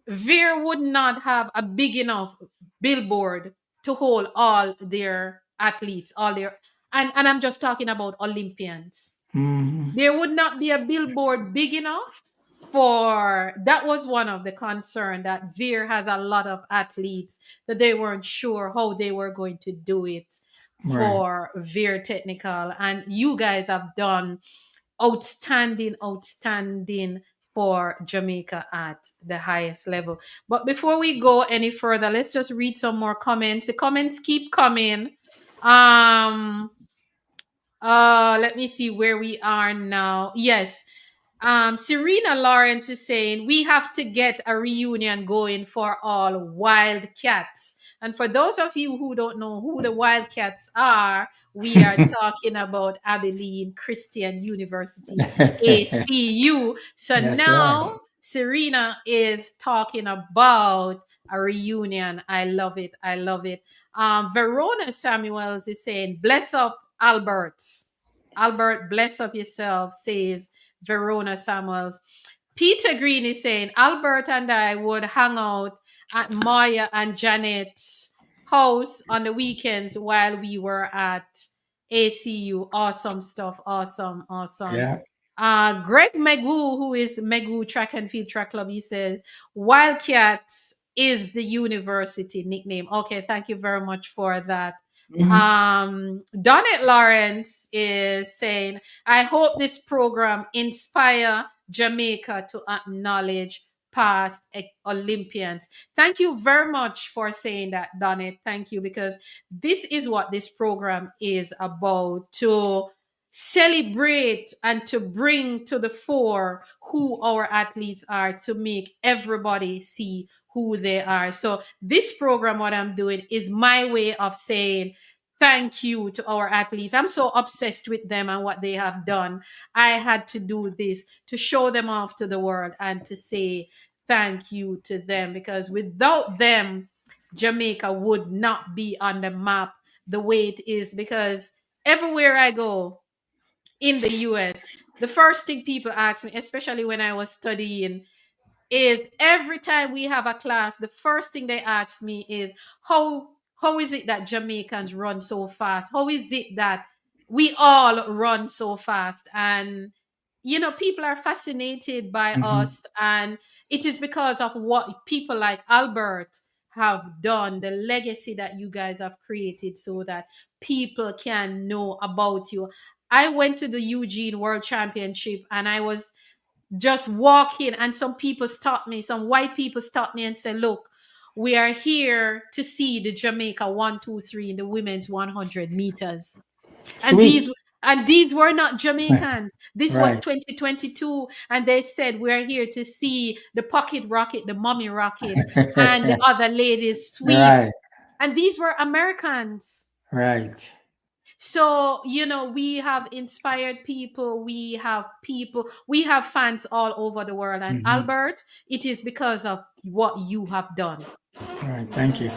Veer would not have a big enough billboard to hold all their athletes, all their and I'm just talking about Olympians. hmm There would not be a billboard big enough for that was one of the concern that Veer has a lot of athletes that they weren't sure how they were going to do it Right. for Veer Technical, and you guys have done outstanding, outstanding for Jamaica at the highest level. But before we go any further, let's just read some more comments. The comments keep coming. Um let me see where we are now. Yes. Serena Lawrence is saying we have to get a reunion going for all Wildcats. And for those of you who don't know who the Wildcats are, we are talking about Abilene Christian University, ACU. So That's right. now Serena is talking about a reunion. I love it. I love it. Verona Samuels is saying, bless up Albert. Albert, bless up yourself, says Verona Samuels. Peter Green is saying, Albert and I would hang out at Maya and Janet's house on the weekends while we were at ACU. Awesome stuff. Awesome. Awesome. Yeah. Greg Megu, who is Megu Track and Field Track Club, he says, Wildcats is the university nickname. Okay, thank you very much for that. hmm Donette Lawrence is saying, I hope this program inspire Jamaica to acknowledge past Olympians. Thank you very much for saying that, Donette. Thank you, because this is what this program is about, to celebrate and to bring to the fore who our athletes are, to make everybody see who they are. So this program, what I'm doing, is my way of saying thank you to our athletes. I'm so obsessed with them and what they have done. I had to do this to show them off to the world and to say thank you to them, because without them, Jamaica would not be on the map the way it is. Because everywhere I go in the US, the first thing people ask me, especially when I was studying, is every time we have a class, the first thing they ask me is how is it that Jamaicans run so fast? How is it that we all run so fast? And people are fascinated by hmm us, and it is because of what people like Albert have done, the legacy that you guys have created, so that people can know about you. I went to the Eugene World Championship and I was just walking, and some people stopped me, some white people stopped me and said, look, we are here to see the Jamaica 1, 2, 3 in the women's 100 meters. And Sweet. these were not Jamaicans. This was Right. 2022, and they said we're here to see the pocket rocket, the mommy rocket, and the other ladies sweep. Right. And these were Americans. Right. So, we have inspired people, we have fans all over the world. And hmm Albert, it is because of what you have done. Right. Thank you.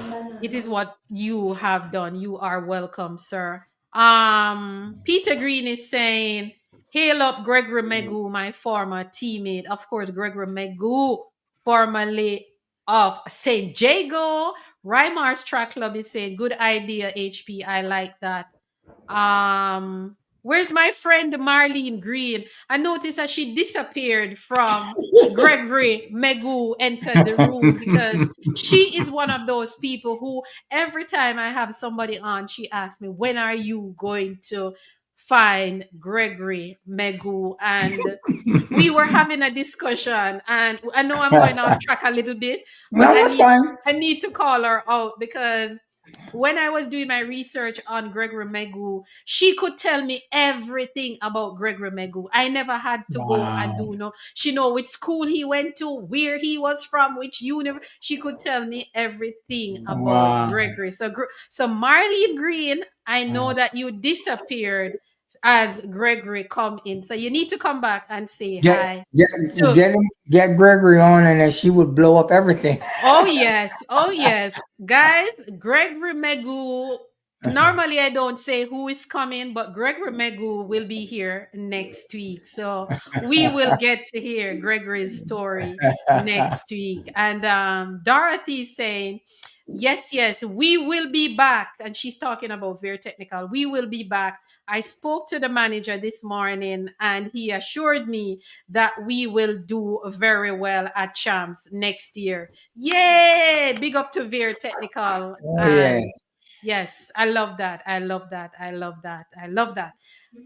It is what you have done. You are welcome, sir. Peter Green is saying, hail up Gregory Megu, my former teammate. Of course, Gregory Megu, formerly of St. Jago. Rymar's Track Club is saying, good idea, HP. I like that. Um, Where's my friend Marlene Green? I noticed that she disappeared from Gregory Megu entered the room because she is one of those people who every time I have somebody on, she asks me, when are you going to find Gregory Megu? And we were having a discussion, and I know I'm going off track a little bit, but No, that's fine. I need to call her out because when I was doing my research on Gregory Megu, she could tell me everything about Gregory Megu. I never had to go and Wow. do no. She know which school he went to, where he was from, which university. She could tell me everything about Wow. Gregory. So Marlene Green, I know that you disappeared as Gregory come in. So you need to come back and say Get hi get to. get Gregory on, and then she would blow up everything. Oh yes, oh yes, guys. Gregory Megu. Normally, I don't say who is coming, but Gregory Megu will be here next week, so we will get to hear Gregory's story next week. And Dorothy is saying, "Yes, yes, we will be back." And she's talking about Very Technical. We will be back. I spoke to the manager this morning, and he assured me that we will do very well at Champs next year. Yay! Big up to Vere Technical. Oh yeah. And yes, I love that. I love that. I love that. I love that.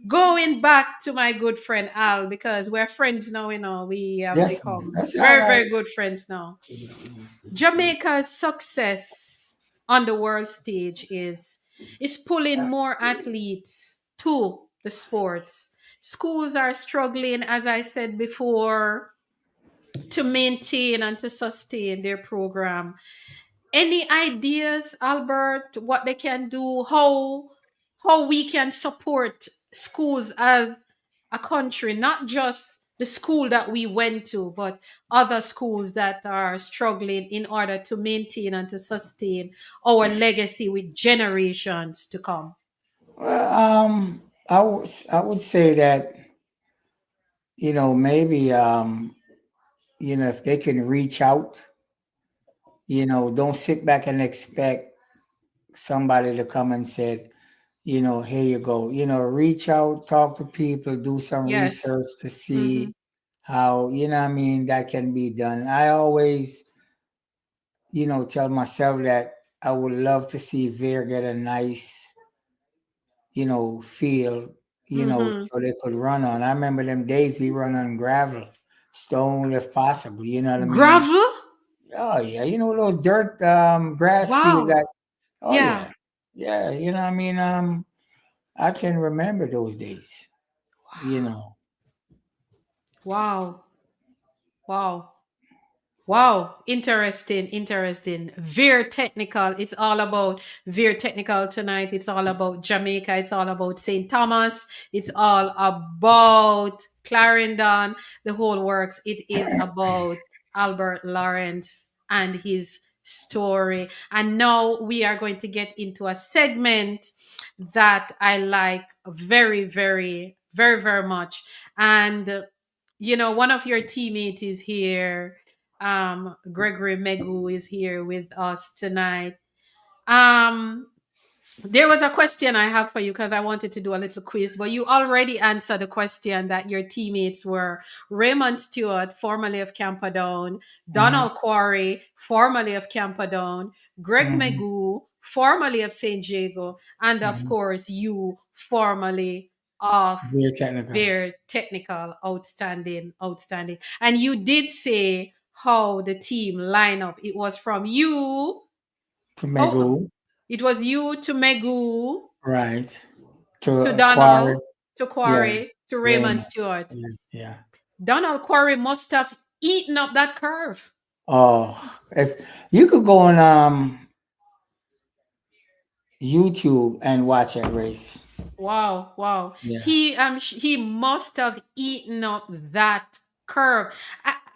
Going back to my good friend Al, because we're friends now, we have Yes, become that's all very, right. very good friends now. Jamaica's success on the world stage is pulling more athletes to the sports. Schools are struggling, as I said before, to maintain and to sustain their program. Any ideas, Albert, what they can do, how we can support schools as a country, not just the school that we went to, but other schools that are struggling in order to maintain and to sustain our legacy with generations to come. Well, I would say that maybe if they can reach out, don't sit back and expect somebody to come and say, here you go. Reach out, talk to people, do some Yes. research to Mm-hmm. see how, what I mean, that can be done. I always, tell myself that I would love to see Vere get a nice, field, Mm-hmm. so they could run on. I remember them days we run on gravel, stone if possible, you know what I mean? Gravel? Oh yeah, those dirt grass field Wow. that. Oh Yeah. yeah. Yeah, I mean, I can remember those days, you know. Wow. Wow. Wow, interesting, interesting. Veer Technical. It's all about Veer Technical tonight. It's all about Jamaica. It's all about St. Thomas. It's all about Clarendon, the whole works. It is about Albert Lawrence and his story. And now we are going to get into a segment that I like very, very, very, very much. And one of your teammates is here. Gregory Megu is here with us tonight. um there was a question I have for you because I wanted to do a little quiz, but you already answered the question that your teammates were Raymond Stewart, formerly of Camperdown, Hmm. Donald Quarry, formerly of Camperdown, Greg Hmm. Magoo, formerly of St. Jago, and of Hmm. course you, formerly of Very technical. their technical. Outstanding, outstanding. And you did say how the team lineup. It was from you. To Oh, Megu, it was you to Megu, right? to To Donald, Quarry, to yeah. Quarry, to Raymond Raymond, Stewart. yeah, yeah. Donald Quarry must have eaten up that curve. Oh, if you could go on YouTube and watch that race. Wow, wow. Yeah. He must have eaten up that curve.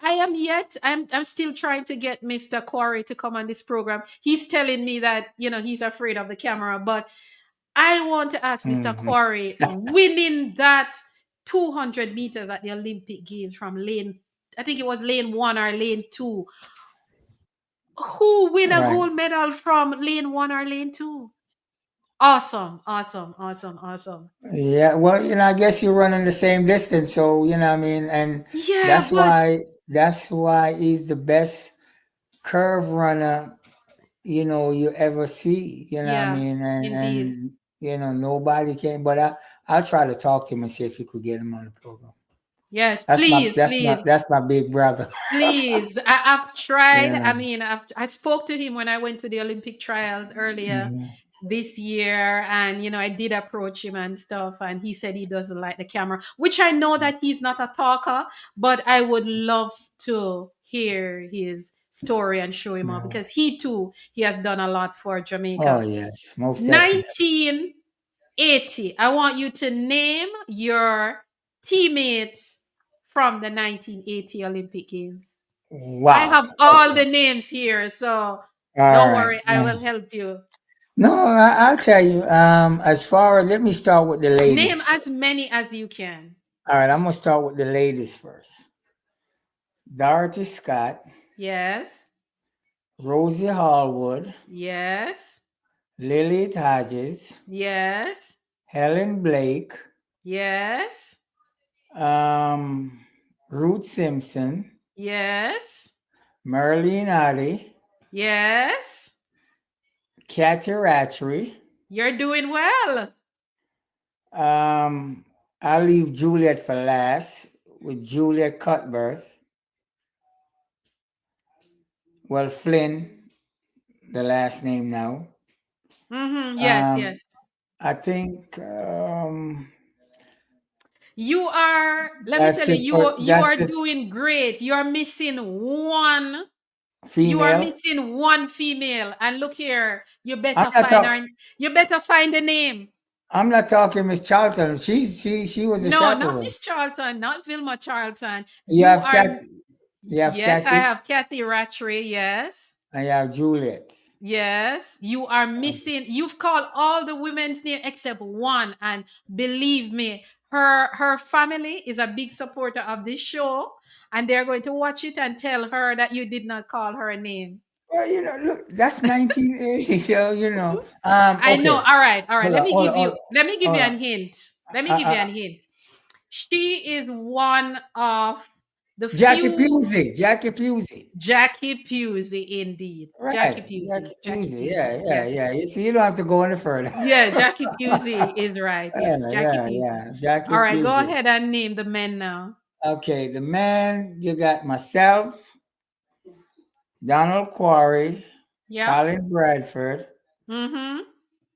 I am yet I'm still trying to get Mr. Quarry to come on this program. He's telling me that, he's afraid of the camera, but I want to ask Mr. Hmm. Quarry, winning that 200 meters at the Olympic Games from lane, I think it was lane 1 or lane 2. Who win a Right. gold medal from lane 1 or lane 2? Awesome, awesome, awesome, awesome. Yeah, well, I guess you're running the same distance, so what I mean, and Yeah, that's but why that's why he's the best curve runner, you ever see, what I yeah, mean, and indeed. nobody can. But I'll try to talk to him and see if we could get him on the program. Yes, That's my please, that's my please. that's my big brother. Please, I've tried. Yeah. I mean, I spoke to him when I went to the Olympic trials earlier Mhm. this year, and I did approach him and stuff, and he said he doesn't like the camera, which I know that he's not a talker, but I would love to hear his story and show him out Yeah. because he has done a lot for Oh Jamaica. yes, most definitely. 1980. I want you to name your teammates from the 1980 Olympic Games. I Wow. have all Okay. the names here, so All don't right. worry, I will help you. No, I'll tell you. As far as let me start with the Name ladies as first. many as you can. All right, I'm gonna start with the ladies first. Dorothy Scott, Yes, Rosie Hallwood, yes, Lilith Hodges, yes, Helen Blake, yes, um, Ruth Simpson, yes, Marlene Addy, yes. Kathy Ratchery. You're doing well. Um, I'll leave Juliet for last with Juliet Cutbirth. Well, Flynn, the last name now. Mm-hmm. Yes, Um, yes. I think You are, let me tell that's you, it for you that's are it. doing great. You are missing one. You are Female. missing one female. And look here, I'm not talking. you better find the name. I'm not talking Miss Charlton. She was a No, not chaperone. Miss Charlton, not Vilma Charlton. You You have are, Kathy. You have yes, I Kathy, have Kathy Rattray, yes. and you have Juliet. Yes, you are missing. You've called all the women's name except one, and believe me, her family is a big supporter of this show, and they're going to watch it and tell her that you did not call her name. Well, look, that's 1980. So I know. okay. All right, all right. Hold on, hold on, hold on. Let me give Hold you on. an hint. Let me give you Uh, an hint. She is one of the Jackie few Pusey. Jackie Pusey. Jackie Pusey, indeed. Jackie Right. Pusey. Jackie Jackie Pusey. Pusey. Yeah, yeah, Yes. yeah. You see, you don't have to go any further. Yeah, Jackie Pusey is right. Yes, Yeah, Jackie yeah, Pusey. yeah. Jackie All right, go Pusey. ahead and name the men now. Okay, the man, you got myself, Donald Quarry, Yeah. Colin Bradford, Mm-hmm.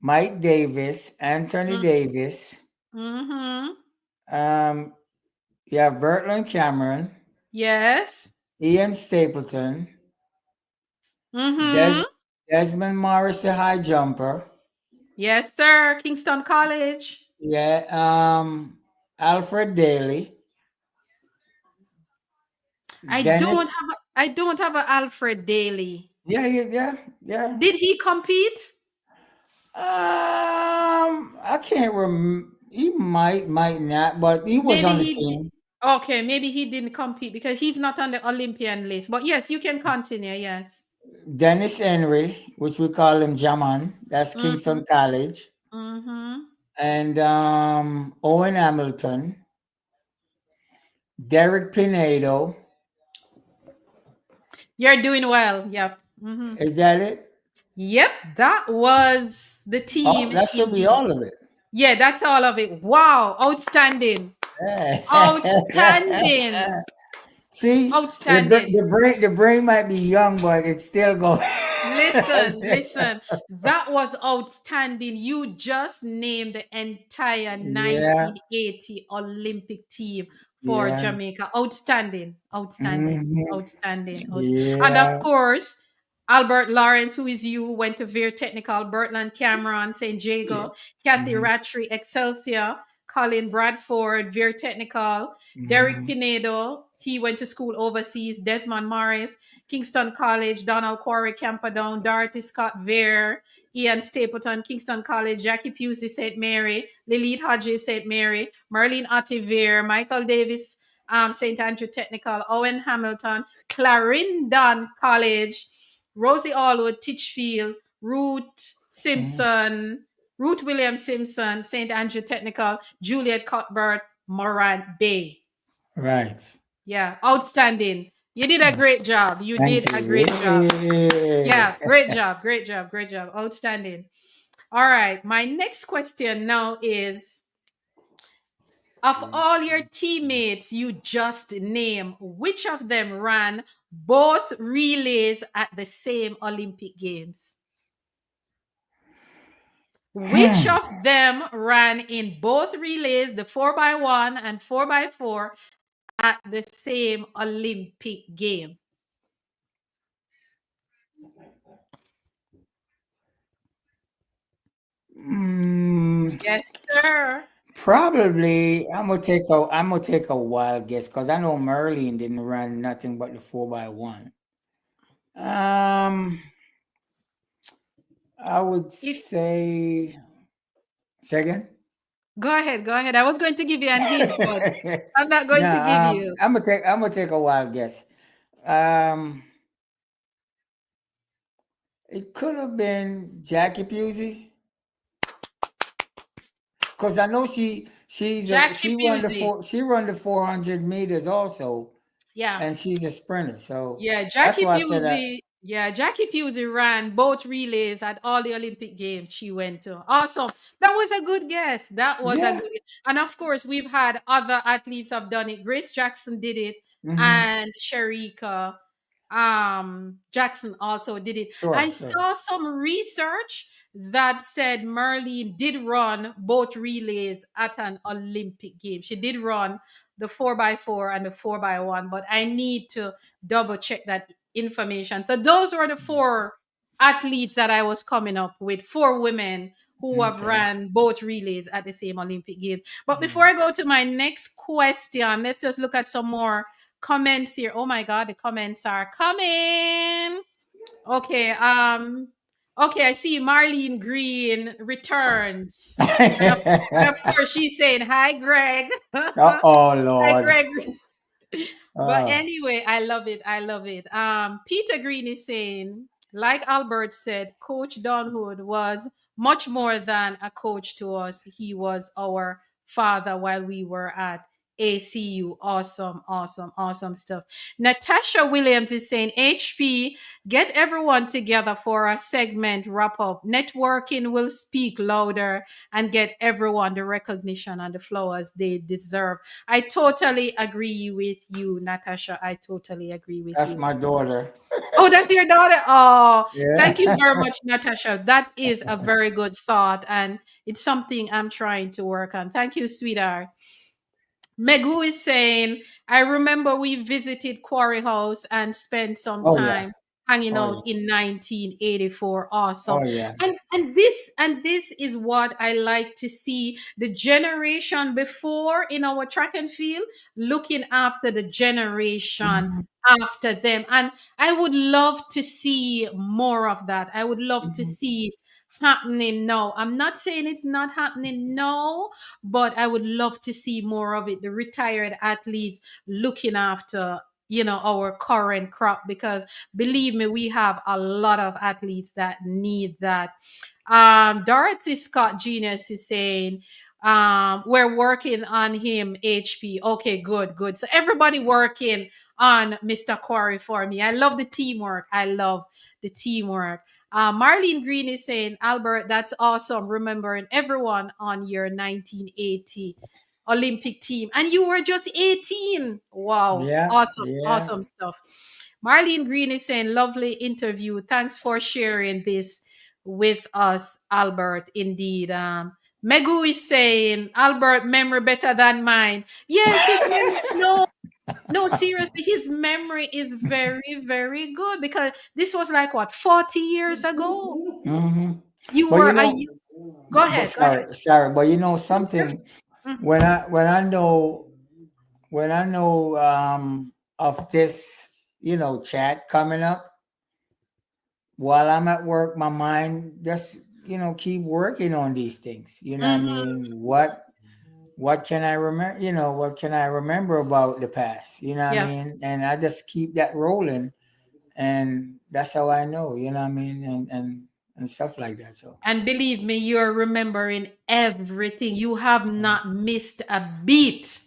Mike Davis, Anthony Davis. Mm-hmm. Um, you have Bertland Cameron, Yes. Ian Stapleton, Mm-hmm. Desmond Morris, the high jumper. Yes, sir. Kingston College. Yeah, Alfred Daly, Dennis. I don't have a Alfred Daly. Yeah, yeah, yeah, yeah. Did he compete? I can't remember. He might not, but he was Maybe on the he team. okay, maybe he didn't compete because he's not on the Olympian list. But yes, you can continue. Yes. Dennis Henry, which we call him Jaman, that's Mm-hmm. Kingston College, Mm-hmm. and Owen Hamilton, Derek Pinedo. You're doing well. Yep. Mm-hmm. Is that it? Yep, that was the Oh, team that should be indeed. all of it. Yeah, that's all of it. Wow, outstanding. Outstanding. See, Outstanding. the brain might be young, but it's still going. Listen, listen. That was outstanding. You just named the entire Yeah, 1980 Olympic team for yeah, Jamaica. Outstanding, outstanding, hmm, outstanding. And of yeah, course, Albert Lawrence, who is you, went to Vere Technical, Bertland Cameron, St. Jago, Kathy hmm, Rattray, Excelsior, Colin Bradford, Vere Technical, Derek hmm, Pinedo, he went to school overseas, Desmond Morris, Kingston College, Donald Quarry, Camperdown, Dorothy Scott Vere, Ian Stapleton, Kingston College, Jackie Pusey, St. Mary, Lilith Hodges, St. Mary, Marlene Otti Vere, Michael Davis, St. Andrew Technical, Owen Hamilton, Clarendon College, Rosie Allwood, Titchfield, Ruth hmm. Simpson. Ruth Williams Simpson, St. Andrew Technical, Juliet Cuthbert, Moran Bay. Right. Yeah, outstanding. You did a great job. You Thank did a you. great job. Yeah. Yeah, great job, great job, great job. Outstanding. All right, my next question now is, of all your teammates you just named, which of them ran both relays at the same Olympic Games? Which Hmm. of them ran in both relays, the 4x1 and 4x4, at the same Olympic game? Mm, Yes, sir. probably I'm gonna take a wild guess because I know Merlin didn't run nothing but the 4x1. Um, I would If say second. Go ahead, go ahead. I was going to give you an hint, but I'm not going No, to give you. I'm gonna take a wild guess. Um, it could have been Jackie Pusey because I know Jackie Pusey. she run the 400 meters also, Yeah. and she's a sprinter. So Yeah, that's Jackie why I said that. Pusey. Yeah, Jackie Pusey ran both relays at all the Olympic Games she went to. Awesome. That was a good guess. That was a Yeah. good guess. And of course, we've had other athletes have done it. Grace Jackson did it, Hmm. and Sharika Jackson also did it. I Sure. Sure. saw some research that said Merlin did run both relays at an Olympic game. She did run the 4x4 and the 4x1, but I need to double check that information. So those were the four athletes that I was coming up with, four women who have Okay. ran both relays at the same Olympic Games. But before Mm. I go to my next question, let's just look at some more comments here. Oh my god, the comments are coming. Okay, okay, I see Marlene Green returns. And of course she's saying hi Greg. Hi Oh Lord. Greg. But Oh. anyway, I love it. I love it. Peter Green is saying, like Albert said, Coach Donhood was much more than a coach to us. He was our father while we were at ACU. Awesome, awesome, awesome stuff. Natasha Williams is saying, HP, get everyone together for a segment wrap up. Networking will speak louder and get everyone the recognition and the flowers they deserve. I totally agree with you, Natasha. I totally agree with That's you. my daughter. Oh, that's your daughter. Oh, Yeah. thank you very much, Natasha. That is a very good thought, and it's something I'm trying to work on. Thank you, sweetheart. Megu is saying, I remember we visited Quarry House and spent some Oh yeah. time hanging Oh out yeah. in 1984. Awesome. Oh yeah. And this is what I like to see, the generation before in our track and field looking after the generation Mhm. after them. And I would love to see more of that. I would love to Mhm. see happening now. I'm not saying it's not happening now, but I would love to see more of it. The retired athletes looking after, our current crop, because believe me, we have a lot of athletes that need that. Dorothy Scott Genius is saying, we're working on him, HP. Okay, good, good. So everybody working on Mr. Quarry for me. I love the teamwork. I love the teamwork. Marlene Green is saying, Albert, that's awesome. Remembering everyone on your 1980 Olympic team. And you were just 18. Wow. Yeah. Awesome. Yeah. Awesome stuff. Marlene Green is saying, lovely interview. Thanks for sharing this with us, Albert. Indeed. Megu is saying, Albert, memory better than mine. Yes, his memory. No, no, seriously, his memory is very, very good, because this was like what, 40 years ago? Hmm. You But were you a know, y- Go but ahead, go ahead. sorry, but you know No, you're- something. Mhm. When I know of this, chat coming up while I'm at work, my mind just keep working on these things. You know what I Mhm. mean? What can I remember? What can I remember about the past? You know what I Yeah. mean? And I just keep that rolling, and that's how I know. You know what I mean? and stuff like that. So And believe me, you're remembering everything. You have not missed a beat.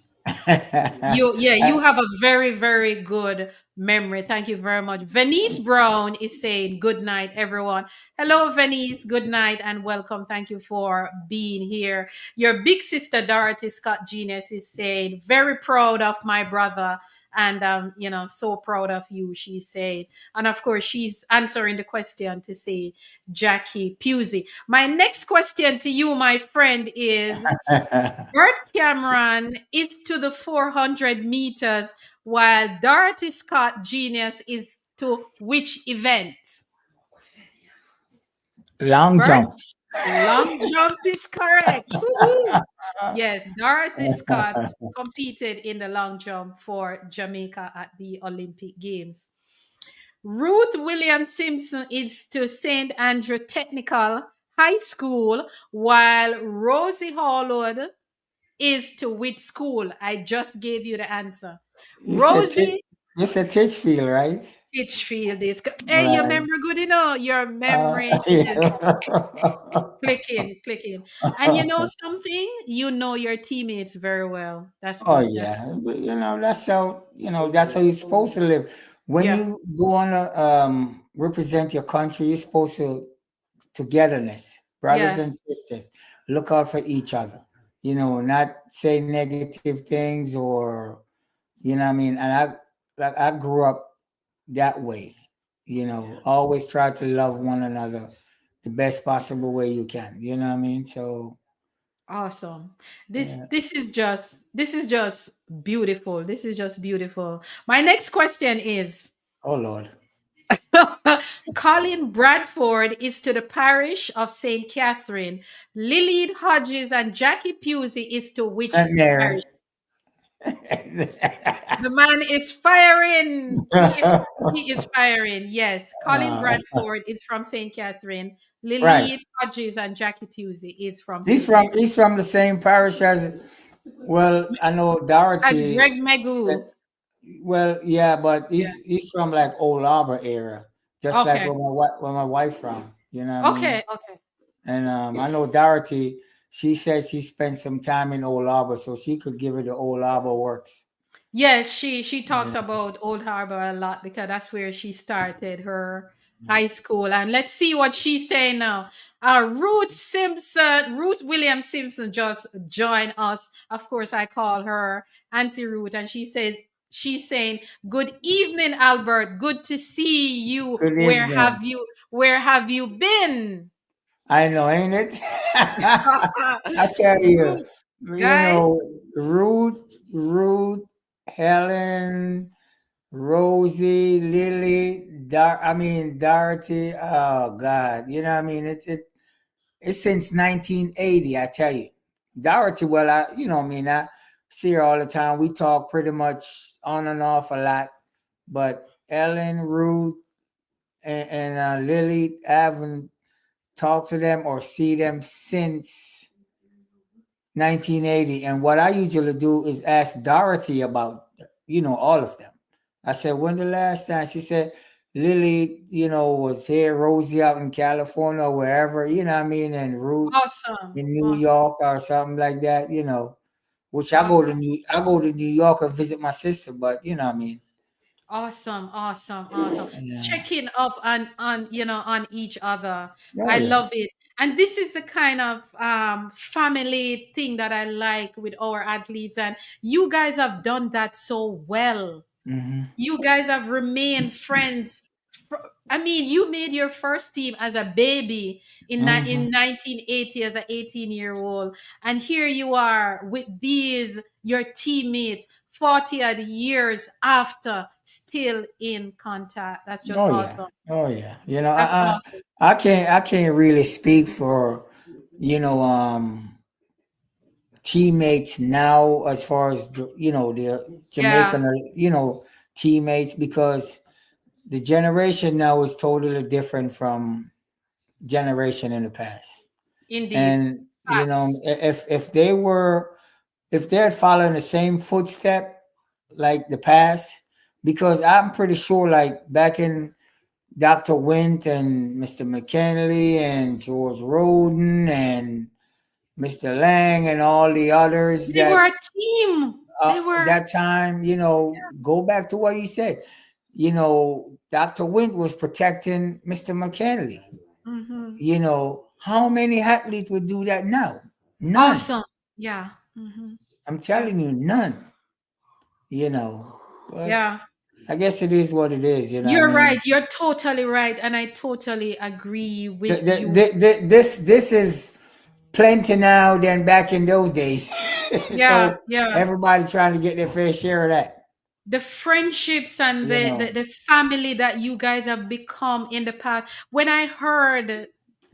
You have a very, very good memory. Thank you very much. Venice Brown is saying good night, everyone. Hello, Venice. Good night and welcome. Thank you for being here. Your big sister Dorothy Scott Genius is saying very proud of my brother. And so proud of you, she's saying. And of course, she's answering the question to say Jackie Pusey. My next question to you, my friend, is Bert Cameron is to the 400 meters, while Dorothy Scott Genius is to which event? long Bert, jump. long jump is correct. Woohoo! Yes, Dorothy Scott competed in the long jump for Jamaica at the Olympic Games. Ruth William Simpson is to St. Andrew Technical High School, while Rosie Hallwood is to which school? I just gave you the answer. You said Rosie you said Titchfield, right? Titchfield is. Hey, your Right. memory good enough. Your memory is Yeah. clicking, clicking. And you know something? You know your teammates very well. That's Oh good. That's yeah, but, that's how you're supposed to live. When yeah, you go on a represent your country, you're supposed to togetherness, brothers yes. and sisters, look out for each other. Not say negative things or what I mean. And I grew up that way. Always try to love one another the best possible way you can. You know what I mean? So Awesome. This yeah. this is just this is just beautiful. This is just beautiful. My next question is Oh Lord, Colin Bradford is to the parish of St. Catherine. Lillian Hodges and Jackie Pusey is to which Saint Mary. parish? The man is firing. He is firing. Yes. Colin Uh, Bradford is from St. Catherine. right. Lillian Hodges and Jackie Pusey is from He's St. from Catherine. he's from the same parish as well. I know As Dorothy. Greg Magoo. Well, yeah, but Yeah. he's from like Old Arbor area, just like Okay. where my wife from. You know what I mean? Okay. Okay. And I know Dorothy. She said she spent some time in Old Arbor, so she could give it the Old Arbor works. Yes, she talks Yeah. about Old Harbor a lot because that's where she started her high school. And let's see what she's saying now. Ruth Williams Simpson just joined us. Of course, I call her Auntie Ruth, and she's saying, "Good evening, Albert. Good to see you. Good Where have evening. you Where have you been?" I know, ain't it? I tell you, Ruth, guys. Ruth, Helen, Rosie, Lily, Dorothy. Oh God, you know what I mean? It's since 1980. I tell you, Dorothy. Well, I see her all the time. We talk pretty much on and off a lot. But Ellen, Ruth, and Lily, I haven't talked to them or see them since 1980. And what I usually do is ask Dorothy about, all of them. I said, when the last time? She said, Lily, was here, Rosie out in California or wherever, you know what I mean? And Ruth Awesome. in New Awesome. York or something like that, which Awesome. I go to New York and visit my sister, but you know what I mean? Awesome, awesome, awesome. Yeah. Checking up on each other. Oh I yeah. love it. And this is the kind of family thing that I like with our athletes. And you guys have done that so well. Hmm. You guys have remained friends. I mean, you made your first team as a baby in Hmm. 1980 as an 18-year-old, and here you are with these your teammates 40 odd years after, still in contact. That's just Oh yeah. awesome. Oh yeah. That's awesome. I can't really speak for you know teammates now as far as the Yeah, Jamaican teammates because the generation now is totally different from generation in the past. indeed. And Facts. if they're following the same footstep like the past, because I'm pretty sure like back in Dr. Wint and Mr. McKinley and George Roden and Mr. Lang and all the others They were that a team. They were. that time, go back to what he said. Dr. Wint was protecting Mr. McKinley. Mhm. How many athletes would do that now? None. Awesome. Yeah. Hmm. I'm Yeah. telling you, none. You know, but Yeah. I guess it is what it is. You know what I You're mean? right. You're totally right. And I totally agree The, with the, you. this is plenty now than back in those days. Yeah. So Yeah. everybody trying to get their fair share of that. The friendships and You know. the family that you guys have become in the past. When I heard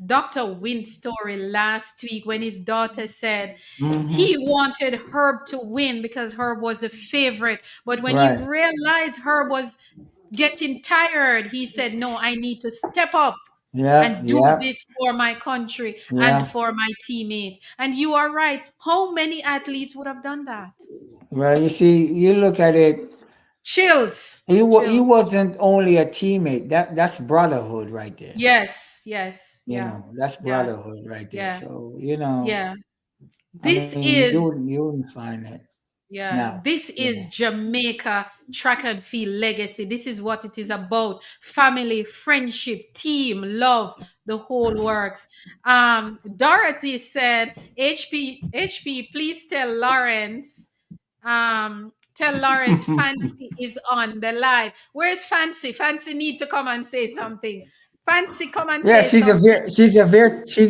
Dr. Wyn's story last week, when his daughter said Hmm. he wanted Herb to win because Herb was a favorite, but when he Right. realized Herb was getting tired, he said, no, I need to step up Yeah. and do Yeah. this for my country and Yeah. for my teammate. And you are right. How many athletes would have done that? Well, you see, you look at it. Chills. He Chills. wasn't only a teammate. That's brotherhood right there. Yes, yes, yeah, That's yeah, brotherhood right there. yeah, So yeah. I This mean, is you wouldn't find that Yeah, now. this is Jamaica track and field legacy. This is what it is about. Family, friendship, team, love, the whole works. Dorothy said, HP, please tell Lawrence Fancy is on the live. Where's Fancy? Fancy need to come and say something. Fancy, come and Yeah, say something. she's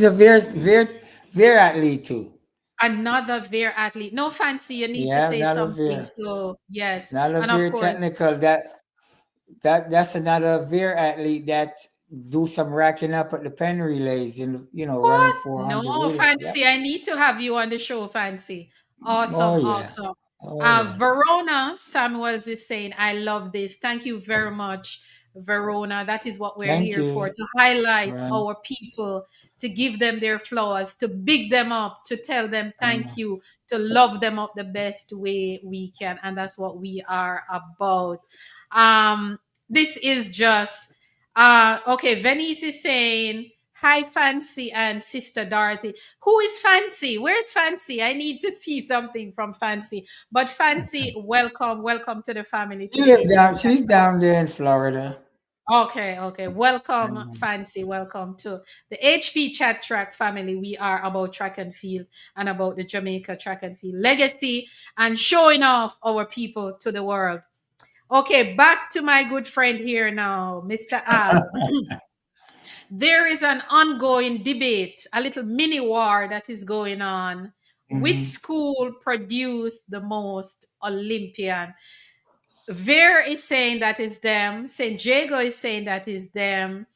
a Vere athlete too. Another Vere athlete. No, Fancy, you need to Yeah, say not a something. Vere. So, yes. Not a And of Vere course, technical. That's another Vere athlete that do some racking up at the pen relays and running what? 400 No, relay. Yep. Fancy. I need to have you on the show, Fancy. Oh Awesome, yeah. awesome. Oh yeah. Verona Samuels is saying, I love this. Thank you very much, Verona. That is what we're Thank here for, you. to highlight Right. our people, to give them their flowers, to big them up, to tell them thank you, to love them up the best way we can. And that's what we are about. Um, this is just okay. Venice is saying, hi, Fancy and Sister Dorothy. Who is Fancy? Where's Fancy? I need to see something from Fancy. But Fancy, welcome, welcome to the family to the HP chat. She's down there in Florida. Okay, okay. Welcome, Um, Fancy. Welcome to the HP Chat Track family. We are about track and field and about the Jamaica track and field legacy and showing off our people to the world. Okay, back to my good friend here now, Mr. Al. There is an ongoing debate, a little mini war that is going on. Which mhm. school produced the most Olympian? Vere is saying that is them. St. Jago is saying that is them.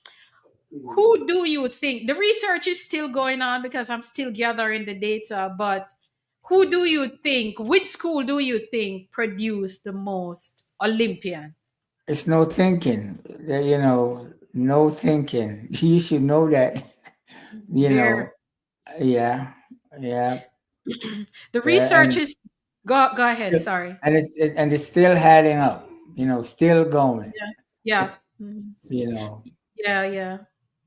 Who do you think? The research is still going on because I'm still gathering the data, but who do you think, which school do you think produced the most Olympian? It's no thinking. No thinking. You should know that. you Vere. know, yeah, yeah, The yeah, research is go ahead, sorry. and it's still adding up. Still going. Yeah. Yeah. Mhm. You know, Yeah, yeah.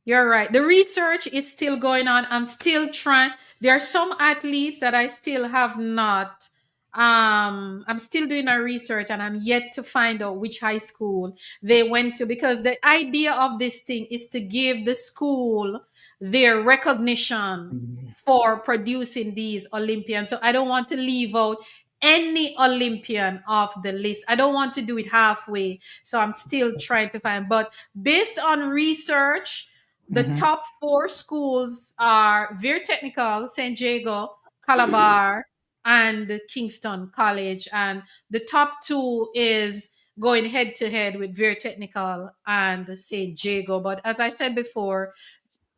You're right. The research is still going on. I'm still trying. There are some athletes that I still have not. I'm still doing a research and I'm yet to find out which high school they went to because the idea of this thing is to give the school their recognition Mhm. for producing these Olympians. So I don't want to leave out any Olympian off the list. I don't want to do it halfway. So I'm still trying to find. But based on research, the Mhm. top four schools are Vere Technical, St. Jago, Calabar, and Kingston College. And the top two is going head to head with Vere Technical and St. Jago. But as I said before,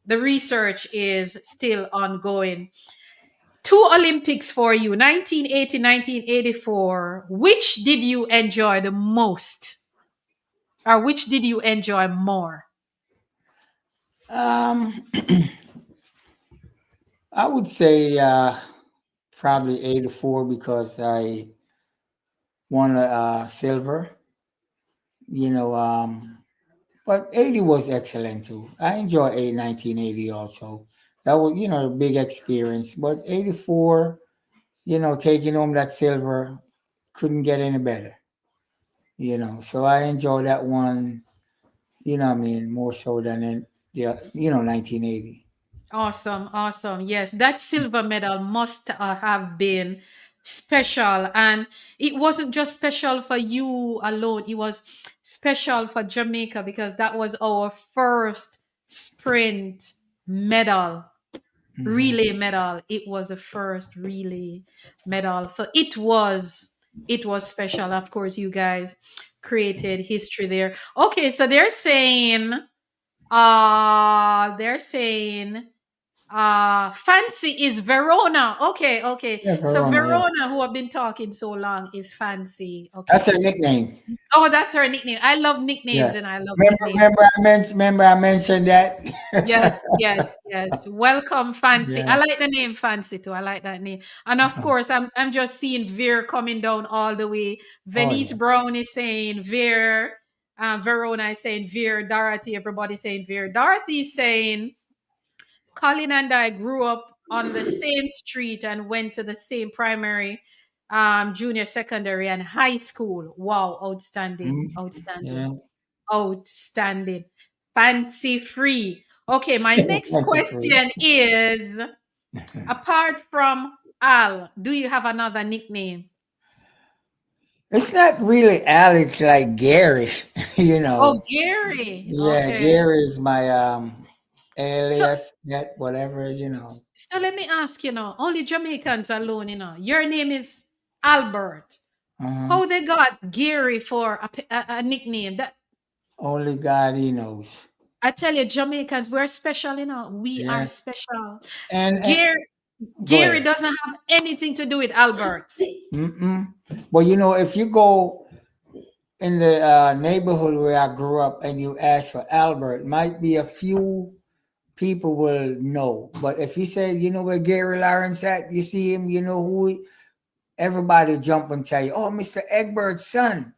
the research is still ongoing. Two Olympics for you, 1980, 1984. Which did you enjoy the most? Or which did you enjoy more? Um, I would say probably 84 because I won a silver. You know, But 80 was excellent too. I enjoy 1980 also. That was, a big experience. But 84, taking home that silver couldn't get any better, So I enjoy that one, more so than the, 1980. Awesome, awesome. Yes, that silver medal must have been special. And it wasn't just special for you alone, it was special for Jamaica because that was our first sprint medal, Hmm. relay medal. It was the first relay medal. So it was special. Of course, you guys created history there. Okay, so they're saying Fancy is Verona. Okay, okay. Yeah, So Verona, yeah. Verona, who have been talking so long, is Fancy. That's Okay. her nickname. Oh, that's her nickname. I love nicknames Yeah. and I love Remember, nicknames. remember, I mentioned that. Yes, yes, yes. Welcome, Fancy. I Yeah. like the name Fancy too. I like that name. And of course, I'm just seeing Vere coming down all the way. Oh Venice yeah. Brown is saying Vere. Verona is saying Vere. Dorothy, everybody saying Vere. Dorothy is saying Colin and I grew up on the same street and went to the same primary, junior, secondary, and high school. Wow, outstanding, Mm, outstanding, yeah. outstanding. Fancy free. Okay, my next Fancy free. question is apart from Al, do you have another nickname? It's not really Alex like Gary, you Oh, know. Gary. Yeah, Okay. Gary is my So alias, pet, whatever. so let me ask you now, only Jamaicans alone, your name is Albert. Uh-huh. How they got Gary for a nickname? That Only God he knows. I tell you, Jamaicans, we're special, We are Yeah. special. And Gary, go Gary ahead. doesn't have anything to do with Albert. Mm-mm. Well, if you go in the neighborhood where I grew up and you ask for Albert, might be a few people will know. But if you say, where Gary Lawrence at, you see him, you know who everybody jump and tell you, oh, Mr. Egbert's son.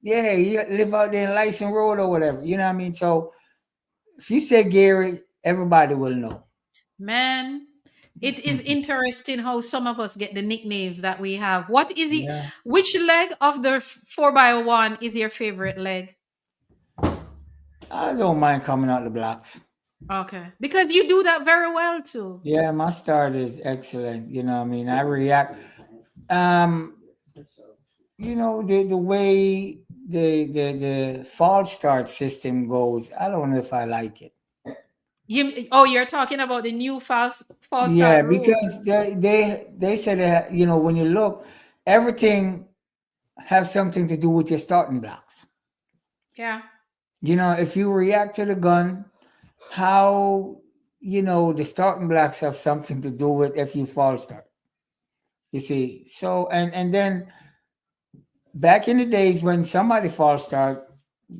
Yeah, he live out there in Lyson Road or whatever. You know what I mean? So if you say Gary, everybody will know. Man, it is interesting how some of us get the nicknames that we have. What is it? Yeah. Which leg of the 4x1 is your favorite leg? I don't mind coming out the blocks. Okay. Because you do that very well too. Yeah, my start is excellent. You know what I mean? I react. Um, the way the false start system goes, I don't know if I like it. You're talking about the new false Yeah, start rule. because they said that, when you look, everything have something to do with your starting blocks. Yeah. If you react to the gun, how the starting blocks have something to do with if you false start. You see, so and then back in the days when somebody false start,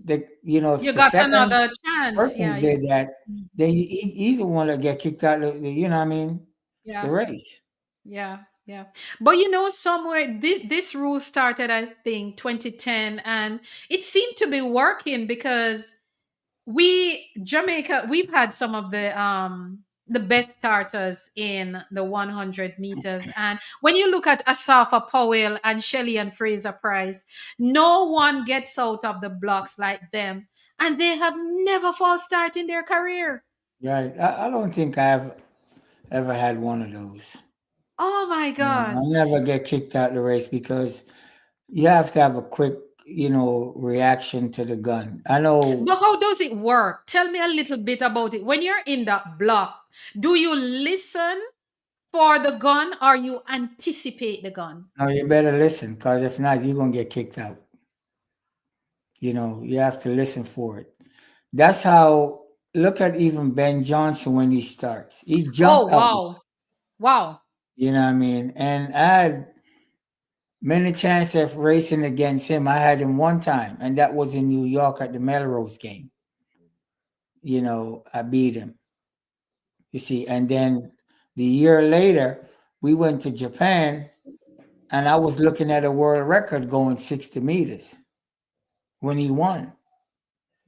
if You the got second another chance. Yeah, person did that, then he's the one that get kicked out of you know what I mean, the yeah, race. yeah, yeah. But somewhere this rule started, I think, 2010, and it seemed to be working because we've had some of the best starters in the 100 meters. And when you look at Asafa Powell and Shelley and Fraser Price, no one gets out of the blocks like them. And they have never false start in their career. Right. I don't think I've ever had one of those. Oh my I God. never get kicked out the race because you have to have a quick, reaction to the gun. I know. But how does it work? Tell me a little bit about it. When you're in that block, do you listen for the gun or you anticipate the gun? No, you better listen, because if not, you're gonna get kicked out. You have to listen for it. That's how. Look at even Ben Johnson when he starts. He Oh, jumped out. wow. Wow. You know what I mean? And I had many chances of racing against him. I had him one time, and that was in New York at the Melrose game. I beat him. You see, and then the year later, we went to Japan, and I was looking at a world record going 60 meters when he won.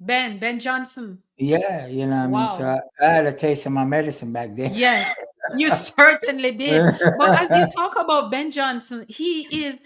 Ben Johnson. Yeah, you know what I mean. So Wow. I had a taste of my medicine back then. Yes, you certainly did. But as you talk about Ben Johnson, he is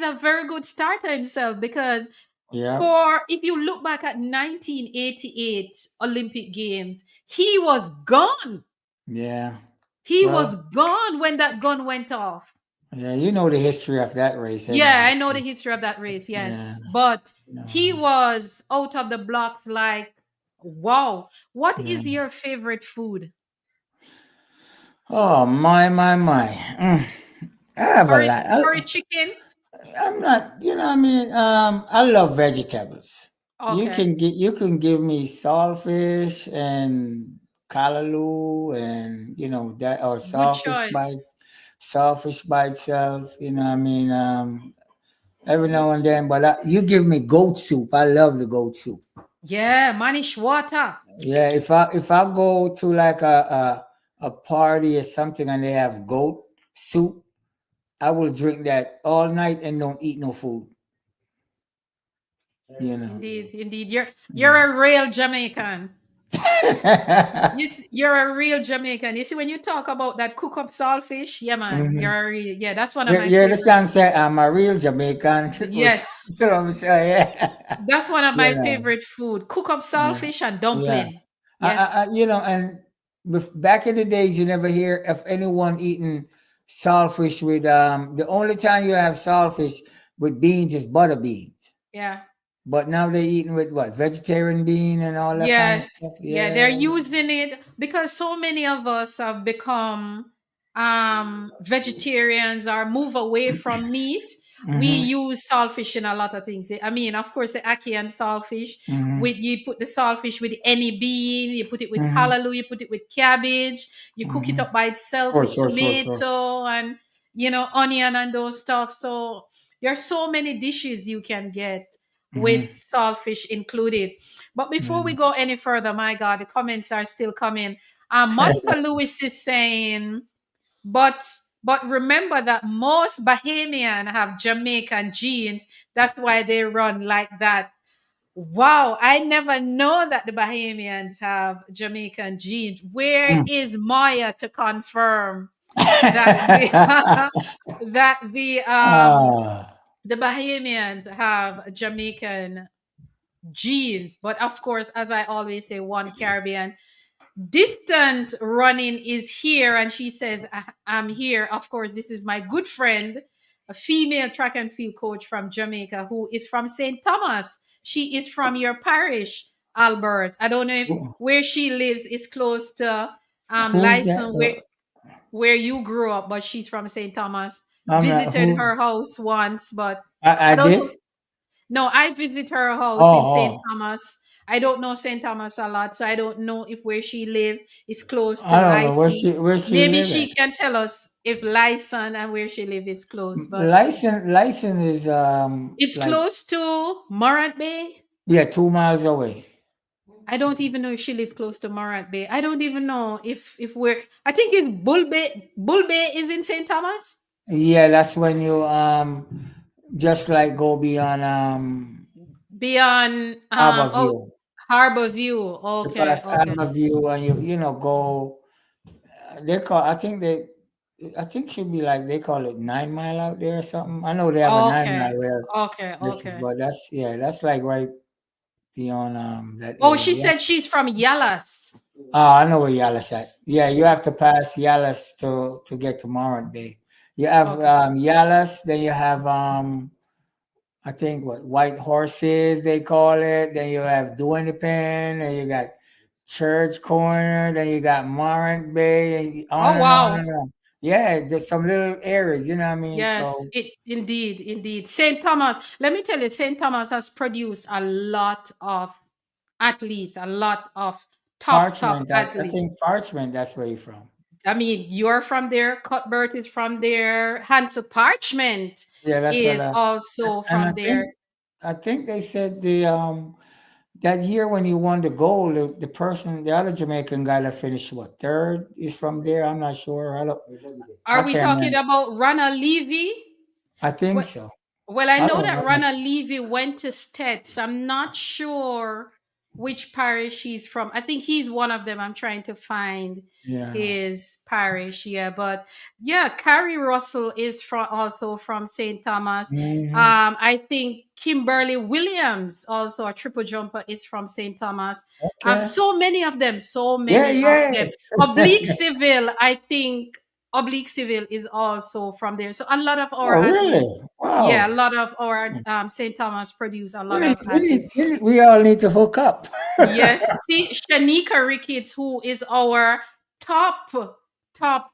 a very good starter himself because Yeah, for if you look back at 1988 Olympic Games, he was gone. yeah. He was Well, gone when that gun went off. yeah, you know the history of that race Yeah, anyway. I know the history of that race, Yeah, yes. But he no, was out of the blocks like, wow. What yeah. is your favorite food? Oh my. I have a Curry, lot. curry chicken? I'm not, you know, what I mean, I love vegetables. Okay. You can give me saltfish and callaloo and that or Good choice. saltfish by itself. You know, what I mean, every now and then. But you give me goat soup. I love the goat soup. Yeah, manish water. Yeah, if I go to like a party or something and they have goat soup, I will drink that all night and don't eat no food. You know. Indeed, indeed. You're a real Jamaican. You're a real Jamaican. You see, when you talk about that cook up saltfish, yeah, man, Mhm. you're a real, yeah, that's one of my The favorite. song said, "I'm a real Jamaican." Yes, You know what I'm saying? Yeah, that's one of you my know, favorite food. Cook up yeah, saltfish and yeah. dumpling. Yes, And back in the days, you never hear of anyone eating saltfish with The only time you have saltfish with beans is butter beans, yeah. but now they're eating with what vegetarian bean and all that kind of Yes, stuff. yeah, they're Yeah. using it because so many of us have become vegetarians or move away from meat. We Mm-hmm. use saltfish in a lot of things. I mean, of course, the ackee and saltfish. Mm-hmm. With you put the saltfish with any bean, you put it with Mm-hmm. callaloo, you put it with cabbage, you cook it Mm-hmm. up by itself Sure, with sure, sure, sure. tomato and onion and those stuff. So there's so many dishes you can get with Mm-hmm. saltfish included. But before we Yeah. go any further, my God, the comments are still coming. Monica Lewis is saying, but remember that most Bahamian have Jamaican genes. That's why they run like that. Wow, I never know that the Bahamians have Jamaican genes. Where is Maya to confirm that the that Ah. the Bahamians have Jamaican genes? But of course, as I always say, one Caribbean distant running is here, and she says, I'm here. Of course, this is my good friend, a female track and field coach from Jamaica who is from St. Thomas. She is from your parish, Albert. I don't know if Who- where she lives is close to Who's that? Lyson, where you grew up, but she's from St. Thomas. I'm not Visited who. her house once, but I I don't know. did. No, I visit her Oh, house in St. oh. Thomas. I don't know St. Thomas a lot, so I don't know if where she live is close to I don't know Lyson. where she Maybe live at. she can tell us if Lyson and where she live is close, but License is it's like close to Morant Bay. yeah 2 miles away. I don't even know if she live close to Morant Bay. I don't even know if we're. I think it's Bull Bay. Bull Bay is in St. Thomas. Yeah, that's when you just like go beyond Beyond Harbor oh, View. Harbor View. You Okay, pass okay, Harbor View and you go. They call. I think they. I think should be like they call it 9 mile out there or something. I know they have a nine okay, mile where okay, this is, okay. but that's like right beyond that Oh, she area. said she's from Yallas. Oh, I know where Yalis at. Yeah, you have to pass Yalis to get to Morant Bay. You have Okay. Yalis, then you have I think what White Horses they call it. Then you have Pen, and you got Church Corner, then you got Morant Bay, and on Oh and on wow. and on. Yeah, there's some little areas, you know what I mean? Yes, So it indeed, indeed. St. Thomas. Let me tell you, St. Thomas has produced a lot of athletes, a lot of top Parchment, I athletes. think Parchment, that's where you're from. I mean, you're from there, Cuthbert is from there, Hansel Parchment Yeah, that's what is also and from there. I think they said that year when you won the gold, the person, the other Jamaican guy that finished what third is from there. I'm not sure. I Are we can't talking remember. about Rana Levy? I think Well, so. well, I I know don't that know. Rana Levy went to Stets. I'm not sure. which parish he's from. I think he's one of them. I'm trying to find Yeah. his parish. Yeah, but yeah, Carrie Russell is from also from St. Thomas. Hmm. I think Kimberly Williams, also a triple jumper, is from St. Thomas. Okay. So many of them, so Yeah, many of yeah. them. Oblique Civil, I think Oblique Civil is also from there. So a lot of our Oh, athletes, really? yeah, a Wow. lot of our St. Thomas produce a We lot need, of we need, athletes. we need, we all need to hook up. Yes. See, Shanika Ricketts, who is our top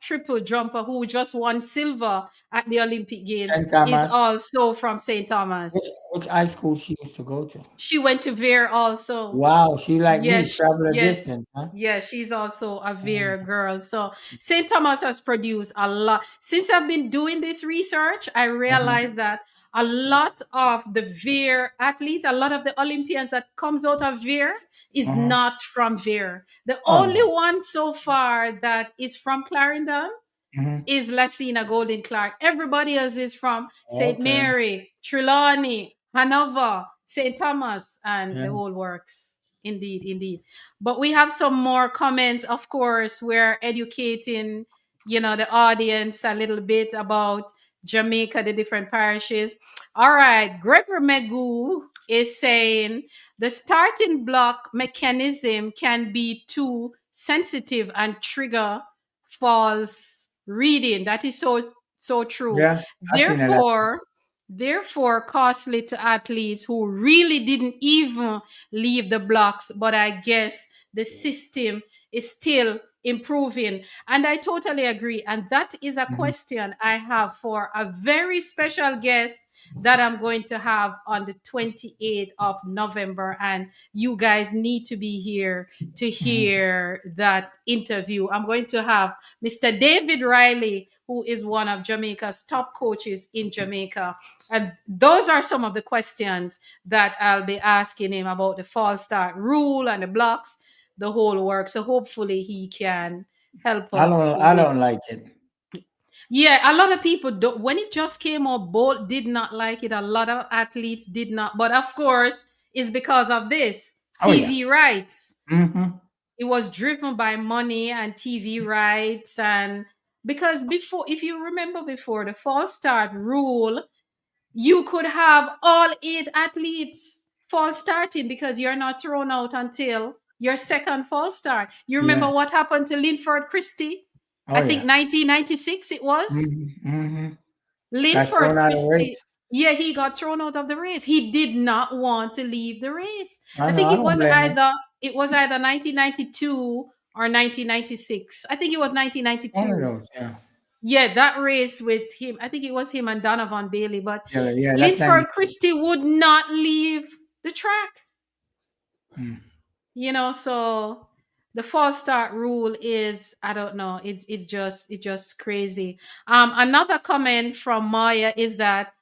triple jumper who just won silver at the Olympic Games, St. is Thomas. also from St. Which Thomas. which high school she used to go to? She went to Vere also. Wow, she like me, Yes, travel a yes, distance, huh? yes. She's also a Mm, Vere girl. So St. Thomas has produced a lot. Since I've been doing this research, I mhm, realized that a lot of the Vere athletes, a lot of the Olympians that comes out of Vere is mhm. not from Vere. The Oh only no. one so far that is from Clarendon Mhm. is Lassina Golden Clark. Everybody else is from St. Okay. Mary, Trelawney, Hanover, St. Thomas, and Yeah. the whole works. Indeed, indeed. But we have some more comments. Of course, we're educating, the audience a little bit about Jamaica, the different parishes. All right, Gregor Megu is saying the starting block mechanism can be too sensitive and trigger false reading. That is so true. Yeah. I seen a lot. Therefore costly to athletes who really didn't even leave the blocks, but I guess the system is still improving. And I totally agree. And that is a Mhm, question I have for a very special guest that I'm going to have on the 28th of November. And you guys need to be here to mhm. hear that interview. I'm going to have Mr. David Riley, who is one of Jamaica's top coaches in Jamaica. And those are some of the questions that I'll be asking him about the false start rule and the blocks, the whole work. So hopefully he can help I us don't I with. don't like it. Yeah, a lot of people don't. When it just came out, Bolt did not like it. A lot of athletes did not. But of course, it's because of this Oh yeah. TV rights. Hmm. It was driven by money and TV rights. And because before, if you remember before the false start rule, you could have all 8 athletes false starting because you're not thrown out until your second false start. You remember Yeah. what happened to Linford Christie? Oh I think yeah. 1996 it was. Hmm. Hmm. Got Linford thrown out of the Christie, race. yeah, he got thrown out of the race. He did not want to leave the race. I I know. think I don't blame him. it was either 1992 or 1996. I think it was One of 1992. those. Yeah. Yeah, that race with him. I think it was him and Donovan Bailey, but Yeah. Yeah. That's Linford 96. Christie would not leave the track. Mm. So the false start rule is, I don't know, it's just crazy. Another comment from Maya is that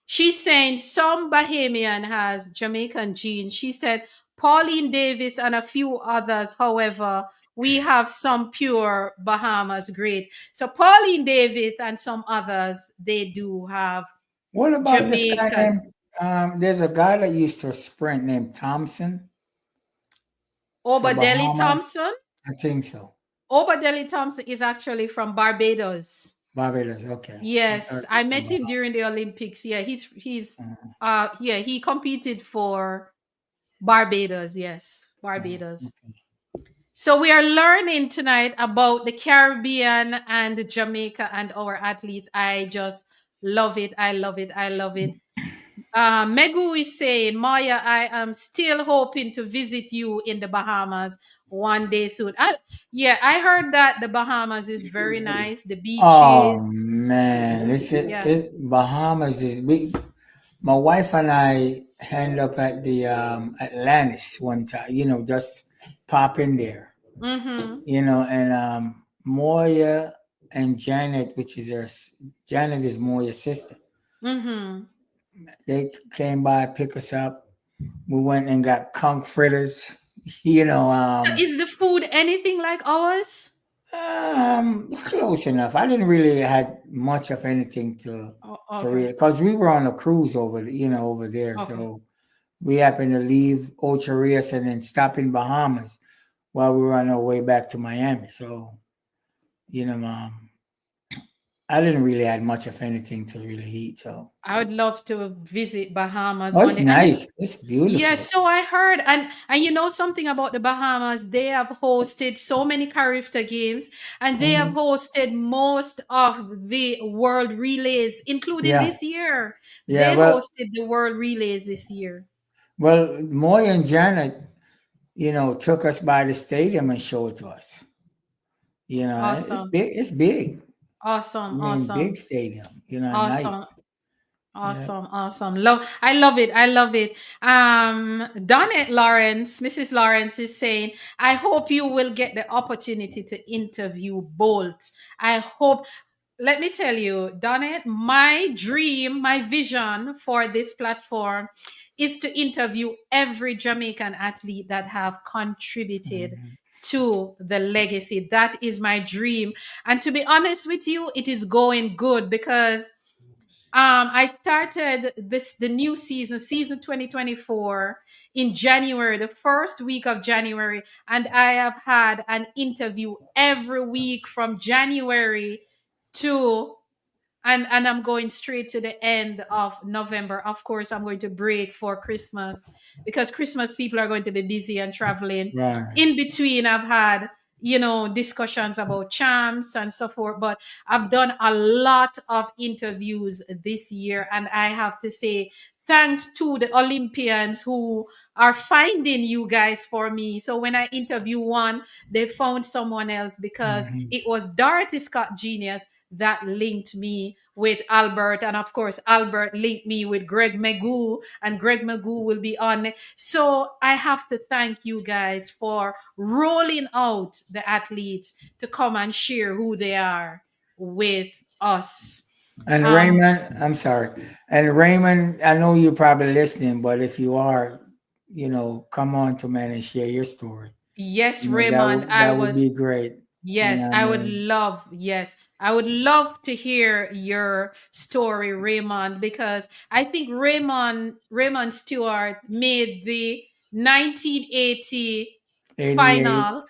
she's saying some Bahamian has Jamaican genes. She said Pauline Davis and a few others, however, we have some pure Bahamas great. So Pauline Davis and some others, they do have What about this guy Jamaican. named? There's a guy that used to sprint named Thompson for Obadeli Bahamas. Thompson. I think so. Obadeli Thompson is actually from Barbados. Barbados. Okay. I thought Yes, it I was from met him during Bahamas. the Olympics. Yeah, he's Mhm, yeah, he competed for Barbados. Yes, mhm. Barbados. So we are learning tonight about the Caribbean and Jamaica and our athletes. I just love it. I love it. I love it. Megu is saying, Maya, I am still hoping to visit you in the Bahamas one day soon. Yeah, I heard that the Bahamas is very nice. The Oh beaches. man, Yeah. Bahamas is my wife and I end up at the Atlantis one time, just pop in there. Mm-hmm. And Moya and Janet, Janet is Moya's sister. Mm-hmm. They came by, pick us up. We went and got conch fritters. So is the food anything like ours? It's close enough. I didn't really had much of anything to Oh, to okay. read because we were on a cruise over there, Okay. so we happened to leave Ocho Rios and then stop in Bahamas while we were on our way back to Miami. So, you know, I didn't really have much of anything to really eat. So, I would love to visit Bahamas oh, one it's day. And nice. It's yes, beautiful. so I heard, and you know something about the Bahamas, they have hosted so many Carifta games, and they have Hmm. hosted most of the world relays, including Yeah. this year. Yeah. They hosted the world relays this year. Moya and Janet, took us by the stadium and showed it to us. It's Awesome. big. It's big. I Awesome. mean, big Awesome. stadium. Nice. Awesome. Yeah. Awesome, awesome. I love it. I love it. Donette Lawrence, Mrs. Lawrence is saying, I hope you will get the opportunity to interview Bolt. I hope, let me tell you, Donette, my dream, my vision for this platform is to interview every Jamaican athlete that have contributed Mhm. to the legacy. That is my dream. And to be honest with you, it is going good because I started the new season 2024 in January, the first week of January, and I have had an interview every week from January to and I'm going straight to the end of November. Of course, I'm going to break for Christmas because Christmas people are going to be busy and traveling. Right. In between, I've had discussions about champs and so forth, but I've done a lot of interviews this year, and I have to say thanks to the Olympians who are finding you guys for me. So when I interview one, they found someone else because Hmm. it was Dorothy Scott Genius that linked me with Albert. And of course, Albert linked me with Greg Magoo, and Greg Magoo will be on. So I have to thank you guys for rolling out the athletes to come and share who they are with us. And Um, Raymond, I'm sorry. And Raymond, I know you're probably listening, but if you are, come on to man and share your story. yes, That Raymond, would that would be great. You know yes, what I I would mean? love, yes, I would love to hear your story, Raymond, because I think Raymond Stewart made the 1980 88. final.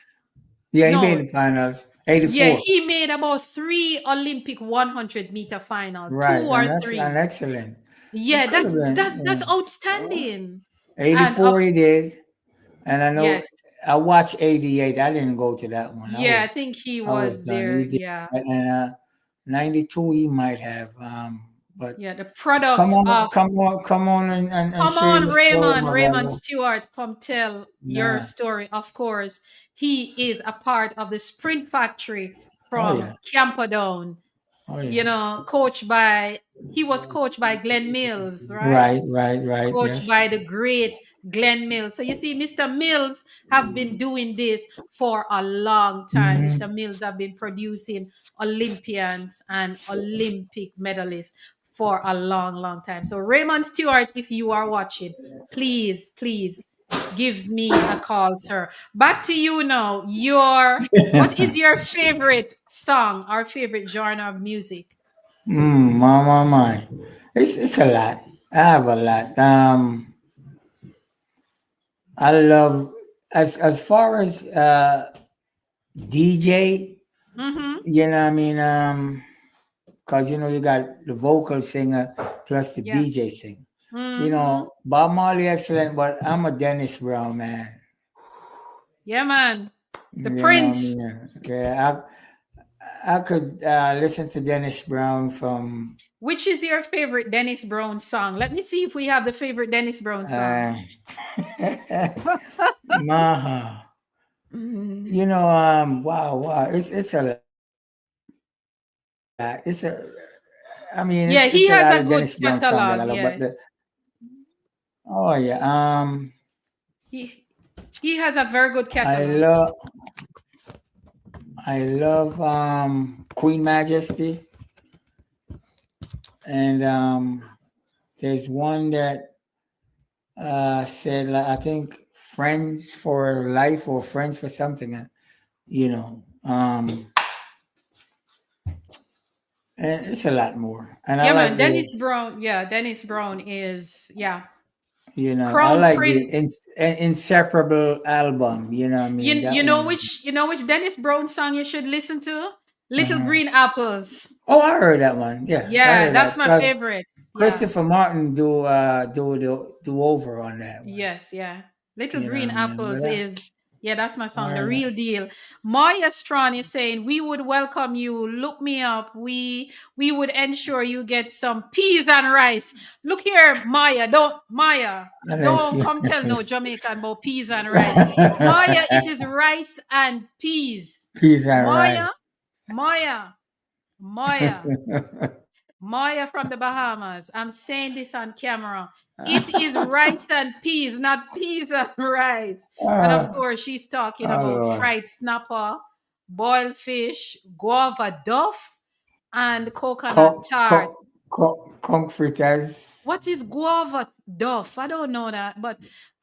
Yeah, he made No, the finals. yeah, 84. he made about three Olympic 100-meter final, two Right. or And that's an three. excellent. It Yeah, could that's have been, that's that's outstanding. And 84 he did. And I know yes, I watched 88. I didn't go to that one. yeah, I think he I was was done. there. He did Yeah, that. And 92 he might have. But yeah, the product of come on and come share on, your story, Raymond. my Raymond brother. Stewart, come tell your Nah. story. Of course, he is a part of the Sprint Factory Oh from yeah. Camperdown. Oh yeah. He was coached by Glenn Mills, right? Right, right, right. Coached Yes. by the great Glenn Mills. So you see, Mr. Mills have been doing this for a long time. Mr. Hmm. Mills have been producing Olympians and Olympic medalists for a long, long time. So Raymond Stewart, if you are watching, please, please give me a call, sir. Back to you now. What is your favorite song or favorite genre of music? My. It's a lot. I have a lot. I love as far as DJ, Mm-hmm. I mean, cause you got the vocal singer plus the Yeah. DJ singer. Mm-hmm. Bob Marley excellent, but I'm a Dennis Brown man. Yeah, man. The You know what I Prince. mean? Yeah, I could listen to Dennis Brown from Which is your favorite Dennis Brown song? Let me see if we have the favorite Dennis Brown song. uh, Maha. Mm. Wow, wow. It's a lot. It's a I mean, it's Yeah, a he lot of has a Dennis good Brown song that I catalog. love. But Yeah, oh yeah, he he has a very good I catalog. love I love Queen Majesty, and there's one that said like, I think Friends for Life or Friends for something. You know, and it's a lot more, and I Yeah, like man. the Dennis Brown. Yeah, Dennis Brown is yeah. I Crown like the Prince. Inseparable album. You know what I You mean? That you one know is. which Dennis Brown song you should listen to? Little Uh-huh. Green Apples. Oh, I heard that one. Yeah, I Yeah, heard that that's my because favorite. Yeah. Christopher Martin do the do over on that one. Yes, yeah. Little You know what Green I mean? Apples But is, yeah, that's my I song, the heard that. real deal. Maya Strawn is saying, we would welcome you. Look me up. We would ensure you get some peas and rice. Look here, Maya, I didn't don't see. come tell no Jamaican about peas and rice. Maya, it is rice and peas. Peas and Maya, rice. Maya, Maya. Maya from the Bahamas. I'm saying this on camera. It is rice and peas, not peas and rice. And of Oh, course, she's talking oh about Lord. fried snapper, boiled fish, guava duff, and coconut Conk, tart. conk, conk fritters. What is guava duff? I don't know that. But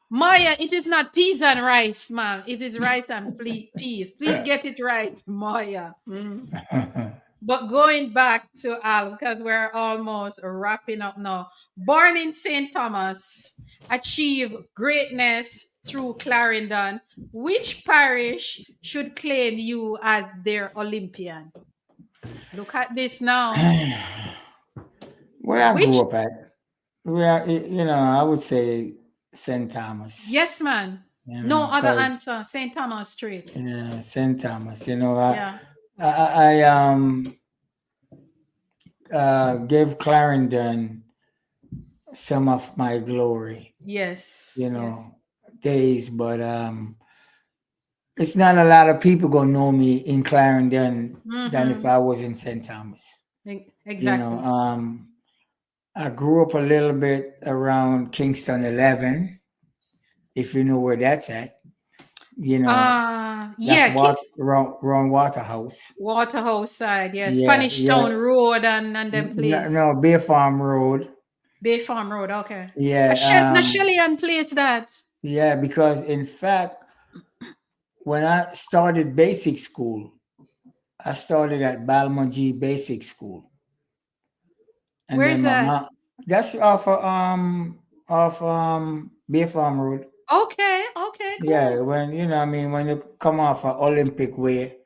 Maya, it is not peas and rice, ma'am. It is rice and peas. Please get it right, Maya. Mm. But going back to Al, because we're almost wrapping up now. Born in St. Thomas, achieve greatness through Clarendon. Which parish should claim you as their Olympian? Look at this now. Where I grew Which, up at, I would say St. Thomas. yes, man. No other Because answer. St. Thomas Street. St. Thomas. Yeah. I gave Clarendon some of my glory, Yes. you Yes. know, days, but it's not a lot of people gonna know me in Clarendon than if Mm-hmm. I was in St. Thomas. You know, Exactly. I grew up a little bit around Kingston 11, if you know where that's at. You know, that's Yeah, what Kings Ron Waterhouse. Waterhouse side. Yeah. Yeah, Spanish yeah. Town Road and them place. No, Bay Farm Road. Bay Farm Road, okay. Yeah, A Shelly and place that. yeah, because in fact, when I started basic school, I started at Balmaji Basic School, and Where's then my that? mom. That's off Bay Farm Road. Okay, okay, Yeah, cool. when I mean, when you come off of Olympic Way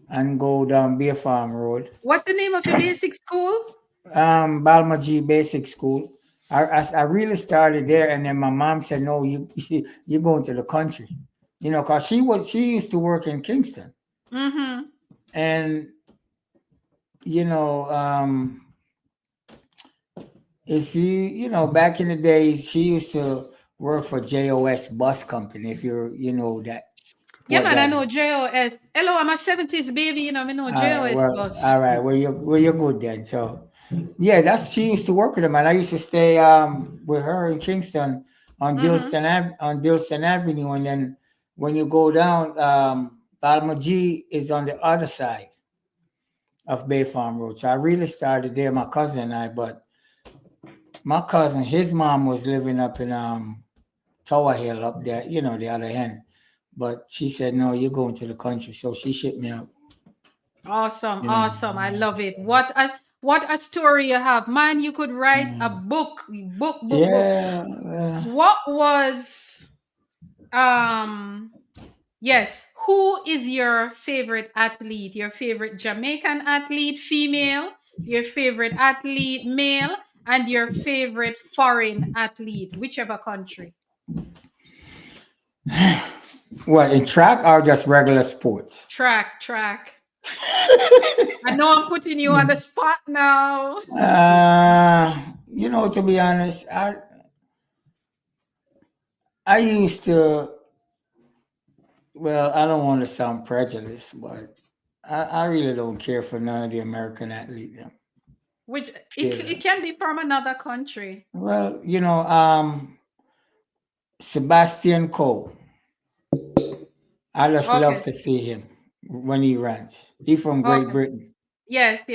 and go down Bay Farm Road, What's the name of your basic school? Balmaji Basic School. I really started there, and then my mom said, "No, you're going to the country," cause she used to work in Kingston, Mm-hmm. and you know, if back in the days, she used to work for JOS Bus Company. If you know that Yeah, what man, I that know is. JOS. Hello, I'm a 70s baby, I know JOS bus. All right. Well, you're good then. So, yeah, that's she used to work with them, and I used to stay with her in Kingston on Mm-hmm. Dilston Avenue, and then when you go down, Balma G is on the other side of Bay Farm Road. So I really started there, my cousin and I. But my cousin, his mom was living up in Tower Hill up there, the other end. But she said, "No, you're going to the country," so she shipped me out. Awesome, You know. awesome. I love it. What a story you have. Man, you could write a Mm. book. Yeah, What was um yes, who is your favorite athlete? Your favorite Jamaican athlete, female, your favorite athlete, male, and your favorite foreign athlete, whichever country. what in track or just regular sports? Track. I know I'm putting you on the spot now. To be honest, I used to. Well, I don't want to sound prejudiced, but I really don't care for none of the American athletes. Which it Period. can be from another country. Well, Sebastian Coe. I just love Okay. to see him when he runs. He's from Great Okay. Britain. Yes.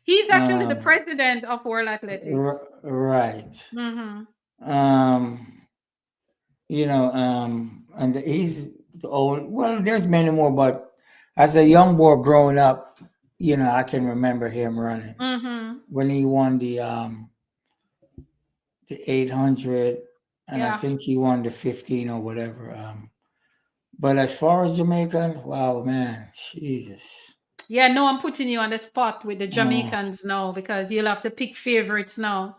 He's actually the Um, president of World Athletics. right. Mm-hmm. Um, and he's the old. Well, there's many more, but as a young boy growing up, I can remember him running Mm-hmm. when he won the 800. and I Yeah. think he won the 15 or whatever. But as far as Jamaican, wow, man, Jesus. Yeah, no, I'm putting you on the spot with the Oh. Jamaicans now because you'll have to pick favorites now.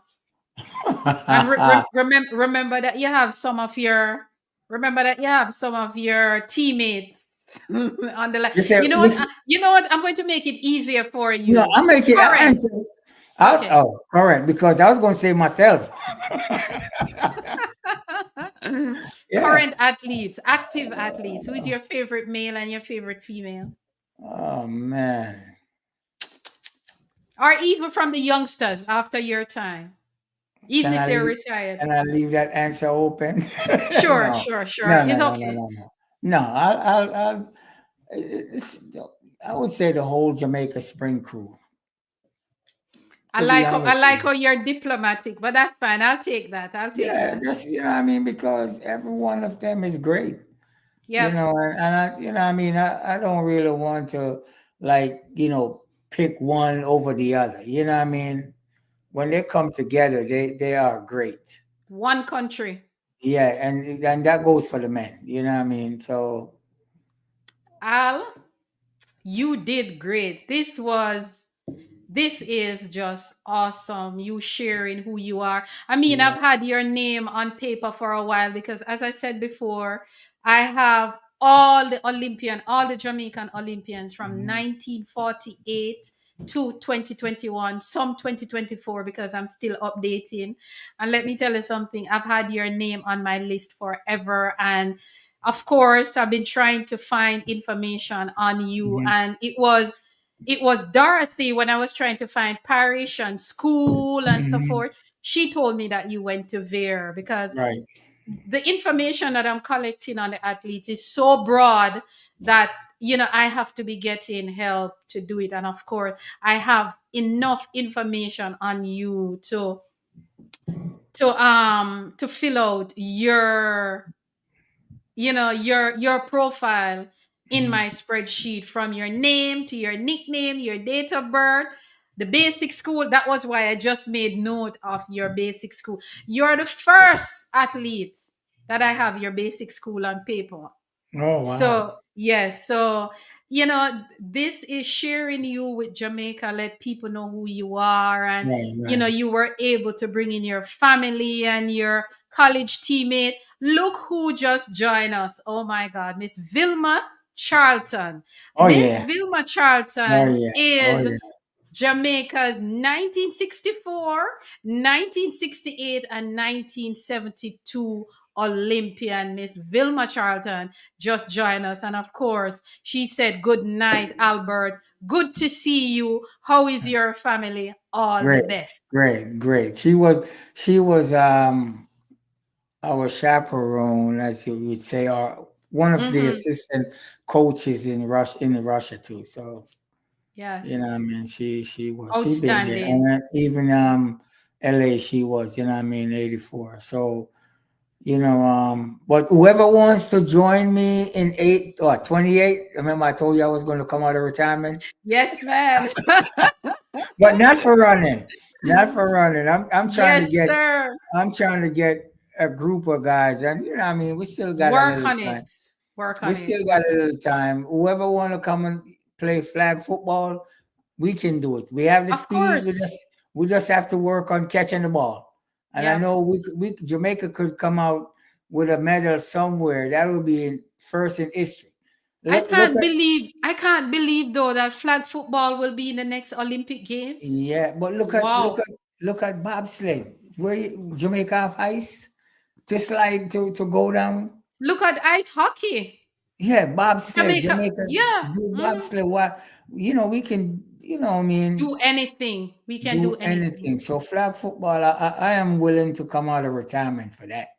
And remember that you have some of your remember that you have some of your teammates on the line. you said, You know you what? said, You know what? I'm going to make it easier for no, you. I make it I Current. answer. Okay. Oh, all right, because I was going to say myself. Yeah. Current athletes, active athletes. Who is your favorite male and your favorite female? Oh man. Or even from the youngsters after your time, even Can if I they're leave? retired. Can I leave that answer open? Sure, No, sure, sure. no, no, It's no, no, okay. no, no. No, I'll it's, I would say the whole Jamaica Spring crew. To be I honest with like you, how you're diplomatic, but that's fine. I'll take that. I'll take yeah, that. just what I mean, because every one of them is great, Yep. and I mean, I don't really want to like pick one over the other. What I mean, when they come together, they are great. One country. Yeah, and that goes for the men. What I mean, so Al, you did great. This is just awesome. You sharing who you are. I mean, yeah. I've had your name on paper for a while because, as I said before, I have all the Jamaican Olympians from Mhm. 1948 to 2021, some 2024 because I'm still updating. And let me tell you something, I've had your name on my list forever. And of course, I've been trying to find information on you, Mhm. and it was Dorothy when I was trying to find parish and school and so Mhm. forth. She told me that you went to Vere because Right. the information that I'm collecting on the athletes is so broad that I have to be getting help to do it. And of course, I have enough information on you to fill out your profile in Mhm. my spreadsheet, from your name to your nickname, your date of birth, the basic school. That was why I just made note of your basic school. You're the first athlete that I have your basic school on paper. Oh wow. So, yes. So, this is sharing you with Jamaica, let people know who you are. And, Right. Right. you were able to bring in your family and your college teammate. Look who just joined us. Oh my God, Miss Vilma Charlton. Oh Miss yeah. Vilma Oh Charlton yeah. Oh is yeah. Jamaica's 1964, 1968, and 1972 Olympian. Miss Vilma Charlton just joined us. And of course, she said, "Good night, Albert. Good to see you. How is your family? All the Great. best." Great. Great. She was our chaperone, as you would say, or one of the Mm-hmm. assistant coaches in Russia too. So Yes. what I mean, she been there, and Outstanding. then even LA she was. What I mean, 84. So but whoever wants to join me in 28, remember I told you I was going to come out of retirement, Yes, ma'am. but not for running, not for running. I'm trying to Yes, get, sir. I'm trying to get a group of guys, and what I mean, we still got a Work little on it. time. Work We on it. still got Work a on it. little time. Whoever want to come and play flag football, we can do it. We have the Of speed. We course. just we just have to work on catching the ball. And I Yep. know Jamaica could come out with a medal somewhere. That would be first in history. Look at I can't believe though that flag football will be in the next Olympic Games. yeah, but Wow. look at bobsled. Jamaica have ice to slide to go down. Look at ice hockey. Yeah, bobsled. Jamaica. Jamaica Yeah. do Mhm. bobsled. What we can. I mean, Do anything. We can do do anything. anything. So flag football, I am willing to come out of retirement for that.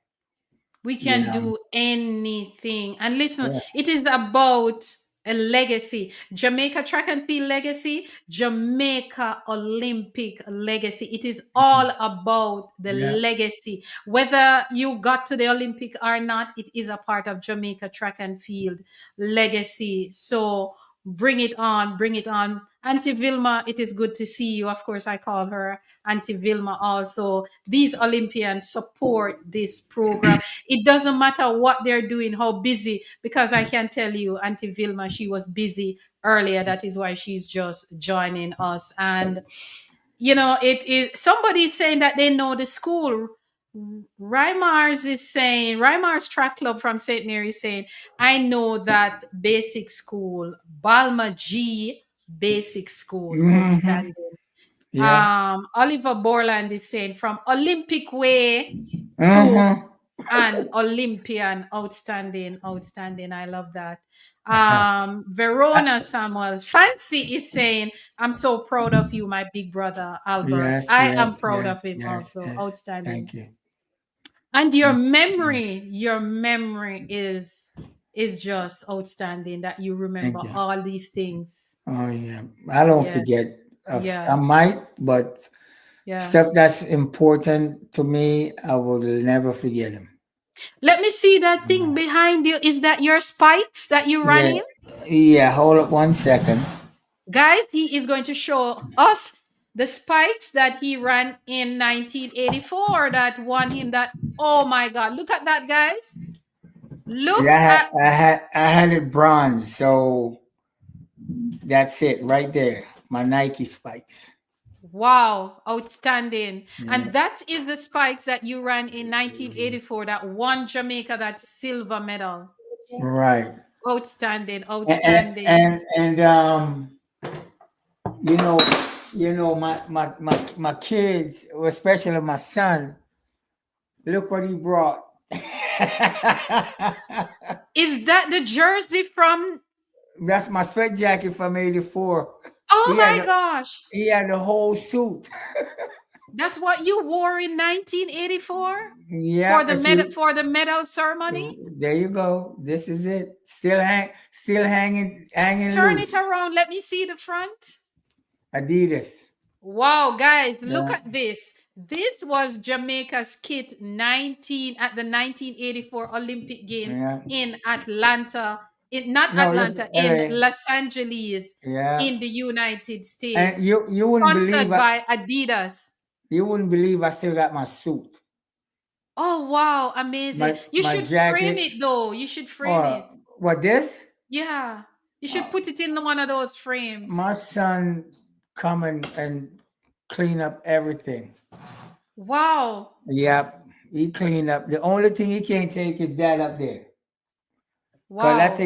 We You can know, do anything. And listen, yeah, it is about a legacy. Jamaica track and field legacy, Jamaica Olympic legacy. It is all about the yeah. legacy. Whether you got to the Olympic or not, it is a part of Jamaica track and field legacy. So bring it on, bring it on. Auntie Vilma, it is good to see you. Of course, I call her Auntie Vilma also. These Olympians support this program. It doesn't matter what they're doing, how busy, because I can tell you, Auntie Vilma, she was busy earlier. That is why she's just joining us. And it is somebody is saying that they know the school. Rymars Track Club from St. Mary is saying, I know that basic school, Balma G Basic School, Hmm. outstanding. Yeah. Oliver Borland is saying from Olympic Way to Hmm. an Olympian, outstanding, outstanding. I love that. Verona Samuel Fancy is saying, I'm so proud of you, my big brother Albert. Yes, I am yes, proud of yes, him yes, also, yes. outstanding. Thank you. And Mm. your memory is just outstanding that you remember Thank you. all these things. Oh yeah, I don't Yeah, forget. I yeah, might, but yeah. stuff that's important to me, I will never forget them. Let me see that thing behind you. Is that your spikes that you ran Yeah, in? yeah. Hold up 1 second. Guys, he is going to show us the spikes that he ran in 1984 that won him that. Oh my God. Look at that, guys. See, Look at, I had it bronze, so that's it right there. My Nike spikes. wow, outstanding. Yeah. And that is the spikes that you ran in 1984 that won Jamaica that silver medal. Right. Outstanding, And and outstanding. and, and you know, my kids, especially my son. Look what he brought. Is that the jersey from? That's my sweat jacket from '84. Oh He had my the, gosh. he had the whole suit. That's what you wore in 1984 for Yep. the If you medal ceremony? there you go. This is it. Still hanging Turn it loose. around. Let me see the front. Adidas. Wow, guys, look Yeah. at this. This was Jamaica's kit 19 at the 1984 Olympic Games Yeah. in Atlanta, in not No, listen, Atlanta, in LA. Los Angeles Yeah. in the United And States, you wouldn't believe sponsored by Adidas. I still got my suit. Oh, wow, amazing. You My should frame jacket. it though. You should frame Or it. what this? Yeah. You should Uh, put it in one of those frames. my son come and clean up everything. Wow. Yep, he cleaned up. The only thing he can't take is that up there, cause Wow. that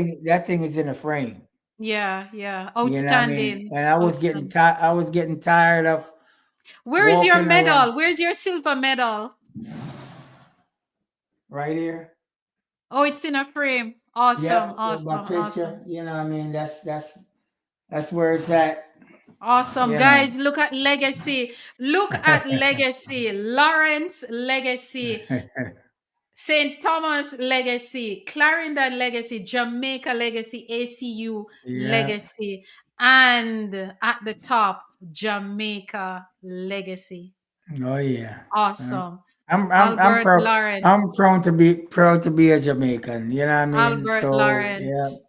thing is in a frame. Yeah, yeah. You know what I mean? Outstanding. And Outstanding. I was getting tired of Where is your walking around medal? Where's your silver medal? right here. Oh, it's in a frame. Awesome, Yep, with my awesome, picture. awesome. You know what I mean? That's where it's at. Awesome. You know. Guys, look at legacy. Look at legacy. Lawrence legacy. St. Thomas legacy. Clarendon legacy. Jamaica legacy. ACU Yeah. legacy. And at the top, Jamaica legacy. Oh yeah. Um, Awesome. I'm Albert proud. Lawrence. I'm proud to be a Jamaican. You know what I mean? Albert So yeah. Lawrence,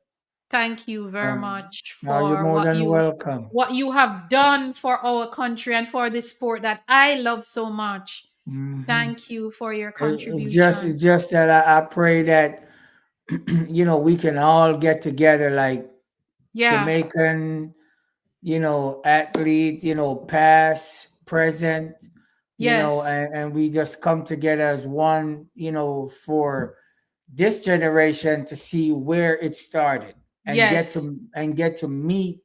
thank you very Um, much no, you're for more than welcome. what you have done for our country and for the sport that I love so much. Hmm. Thank you for your It's contribution. just that I pray that we can all get together like Yeah. Jamaican, athlete, past, present, Yes. and we just come together as one, for this generation to see where it started and Yes. get to meet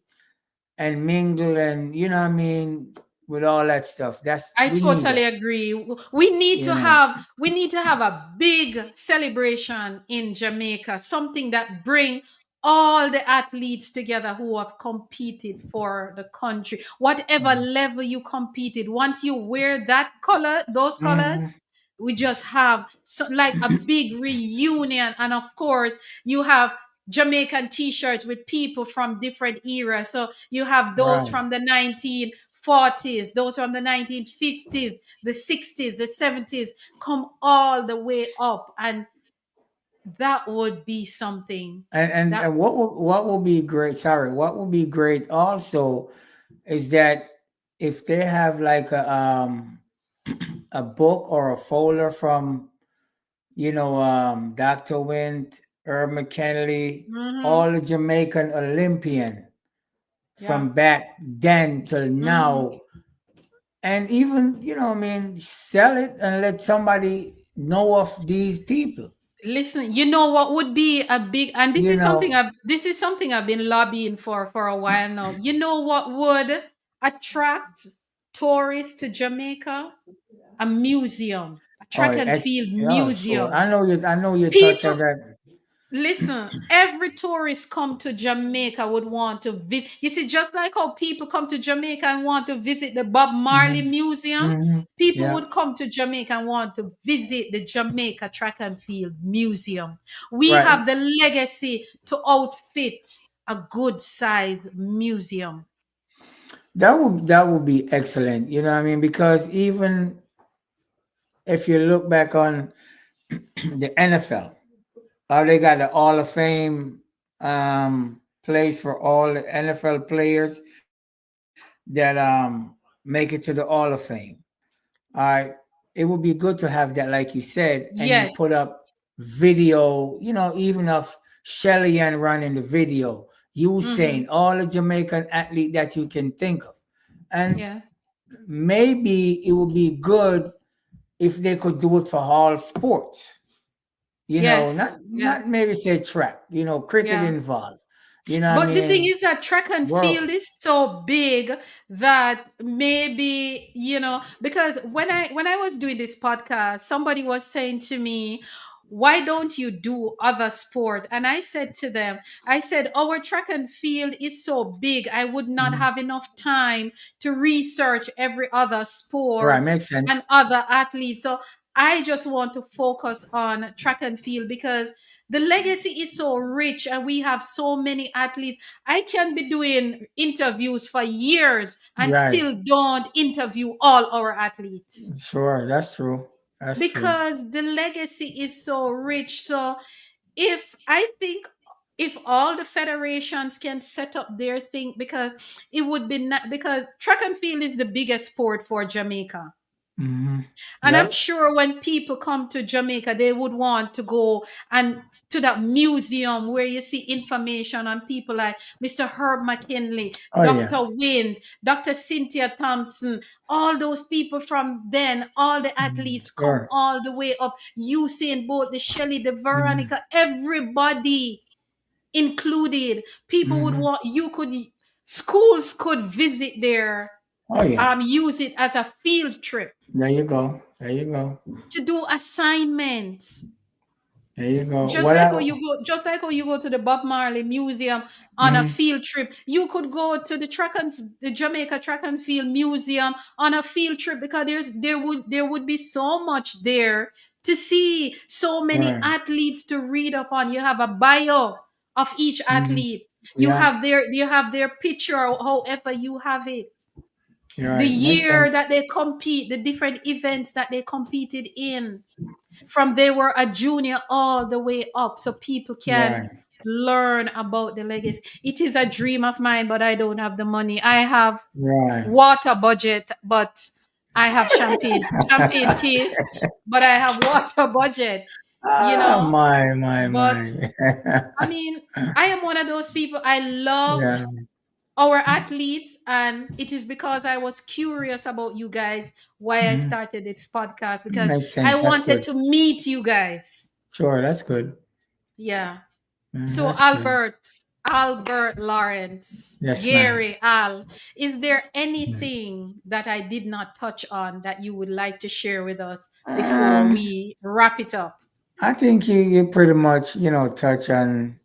and mingle and what I mean with all that stuff. That's I we need totally that. agree. You know. We need to have a big celebration in Jamaica, something that bring all the athletes together who have competed for the country. Whatever level you competed, once you wear that color, those colors, Mhm. we just have like a big reunion. And of course, you have Jamaican t-shirts with people from different eras. So you have those Right. from the 1940s, those from the 1950s, the 60s, the 70s, come all the way up. And that would be something And that, what will be great? Sorry, what will be great also? is that if they have like a book or a folder from Dr. Wint, Herb McKinley, Mm-hmm. all the Jamaican Olympian Yeah. from back then till Mm-hmm. now, and even sell it and let somebody know of these people. Listen, you know what would be a big, and You know, this is something I've been lobbying for a while now. You know what would attract tourists to Jamaica? A museum, a oh, track and field yeah, sure. museum. I know you touch on People, that. listen, every tourist come to Jamaica would want to visit. You see, just like how people come to Jamaica and want to visit the Bob Marley Hmm. Museum, Hmm. people Yeah, would come to Jamaica and want to visit the Jamaica Track and Field Museum. We right. have the legacy to outfit a good size museum. That would be excellent. You know what I mean? Because even if you look back on the NFL, how they got the Hall of Fame place for all the NFL players that make it to the Hall of Fame. All right. It would be good to have that, like you said, and you Yes. put up video, even of Shelly Ann running the video, you Mm-hmm. saying all the Jamaican athlete that you can think of. And Yeah. maybe it would be good if they could do it for all sports. Yes. Yeah. Not maybe say track, cricket Yeah. involved. You know what I But the thing mean? is that track and field World. is so big that maybe, because when I was doing this podcast, somebody was saying to me, why don't you do other sport? And I said to them, I said, our track and field is so big, I would not Mhm. have enough time to research every other Right, sport makes and sense. other athletes. So I just want to focus on track and field because the legacy is so rich and we have so many athletes. I can be doing interviews for years and Right. still don't interview all our athletes Sure, that's true. That's true. because the legacy is so rich. So if I think if all the federations can set up their thing, because it would be not, because track and field is the biggest sport for Jamaica. Hmm. And I'm Yep. sure when people come to Jamaica, they would want to go and to that museum where you see information on people like Mr. Herb McKinley, Oh yeah. Dr. Wind, Dr. Cynthia Thompson, all those people from then, all the Mhm. athletes come Sure. all the way up. Usain Bolt, the Shelley, the Hmm. Veronica, everybody included. People would Hmm. want, schools could visit there, Oh yeah. use it as a field trip There you go. There you go. to do assignments. There you go. Just like how you go, just like how you go to the Bob Marley Museum on a Mhm. field trip, you could go to the Jamaica Track and Field Museum on a field trip because there would be so much there to see, so many Right. athletes to read up on. You have a bio of each Hmm. athlete. Yeah. You have their picture, however you have it. You're The right. Makes year sense. that they compete, the different events that they competed in from they were a junior all the way up so people can Right. learn about the legacy. It is a dream of mine, but I don't have the money. I have Right. water budget, but I have champagne taste, but I have water budget, you Ah, know. my. But I mean, I am one of those people. I love Yeah. our athletes, and it is because I was curious about you guys why I Mhm. started this podcast, because Makes I sense. That's wanted good. to meet you guys. Sure, that's good. Yeah. So That's good. Albert Lawrence, Yes, ma'am. Gary, Al, is there Mm. anything that I did not touch on that you would like to share with us before Um, we wrap it up? I think you pretty much touch on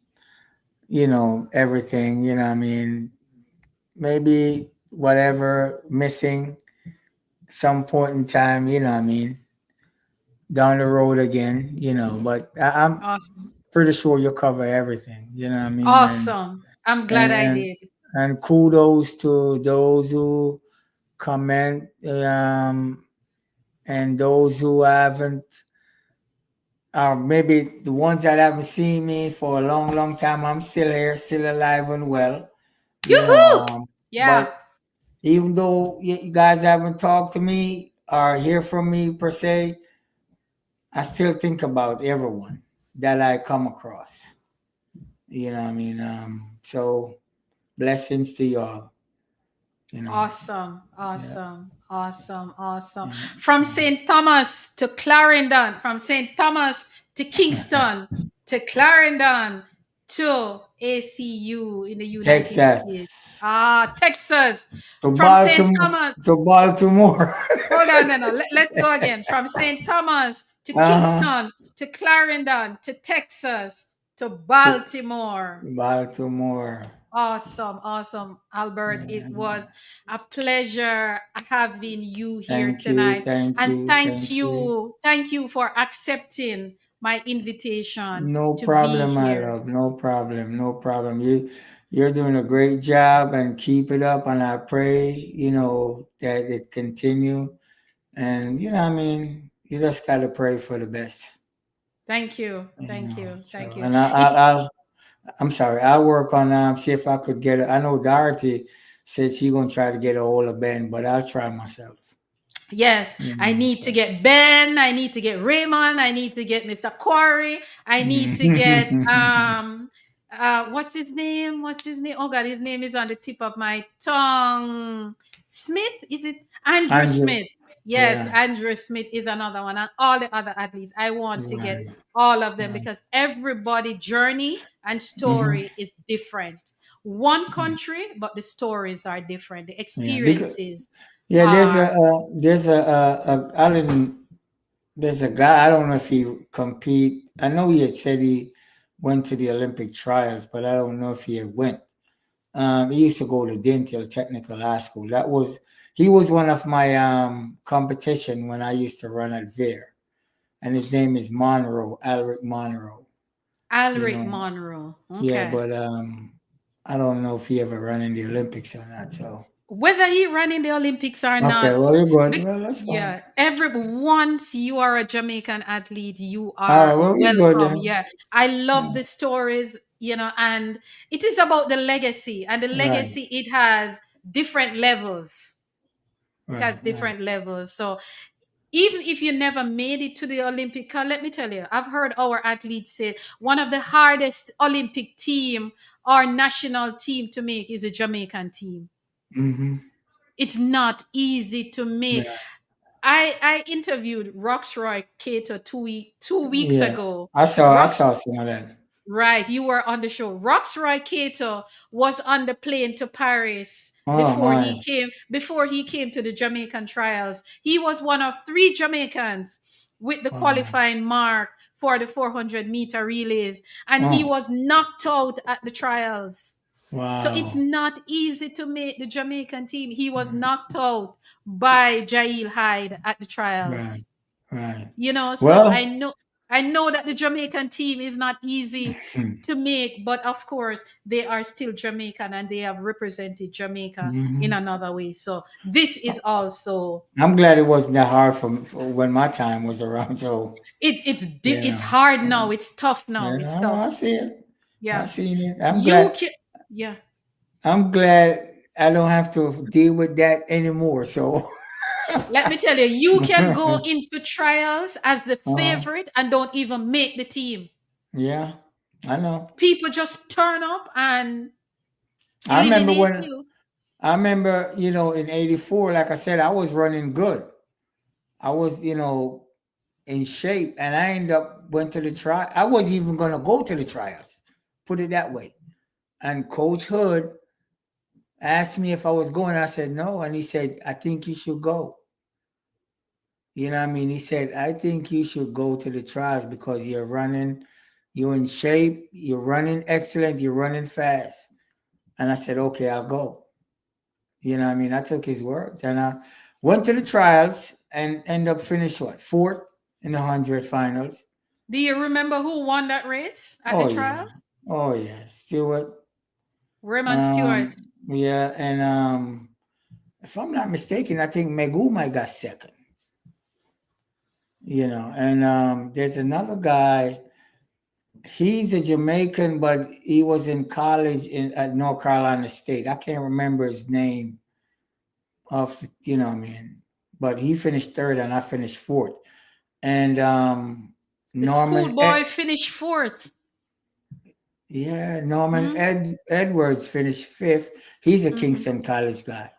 everything. I mean, maybe whatever missing some point in time. I mean, down the road again. But I'm Awesome. pretty sure you'll cover everything. I mean, Awesome. I'm glad and I and did. and kudos to those who comment, and those who haven't, maybe the ones that haven't seen me for a long time. I'm still here, still alive and well. Yoo-hoo! But Yeah. even though you guys haven't talked to me or hear from me per se, I still think about everyone that I come across. You know what I mean? So blessings to y'all. You know. Awesome, Yeah. awesome, awesome, awesome. Yeah. From St. Thomas to Clarendon, from St. Thomas to Kingston to Clarendon to ACU in the United States. Texas Texas. to From St. Baltimore Thomas. to Baltimore. Hold on, no, no. Let's go again. From St. Thomas to Uh-huh. Kingston to Clarendon to Texas to To Baltimore. Baltimore. Awesome, awesome, Albert. It Yeah. was a pleasure having you here Thank you, tonight. thank And you, thank you. thank you for accepting my invitation No to be problem, my here. love. No problem. No problem. You're doing a great job and keep it up. And I pray, that it continue. And I mean, you just gotta pray for the best. Thank you, You thank know. you, thank So, you. and It's I'm sorry. I'll work on see if I could get it. I know Dorothy said she gonna try to get a hold of Ben, but I'll try myself. Yes, I need to So. get Ben. I need to get Raymond. I need to get Mr. Quarry. I need to get what's his name? What's his name? Oh God, his name is on the tip of my tongue. Smith? Is it Andrew Andrew. Smith? Yes, Yeah. Andrew Smith is another one. And all the other athletes. I want to get Right. all of them Right. because everybody journey and Hmm. story is different. One country, but the stories are different. The Yeah. Because experiences yeah, are there's I didn't there's a guy, I don't know if he compete. I know he had said he went to the Olympic trials, but I don't know if he had went. He used to go to Dental Technical High School. He was one of my competition when I used to run at Vere, and his name is Monroe, Alric Monroe. You Alric know, Monroe. yeah, Okay. but I don't know if he ever run in the Olympics or not. So Whether he ran in the Olympics or okay, not, well you're good. be- Well, that's fine. yeah, every once you are a Jamaican athlete, you All right, are well you're good welcome. then. Yeah, I love Yeah, the stories, and it is about the legacy, and the right, legacy it has different levels. It has right, right. different levels. So even if you never made it to the Olympic, let me tell you, I've heard our athletes say one of the hardest Olympic team or national team to make is a Jamaican team. Mm-hmm. It's not easy to make. Yeah, I interviewed Roxroy Cato 2 weeks yeah. ago. I Rox saw some of that. Right, you were on the show. Roxroy Cato was on the plane to Paris Oh my. before he came to the Jamaican trials. He was one of three Jamaicans with the Wow. qualifying mark for the 400-meter relays, and he Oh, was knocked out at the trials. So it's wow. not easy to make the Jamaican team. He was knocked out by Jail Hyde at the Right, trials. right. So I Well, know I know that the Jamaican team is not easy to make, but of course they are still Jamaican and they have represented Jamaica in mhm. another way. So this is also I'm glad it wasn't that hard for when my time was around. So, it's hard now. It's tough now. It's yeah, I tough. see it. I Yeah. seen it. You can yeah. I'm glad I don't have to deal with that anymore. So, Let me tell you, you can go into trials as the uh, favorite and don't even make the team. yeah, I know. People just turn up and I remember eliminate when you. in '84, like I said, I was running good. I was, in shape, and I ended up went to the trial. I wasn't even gonna go to the trials, put it that way. And Coach Hood asked me if I was going. I said no, and he said, "I think you should go." You know what I mean? He said, "I think you should go to the trials because you're in shape, you're running excellent, you're running fast." And I said, "Okay, I'll go." You know what I mean? I took his words, and I went to the trials and end up finished fourth in the 100 finals. Do you remember who won that race at the Oh yeah. trials? Oh yeah. Stewart. Raymond Stewart. Yeah, and if I'm not mistaken, I think Megu might got second. And there's another guy. He's a Jamaican, but he was in college at North Carolina State. I can't remember his name. I mean, but he finished third and I finished fourth. And The Norman Ed, schoolboy finished fourth. yeah, Norman Hmm. Edwards finished fifth. He's a Hmm. Kingston College guy,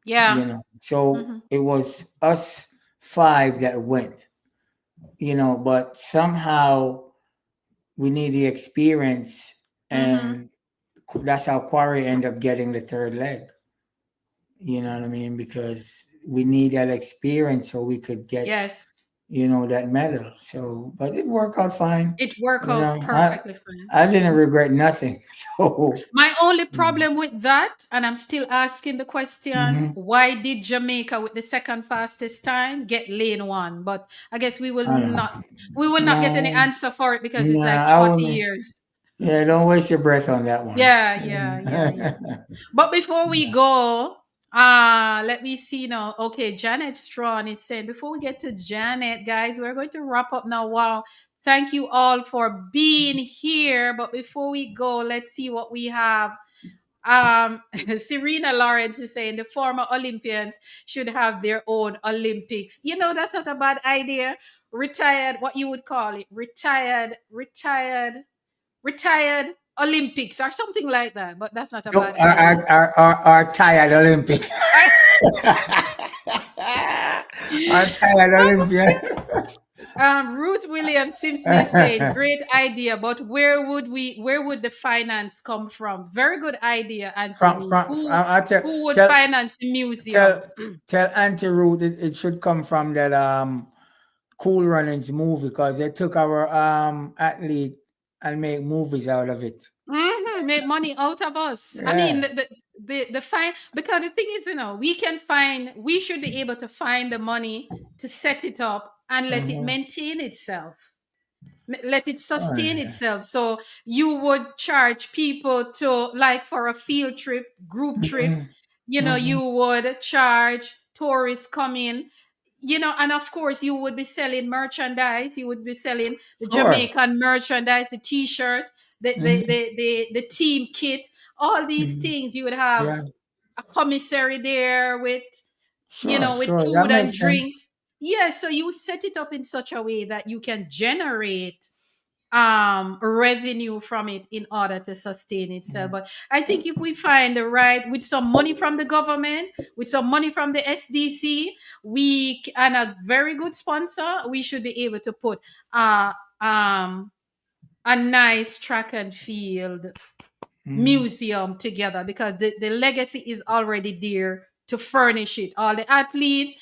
Yeah. So Hmm. it was us five that went, but somehow we need the experience, Hmm. and that's how Quarry ended up getting the third leg. You know what I mean? Because we need that experience so we could get, Yes. that medal. So, but it worked out fine. It worked You out know, I perfectly fine. I didn't regret nothing. So, My only mm, problem with that, and I'm still asking the question, mhm, why did Jamaica with the second fastest time get lane one? But I guess I don't know. we will not get any No, answer for it because no, it's like I 40 wouldn't. years. Yeah, don't waste your breath on that one. Yeah, yeah, yeah, yeah. But before we go, let me see now. Okay, Janet Strawn is saying, before we get to Janet, guys, we're going to wrap up now. Wow. Thank you all for being here. But before we go, let's see what we have. Serena Lawrence is saying the former Olympians should have their own Olympics. That's not a bad idea. Retired, what you would call it, retired Olympics or something like that. But that's not a No, bad idea. are tired Olympics. I, Are tired Olympians. Ruth Williams Simpson is saying, great idea, but where would the finance come from? Very good idea, Auntie Ruth. I Who would tell finance the museum? tell tell Auntie Ruth it should come from that Cool Runnings movie because they took our athlete and make movies out of it. Make money out of us. I mean, Yeah. the fine, because the thing is, we should be able to find the money to set it up and let it Mm-hmm. maintain itself. Let it Oh, sustain yeah. itself. So you would charge people to, like, for a field trip, group trips, Mm-hmm. you would charge tourists coming, and of course you would be selling merchandise. You would be selling the Sure. Jamaican merchandise, the t-shirts, Mm-hmm. the team kit, all these Mm-hmm. things. You would have Yeah. a commissary there with, Sure. with Sure. That food and makes sense. drinks. Yes, so you set it up in such a way that you can generate revenue from it in order to sustain itself. But I think if we find the right, with some money from the government, with some money from the SDC, and a very good sponsor, we should be able to put uh um a nice track and field Mm-hmm. museum together, because the legacy is already there to furnish it. All the athletes,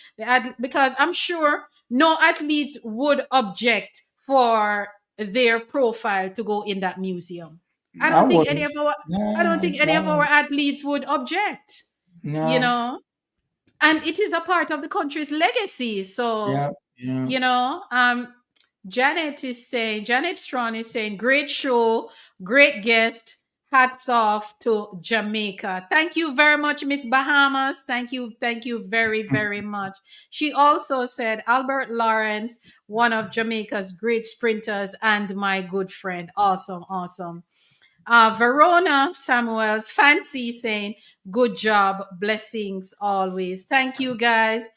because I'm sure no athlete would object for their profile to go in that museum. I I don't think any wouldn't. of our I don't No, think any of our no, athletes would object, you no. know. And it is a part of the country's legacy. So, Yeah, yeah. you know, um, Janet Strawn is saying, great show, great guest. Hats off to Jamaica. Thank you very much, Miss Bahamas. Thank you very, very much. She also said, Albert Lawrence, one of Jamaica's great sprinters and my good friend. Awesome, awesome. Verona Samuels, Fancy saying, good job, blessings always. Thank you, guys.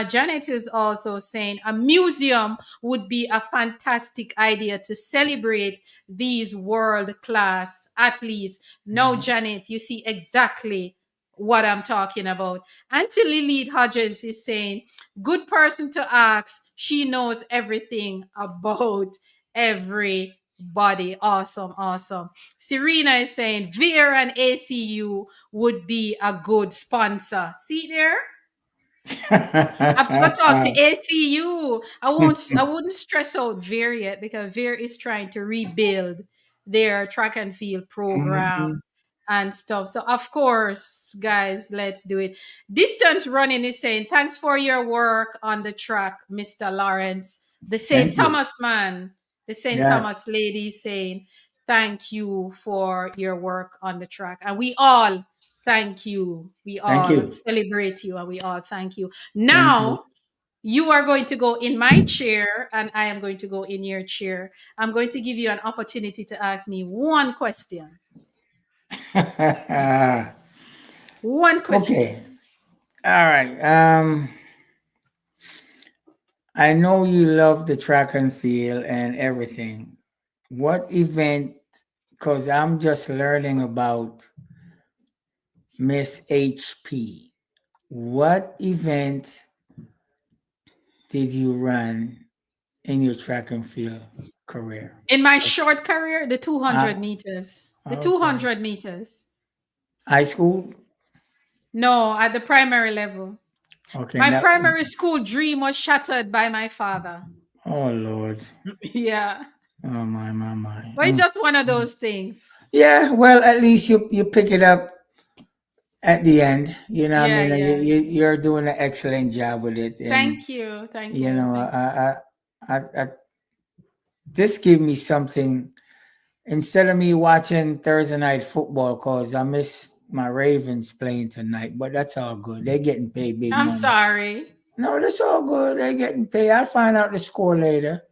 Janet is also saying, a museum would be a fantastic idea to celebrate these world class athletes. No, Mhm. Janet, you see exactly what I'm talking about. Auntie Lily Hodges is saying, good person to ask. She knows everything about everybody. Awesome, awesome. Serena is saying Vere and ACU would be a good sponsor. See there? I have to go talk to ACU. I wouldn't stress out Vere yet, because Vere is trying to rebuild their track and field program Mhm. and stuff. So of course, guys, let's do it. Distance running is saying, thanks for your work on the track, Mr. Lawrence. The St. Thank you. Thomas man, the St. Yes. Thomas lady is saying, thank you for your work on the track. And we all thank you. We Thank all you. celebrate you, and we all thank you. Thank you. Now, you are going to go in my chair and I am going to go in your chair. I'm going to give you an opportunity to ask me one question. One Okay. question. All right. I know you love the track and field and everything. What event? Because I'm just learning about Miss HP. What event did you run in your track and field career? In my short career, the Uh, 200 meters. The okay. 200 meters. High school? No, at the primary level. Okay. My Now, primary school dream was shattered by my father. oh, Lord. Yeah. Oh, my. But it's just one of those things. Yeah, well, at least you pick it up at the end. You know, what I Yeah, mean, yeah. you're doing an excellent job with it, and Thank you. Thank you you. know, Thank you. I this give me something instead of me watching Thursday night football because I miss my Ravens playing tonight. But that's all good. They're getting paid big I'm money. sorry. No, that's all good. They're getting paid. I'll find out the score later.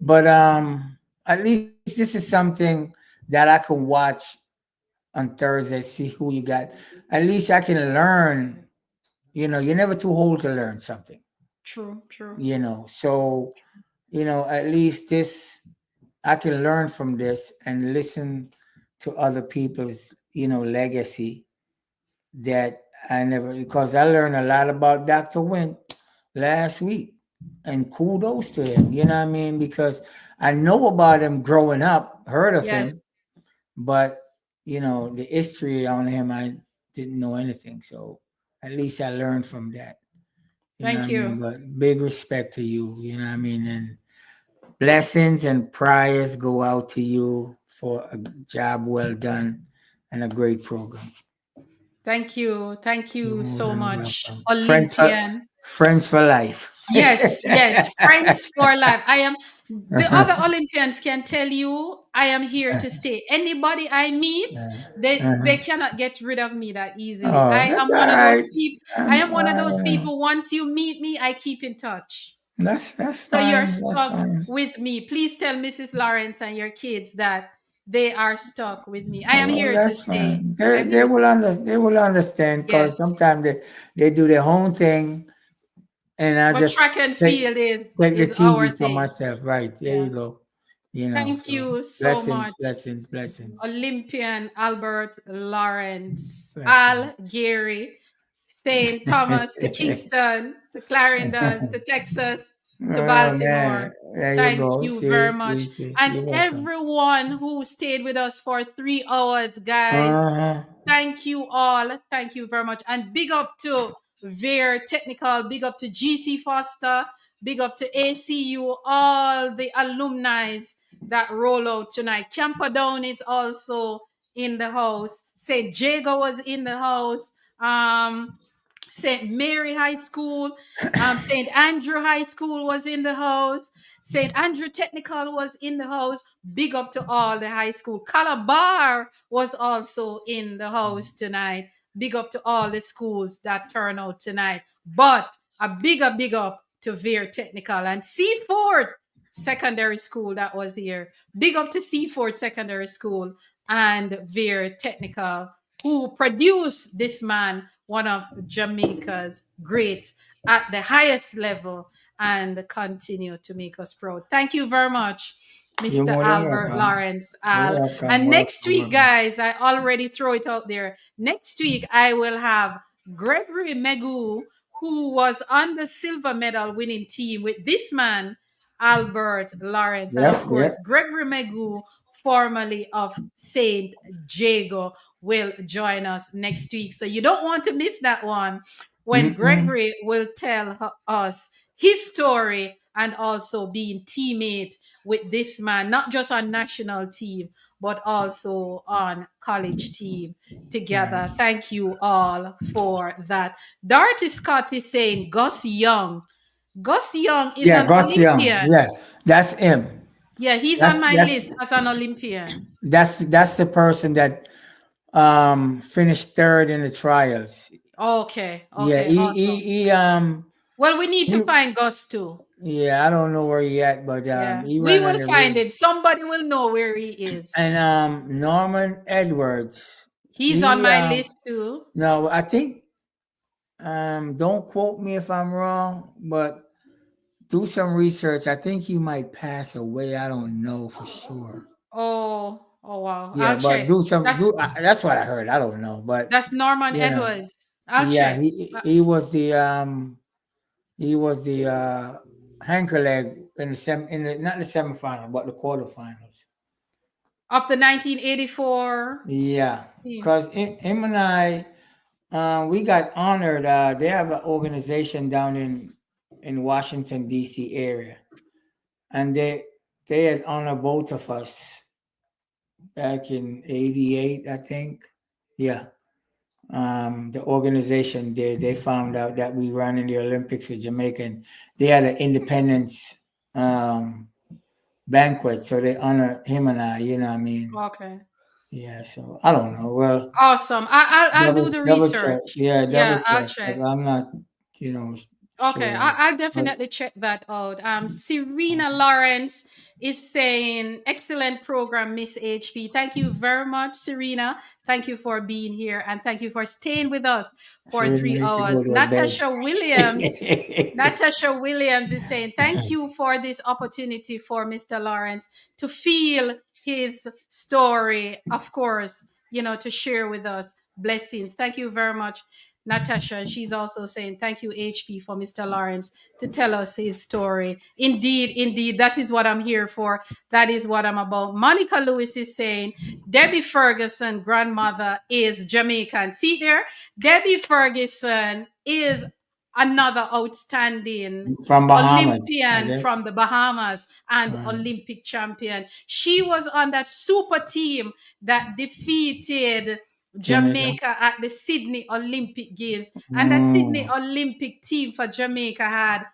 But at least this is something that I can watch on Thursday, see who you got. At least I can learn. You know, you're never too old to learn something. True, true. You know, so at least this I can learn from this and listen to other people's legacy that I never because I learned a lot about Dr. Wynn last week, and kudos to him. You know what I mean? Because I know about him growing up, heard of Yes. him, but the history on him I didn't know anything. So at least I learned from that. You know what Thank I mean? you. But big respect to you. You know what I mean? And blessings and prayers go out to you for a job well done and a great program. Thank you. Thank You're you more so than much, welcome. Olympian. Friends for life. Yes, yes, friends for life. I am the other Olympians can tell you I am here to stay. Anybody I meet, they Uh-huh. cannot get rid of me that easily. Oh, I that's am all one of those right. people. I am one of those people. Once you meet me, I keep in touch. That's So you're fine. That's stuck fine. with me. Please tell Mrs. Lawrence and your kids that they are stuck with me. I Oh, am well, here to that's stay. fine. I'm here to They will understand because yes. sometimes they do their own thing, and I But just track and take field take the is our TV for thing. myself. Right there, Yeah. you go. Thank So you so blessings, much. blessings, blessings, Olympian Albert Lawrence, Al blessings. Gary, St. Thomas to Kingston to Clarendon to Texas to Oh man, Baltimore. there you Thank go. you very much. See. And You're welcome. everyone who stayed with us for 3 hours, guys. Uh-huh. Thank you all. Thank you very much. And big up to Vere Technical, big up to GC Foster, big up to ACU, all the alumni that roll out tonight. Camperdown is also in the house. St. Jago was in the house. St. Mary High School, St. Andrew High School was in the house. St. Andrew Technical was in the house. Big up to all the high school. Calabar was also in the house tonight. Big up to all the schools that turn out tonight. But a big up to Vere Technical and Seaford Secondary School that was here. Big up to Seaford Secondary School and Vere Technical, who produced this man, one of Jamaica's greats at the highest level, and continue to make us proud. Thank you very much, You're Mr. more than Albert welcome. Lawrence You're Al. welcome, And next welcome, week, welcome. guys, I already throw it out there. Next week, I will have Gregory Megu, who was on the silver medal winning team with this man, Albert Lawrence, and of Yep. course, Gregory Megu, formerly of Saint Jago, will join us next week. So you don't want to miss that one when Mm-mm. Gregory will tell us his story and also being teammate with this man, not just on national team, but also on college team Right. together. Thank you all for that. Dorothy Scott is saying Gus Young. Gus Young is Yeah, an Gus Young. Olympian. Yeah, that's him. Yeah, he's on That's my that's list as an Olympian. that's the person that finished third in the trials. Okay, Yeah, okay, awesome. Well, we need to he find Gus too. yeah, I don't know where he at, but Yeah, he we ran on will the find relay. him. Somebody will know where he is. And Norman Edwards, He's on he my list too. no, I think Don't quote me if I'm wrong, but do some research. I think he might pass away. I don't know for sure. Oh, oh wow. Yeah, I'll but check. do some That's do. That's what I heard. I don't know, but that's Norman you know, Edwards. I'll yeah, check. he was the anchor leg in the not the semifinal, but the quarterfinals. Of the 1984 Yeah, team. because him and I, we got honored. They have an organization down in Washington D.C. area, and they had honored both of us back in '88, I think. Yeah, the organization did. They found out that we ran in the Olympics with Jamaica. And they had an independence um, banquet, so they honor him and I. You know what I mean? Okay. Yeah. So I don't know. Well, Awesome. I'll do the double check. research. Yeah, double Yeah, I'll check. 'Cause check. I'm not, you know, Okay, sure. I'll But definitely check that out. Serena Lawrence is saying, excellent program, Miss HP. Thank you very much, Serena. Thank you for being here and thank you for staying with us for Serena three needs to go hours. to bed. Natasha Williams is saying, thank you for this opportunity for Mr. Lawrence to feel his story, of course, to share with us. Blessings. Thank you very much, Natasha. And she's also saying, thank you, HP, for Mr. Lawrence to tell us his story. Indeed, indeed, that is what I'm here for. That is what I'm about. Monica Lewis is saying, Debbie Ferguson, grandmother, is Jamaican. See there? Debbie Ferguson is another outstanding From Bahamas, I Olympian guess. from the Bahamas and Um, Olympic champion. She was on that super team that defeated Jamaica. Jamaica at the Sydney Olympic Games. And that Sydney Mm. Olympic team for Jamaica had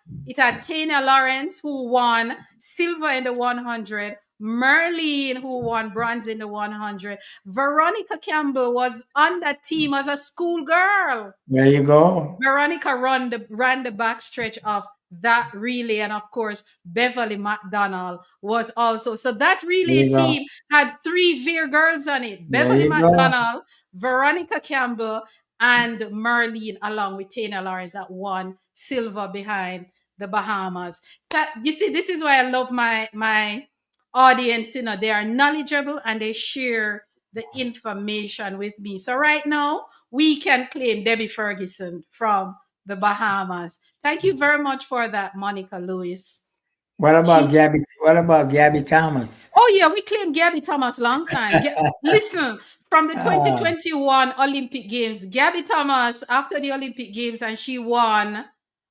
Tanya Lawrence, who won silver in the 100, Merlene, who won bronze in the 100. Veronica Campbell was on that team as a schoolgirl. There you go. Veronica ran the backstretch of that relay, and of course, Beverly McDonald was also. So that There relay you go. team had three Veer girls on it: There Beverly you go. McDonald, Veronica Campbell, and Merlene, along with Tana Lawrence, that won silver behind the Bahamas. You see, this is why I love my audience. They are knowledgeable and they share the information with me. So right now, we can claim Debbie Ferguson from the Bahamas. Thank you very much for that, Monica Lewis. What about She's Gabby? What about Gabby Thomas? Oh yeah, we claim Gabby Thomas long time. Listen, from the Ah, 2021 Olympic Games, Gabby Thomas after the Olympic Games, and she won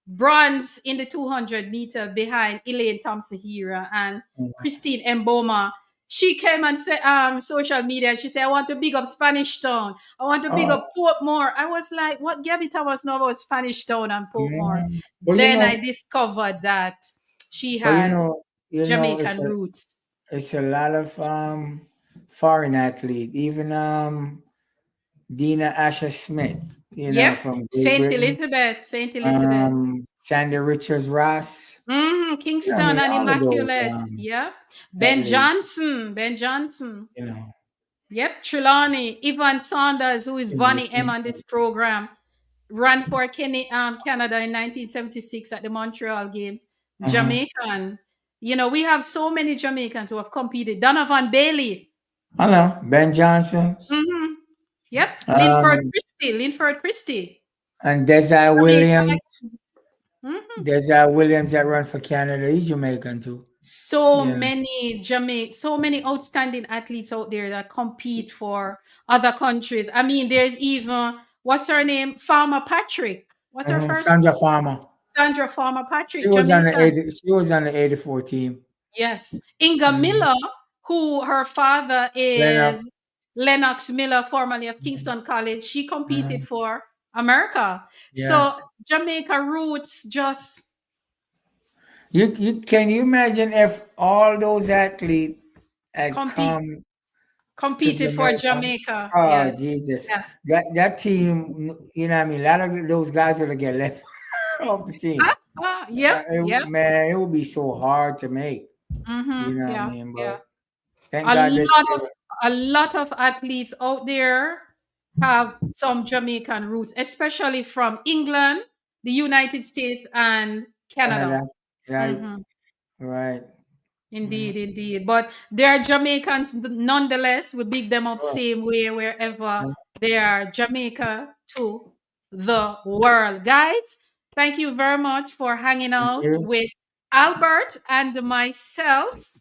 bronze in the 200-meter behind Elaine Thompson Hera and Christine Mboma. She came and said, social media, and she said, I want to big up Spanish Town. I want to big oh, up Portmore. I was like, what Gabby Thomas know about Spanish Town and Portmore? mm. Well, Then I discovered that she but has it's Jamaican roots. a lot of foreign athlete, even Dina Asher Smith, Yep. from Great Saint Britain. Elizabeth. Saint Elizabeth. Sandy Richards Ross. I Kingston mean, and all of those Immaculate. Yep. Ben athletes. Johnson. Ben Johnson. You know, Yep. Trelawney. Ivan Saunders, who is Vonnie M on this program, ran for Canada in 1976 at the Montreal Games. uh-huh. Jamaican. We have so many Jamaicans who have competed. Donovan Bailey. I know Ben Johnson, hmm Yep. um, Linford Christie. and Desai Williams. Jamaica. Mhm. Desai Williams that run for Canada. He's Jamaican too. Yeah. So many outstanding athletes out there that compete for other countries. I mean, there's even what's her name? Farmer Patrick. What's her first Sandra name? Farmer. Sandra Farmer She Patrick, was on the Jamaican. 80. She was on the '84 team. Yes. Inga Mhm. Miller, who her father Lennox. is Lennox Miller, formerly of Kingston College. She competed Mhm. for America. Yeah. So Jamaica roots just You can you imagine if all those athletes had compete come to competed for Jamaica? Jamaica. Oh Yes. Jesus, Yes. that team, I mean, a lot of those guys would have get left off the team. Yep, yep. Man, it would be so hard to make. You know what I Yeah, mean? yeah. But thank A God they lot still. of a lot of athletes out there have some Jamaican roots, especially from England, the United States, and Canada. Canada. Right. Mhm. Right. Mm, Indeed, indeed. But they are Jamaicans nonetheless. We big them up sure. same way wherever Yeah. they are. Jamaica to the world. Guys, thank you very much for hanging Thank out you. with Albert and myself.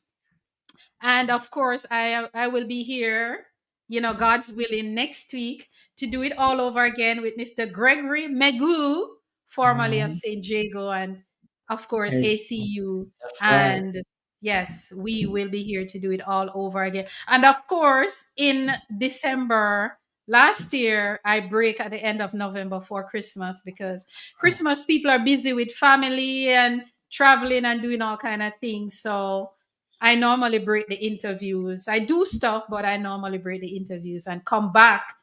And of course, I will be here, God's willing, next week to do it all over again with Mr. Gregory Megu, formerly of Mhm. St. Jago, and of course Yes, ACU. that's right. And yes, we will be here to do it all over again. And of course, in December last year, I break at the end of November for Christmas because Christmas people are busy with family and traveling and doing all kind of things. So I normally break the interviews. I do stuff, but I normally break the interviews and come back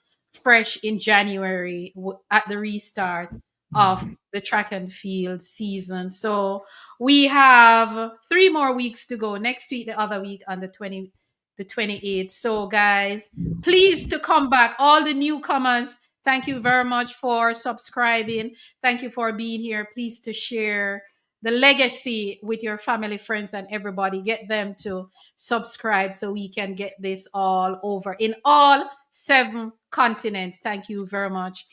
fresh in January at the restart of the track and field season. So we have 3 more weeks to go. Next week, the other week on the 28th. So guys, please to come back. All the newcomers, thank you very much for subscribing. Thank you for being here. Please to share the legacy with your family, friends, and everybody. Get them to subscribe so we can get this all over in all 7 continents. Thank you very much.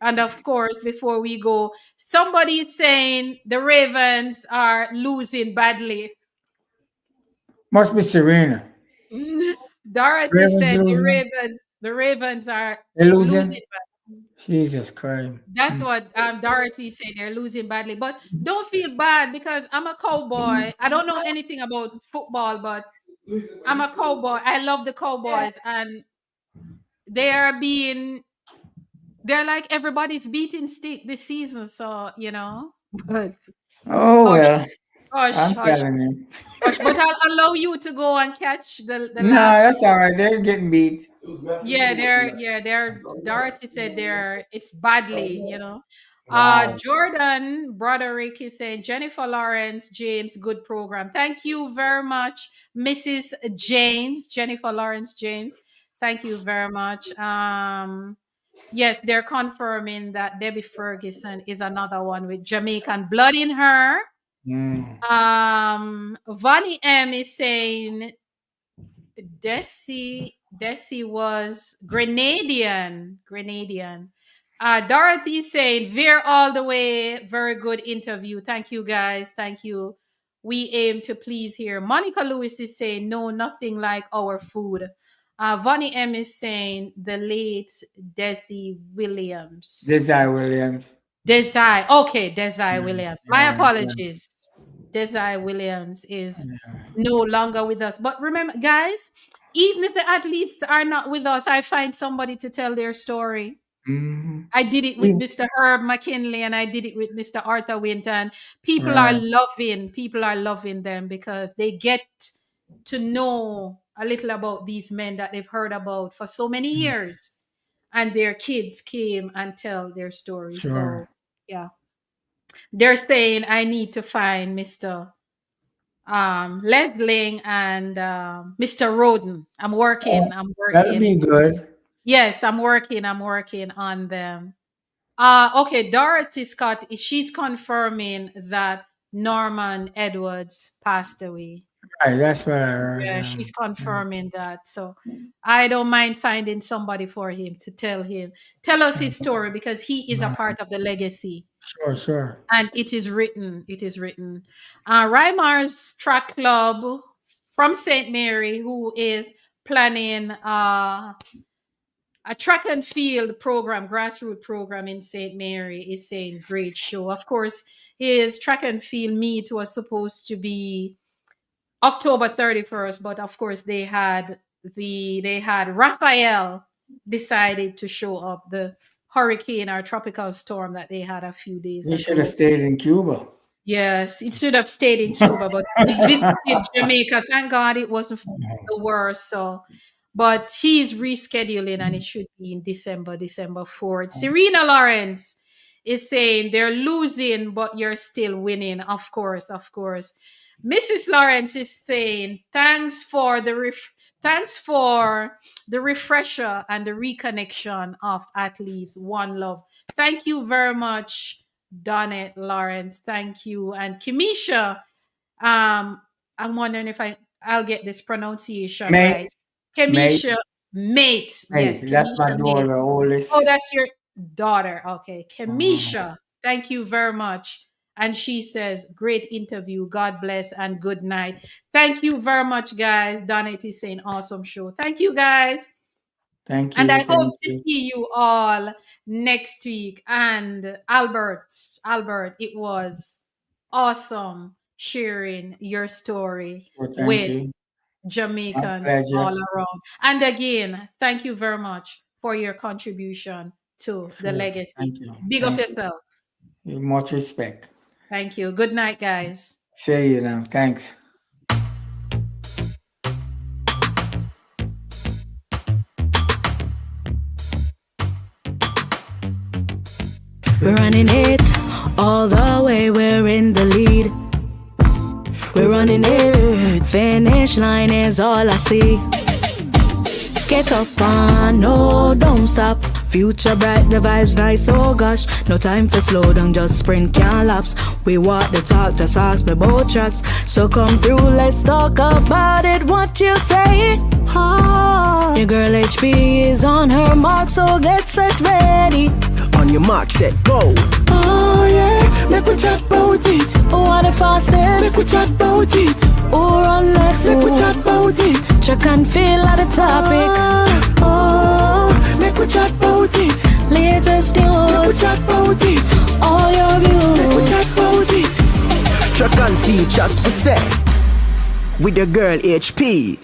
And of course, before we go, somebody is saying the Ravens are losing badly. Must be Serena. Dorothy Ravens said losing. The Ravens are They're losing. losing badly. Jesus Christ. That's what Dorothy said. They're losing badly. But don't feel bad because I'm a cowboy. I don't know anything about football, but I'm a cowboy. I love the Cowboys, and they are being they're like everybody's beating stick this season. So but Oh hush, well, hush, I'm hush, telling you. hush. But I'll allow you to go and catch the Nah, last that's all right. They're getting beat. Yeah, they're Dorothy said it's badly. Wow. Jordan Broderick is saying Jennifer Lawrence James, good program. Thank you very much, Mrs. James, Jennifer Lawrence James. Thank you very much. Yes, they're confirming that Debbie Ferguson is another one with Jamaican blood in her. Mm. Vonnie M is saying Desi was Grenadian. Dorothy saying, Veer all the way. Very good interview. Thank you, guys. Thank you. We aim to please here. Monica Lewis is saying, no, nothing like our food. Vonnie M is saying, the late Desi Williams. Desire Williams. Desai. Okay, Desai Yeah, Williams. My yeah, yeah. apologies. Desai Williams is no longer with us. But remember, guys, even if the athletes are not with us, I find somebody to tell their story. Mm-hmm. I did it with Mr. Herb McKinley and I did it with Mr. Arthur Winton. Right. People are loving them because they get to know a little about these men that they've heard about for so many Mm. years. And their kids came and tell their story. Sure. So yeah. They're saying I need to find Mr. Leslie and Mr. Roden. I'm Oh, working. I'm that'll working. be good. Yes, I'm working. I'm working on them. Okay, Dorothy Scott, she's confirming that Norman Edwards passed away. Right, that's what I heard. Yeah, she's Yeah. confirming that. So I don't mind finding somebody for him to tell us his story because he is a Right. part of the legacy. Sure, sure. And it is written. It is written. Rymar's Track Club from St. Mary, who is planning a track and field program, grassroots program in St. Mary, is saying great show. Of course, his track and field meet was supposed to be October 31st, but of course they had Raphael decided to show up, the hurricane or tropical storm that they had a few days You should have ago. stayed in Cuba. Yes, it should have stayed in Cuba, but it visited Jamaica. Thank God it wasn't the worst. So, but he's rescheduling and it should be in December 4th. Serena Lawrence is saying they're losing, but you're still winning. Of course, of course. Mrs. Lawrence is saying, thanks for the refresher and the reconnection of at least one love. Thank you very much, Donette Lawrence. Thank you. And Kimisha, I'm wondering if I'll get this pronunciation Mate, right. mate, Kimisha Mate. mate. Yes, That's my Kimisha Mate. daughter, Oh, oldest. that's your daughter. Okay. Mhm. Kimisha, thank you very much. And she says, great interview. God bless and good night. Thank you very much, guys. Donette is saying, awesome show. Thank you, guys. Thank And you, I hope thank to you. see you all next week. And Albert, it was awesome sharing your story Well, thank with you. My Jamaicans all pleasure. around. And again, thank you very much for your contribution to the Sure. legacy. Thank you. Big up Thank you. yourself. Much respect. Thank you. Good night, guys. See you now. Thanks. We're running it all the way, we're in the lead. We're running it, finish line is all I see. Get up on, no, don't stop. Future bright, the vibes nice, oh gosh. No time for slow down, just sprint, can't lapse. We walk the talk, just ask me both tracks. So come through, let's talk about it, what you say? Your girl HP is on her mark, so get set ready. On your mark, set, go. Oh yeah, make we chat about it. What the fastest? Make we chat about it. Or on left, make we chat about it. Check and feel at the topic. Oh, make we chat about it. Latest news, make we chat about it. All your views, make we chat about it. Track and feel chat, I say. With the girl HP.